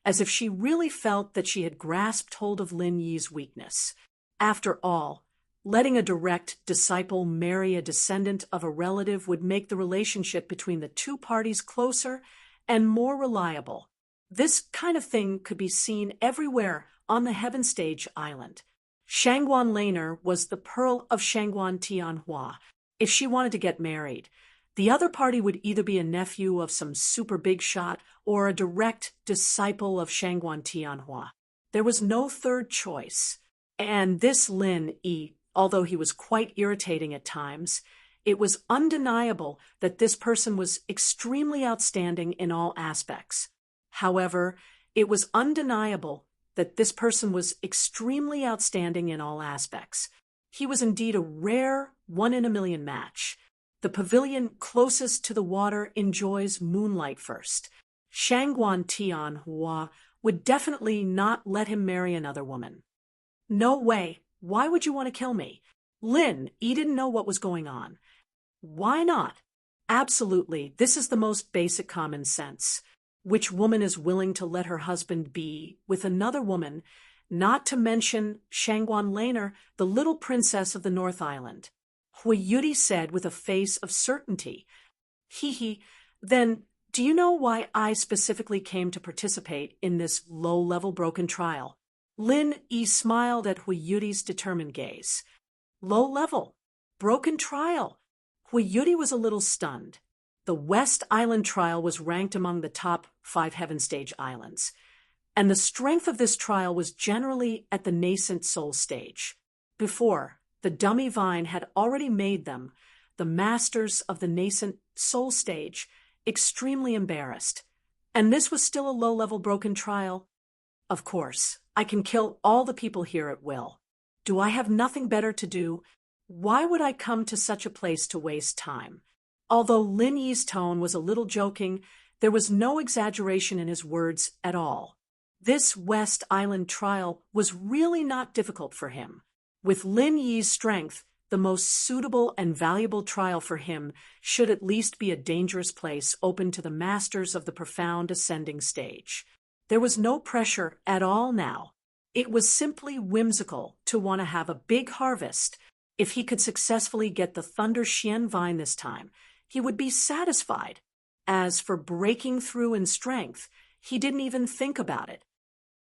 as if she really felt that she had grasped hold of Lin Yi's weakness. After all, letting a direct disciple marry a descendant of a relative would make the relationship between the two parties closer and more reliable. This kind of thing could be seen everywhere on the Heaven Stage Island. Shangwan Laner was the pearl of Shangwan Tianhua. If she wanted to get married, the other party would either be a nephew of some super big shot or a direct disciple of Shangwan Tianhua. There was no third choice. And this Lin Yi, although he was quite irritating at times, it was undeniable that this person was extremely outstanding in all aspects. However, it was undeniable that this person was extremely outstanding in all aspects. He was indeed a rare one-in-a-million match. The pavilion closest to the water enjoys moonlight first. Shangguan Tianhua would definitely not let him marry another woman. No way. Why would you want to kill me? Lin Yi didn't know what was going on. Why not? Absolutely. This is the most basic common sense. Which woman is willing to let her husband be with another woman, not to mention Shangguan Laner, the little princess of the North Island? Hui Yudi said with a face of certainty. He. Then, do you know why I specifically came to participate in this low-level broken trial? Lin Yi smiled at Hui Yudi's determined gaze. Low-level? Broken trial? Hui Yudi was a little stunned. The West Island trial was ranked among the top 5 Heaven Stage islands, and the strength of this trial was generally at the nascent soul stage. Before, the dummy vine had already made them, the masters of the nascent soul stage, extremely embarrassed. And this was still a low-level broken trial? Of course, I can kill all the people here at will. Do I have nothing better to do? Why would I come to such a place to waste time? Although Lin Yi's tone was a little joking, there was no exaggeration in his words at all. This West Island trial was really not difficult for him. With Lin Yi's strength, the most suitable and valuable trial for him should at least be a dangerous place open to the masters of the profound ascending stage. There was no pressure at all now. It was simply whimsical to want to have a big harvest. If he could successfully get the Thunder Xian vine this time, he would be satisfied. As for breaking through in strength, he didn't even think about it.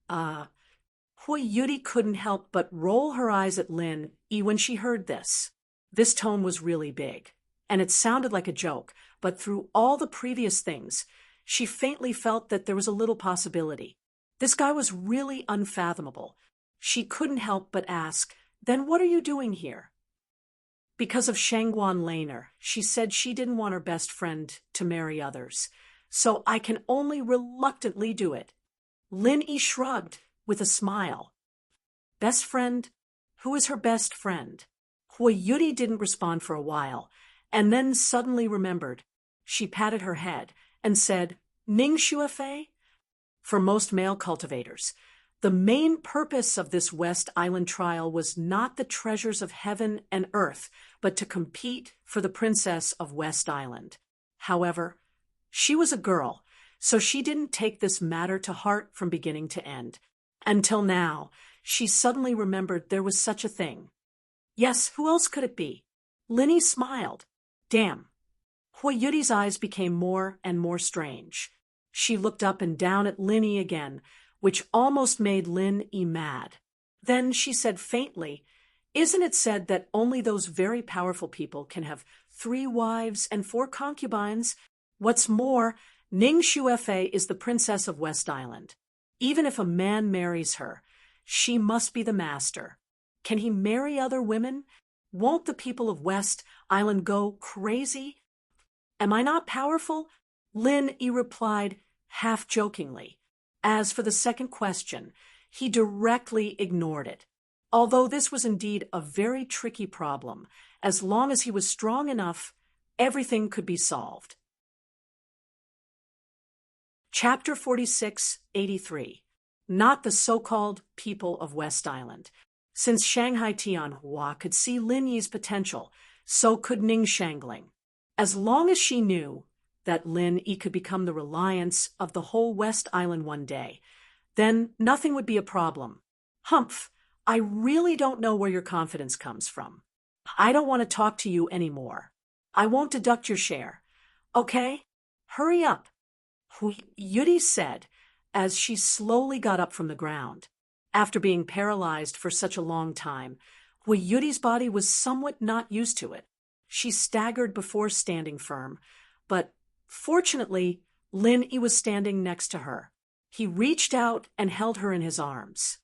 Hui Yudi couldn't help but roll her eyes at Lin Yi when she heard this. This tone was really big, and it sounded like a joke, but through all the previous things, she faintly felt that there was a little possibility. This guy was really unfathomable. She couldn't help but ask, "Then what are you doing here?" Because of Shangguan Laner, she said she didn't want her best friend to marry others, so I can only reluctantly do it. Lin Yi shrugged with a smile. Best friend? Who is her best friend? Hui Yudi didn't respond for a while, and then suddenly remembered. She patted her head and said, Ning Shuefei? For most male cultivators, the main purpose of this West Island trial was not the treasures of heaven and earth, but to compete for the princess of West Island. However, she was a girl, so she didn't take this matter to heart from beginning to end. Until now, she suddenly remembered there was such a thing. Yes, who else could it be? Lin Yi smiled. Damn. Hui Yudi's eyes became more and more strange. She looked up and down at Lin Yi again, which almost made Lin Yi mad. Then she said faintly, Isn't it said that only those very powerful people can have 3 wives and 4 concubines? What's more, Ning Shuefei is the princess of West Island. Even if a man marries her, she must be the master. Can he marry other women? Won't the people of West Island go crazy? Am I not powerful? Lin Yi replied, half-jokingly. As for the second question, he directly ignored it. Although this was indeed a very tricky problem, as long as he was strong enough, everything could be solved. Chapter 46-83. Not the so-called people of West Island. Since Shanghai Tianhua could see Lin Yi's potential, so could Ning Shangling. As long as she knew that Lin Yi could become the reliance of the whole West Island one day, then nothing would be a problem. Humph, I really don't know where your confidence comes from. I don't want to talk to you anymore. I won't deduct your share. Okay? Hurry up. Hui Yudi said as she slowly got up from the ground. After being paralyzed for such a long time, Hui Yudi's body was somewhat not used to it. She staggered before standing firm, but fortunately, Lin Yi was standing next to her. He reached out and held her in his arms.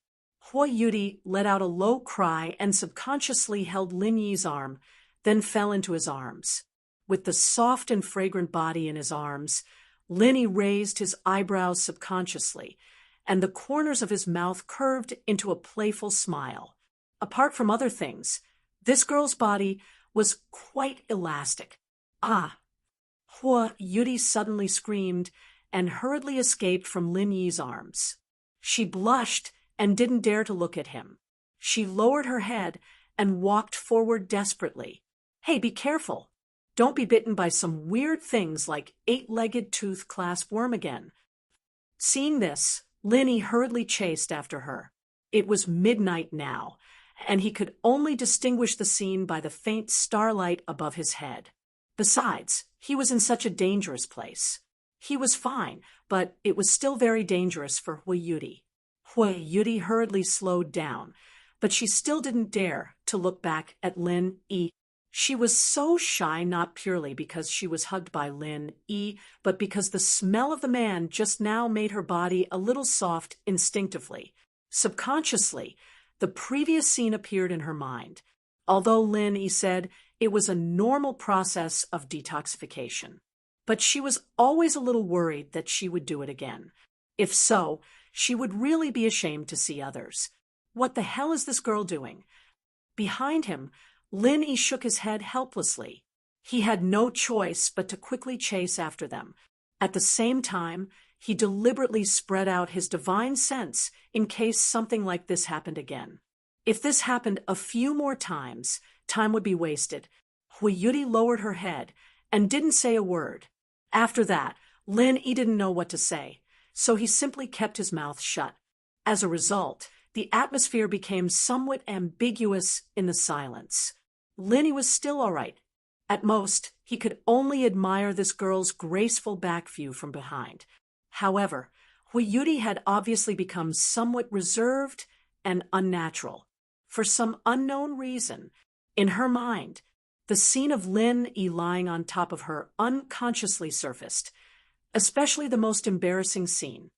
Hui Yudi let out a low cry and subconsciously held Lin Yi's arm, then fell into his arms. With the soft and fragrant body in his arms, Lin Yi raised his eyebrows subconsciously, and the corners of his mouth curved into a playful smile. Apart from other things, this girl's body was quite elastic. Ah! Hua Yudi suddenly screamed and hurriedly escaped from Lin Yi's arms. She blushed and didn't dare to look at him. She lowered her head and walked forward desperately. Hey, be careful. Don't be bitten by some weird things like eight-legged tooth clasp worm again. Seeing this, Lin Yi hurriedly chased after her. It was midnight now, and he could only distinguish the scene by the faint starlight above his head. Besides, he was in such a dangerous place. He was fine, but it was still very dangerous for Hui Yudi. Hui Yudi hurriedly slowed down, but she still didn't dare to look back at Lin Yi. She was so shy, not purely because she was hugged by Lin Yi, but because the smell of the man just now made her body a little soft instinctively. Subconsciously, the previous scene appeared in her mind, although Lin Yi said it was a normal process of detoxification. But she was always a little worried that she would do it again. If so, she would really be ashamed to see others. What the hell is this girl doing? Behind him, Lin Yi shook his head helplessly. He had no choice but to quickly chase after them. At the same time, he deliberately spread out his divine sense in case something like this happened again. If this happened a few more times, time would be wasted. Hui Yudi lowered her head and didn't say a word. After that, Lin Yi didn't know what to say, so he simply kept his mouth shut. As a result, the atmosphere became somewhat ambiguous in the silence. Lin Yi was still all right. At most, he could only admire this girl's graceful back view from behind. However, Hui Yudi had obviously become somewhat reserved and unnatural. For some unknown reason, in her mind, the scene of Lin Yi lying on top of her unconsciously surfaced, especially the most embarrassing scene.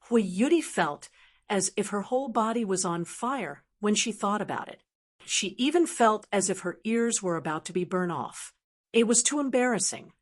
Hui Yudi felt as if her whole body was on fire when she thought about it. She even felt as if her ears were about to be burned off. It was too embarrassing.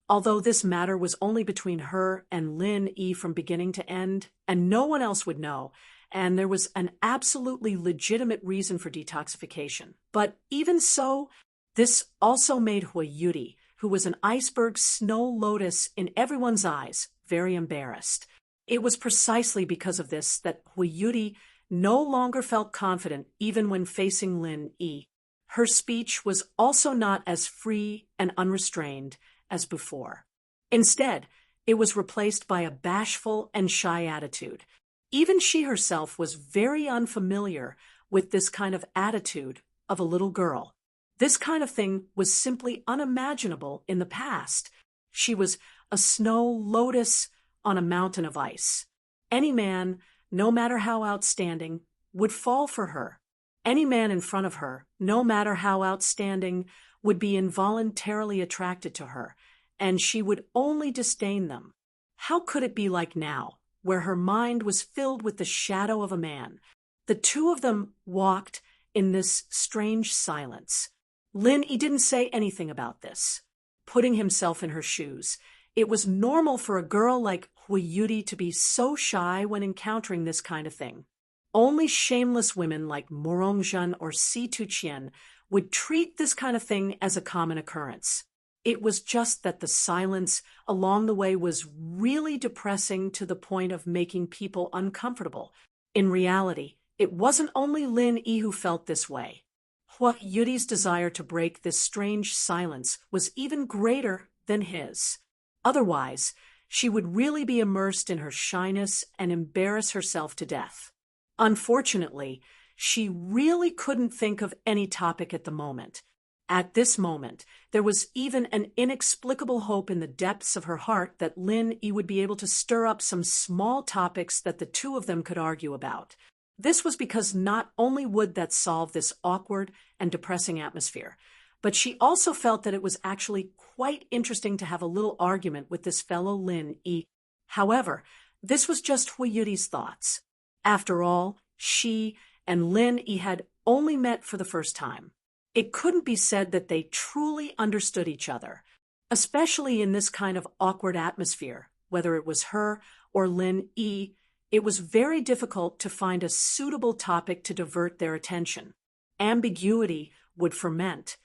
Although this matter was only between her and Lin Yi from beginning to end, and no one else would know, and there was an absolutely legitimate reason for detoxification. But even so, this also made Hui Yudi, who was an iceberg snow lotus in everyone's eyes, very embarrassed. It was precisely because of this that Hui Yudi no longer felt confident even when facing Lin Yi. Her speech was also not as free and unrestrained as before. Instead, it was replaced by a bashful and shy attitude. Even she herself was very unfamiliar with this kind of attitude of a little girl. This kind of thing was simply unimaginable in the past. She was a snow lotus on a mountain of ice. Any man, no matter how outstanding, would fall for her. Any man in front of her, no matter how outstanding, would be involuntarily attracted to her, and she would only disdain them. How could it be like now, where her mind was filled with the shadow of a man? The two of them walked in this strange silence. Lin Yi didn't say anything about this. Putting himself in her shoes, it was normal for a girl like Hui Yudi to be so shy when encountering this kind of thing. Only shameless women like Morongzhen or Si Tuqian would treat this kind of thing as a common occurrence. It was just that the silence along the way was really depressing to the point of making people uncomfortable. In reality, it wasn't only Lin Yi who felt this way. Hui Yudi's desire to break this strange silence was even greater than his. Otherwise, she would really be immersed in her shyness and embarrass herself to death. Unfortunately, she really couldn't think of any topic at the moment. At this moment, there was even an inexplicable hope in the depths of her heart that Lin Yi would be able to stir up some small topics that the two of them could argue about. This was because not only would that solve this awkward and depressing atmosphere, but she also felt that it was actually quite interesting to have a little argument with this fellow Lin Yi. However, this was just Hui Yudi's thoughts. After all, she and Lin Yi had only met for the first time. It couldn't be said that they truly understood each other, especially in this kind of awkward atmosphere, whether it was her or Lin Yi. It was very difficult to find a suitable topic to divert their attention. Ambiguity would ferment,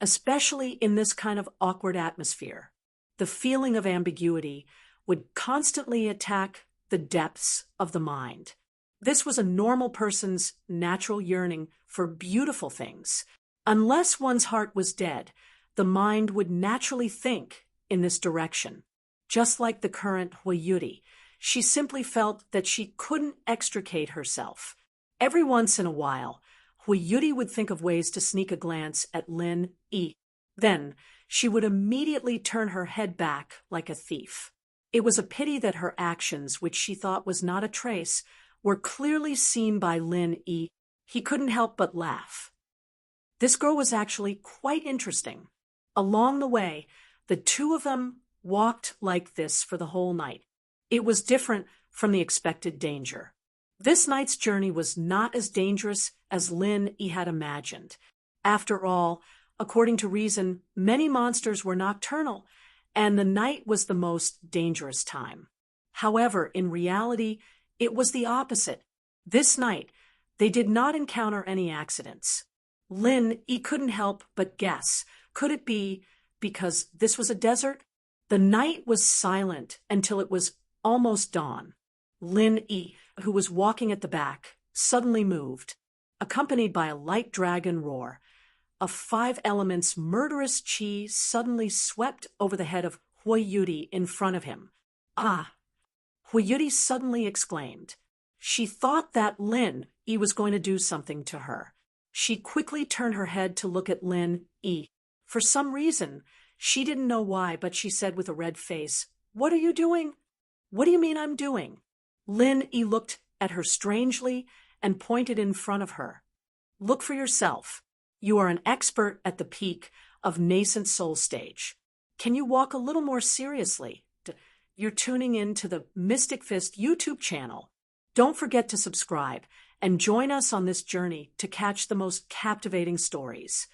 especially in this kind of awkward atmosphere. The feeling of ambiguity would constantly attack the depths of the mind. This was a normal person's natural yearning for beautiful things. Unless one's heart was dead, the mind would naturally think in this direction. Just like the current Huayuti, she simply felt that she couldn't extricate herself. Every once in a while, Huayuti would think of ways to sneak a glance at Lin Yi. Then, she would immediately turn her head back like a thief. It was a pity that her actions, which she thought was not a trace, were clearly seen by Lin Yi. He couldn't help but laugh. This girl was actually quite interesting. Along the way, the two of them walked like this for the whole night. It was different from the expected danger. This night's journey was not as dangerous as Lin Yi had imagined. After all, according to reason, many monsters were nocturnal, and the night was the most dangerous time. However, in reality, it was the opposite. This night, they did not encounter any accidents. Lin Yi couldn't help but guess. Could it be because this was a desert? The night was silent until it was almost dawn. Lin Yi, who was walking at the back, suddenly moved, accompanied by a light dragon roar. A five elements murderous chi suddenly swept over the head of Huayuti in front of him. Ah! Huayuti suddenly exclaimed. She thought that Lin Yi was going to do something to her. She quickly turned her head to look at Lin Yi. For some reason, she didn't know why, but she said with a red face, "What are you doing?" "What do you mean I'm doing?" Lin Yi looked at her strangely and pointed in front of her. "Look for yourself. You are an expert at the peak of nascent soul stage. Can you walk a little more seriously? You're tuning in to the Mystic Fist YouTube channel. Don't forget to subscribe and join us on this journey to catch the most captivating stories.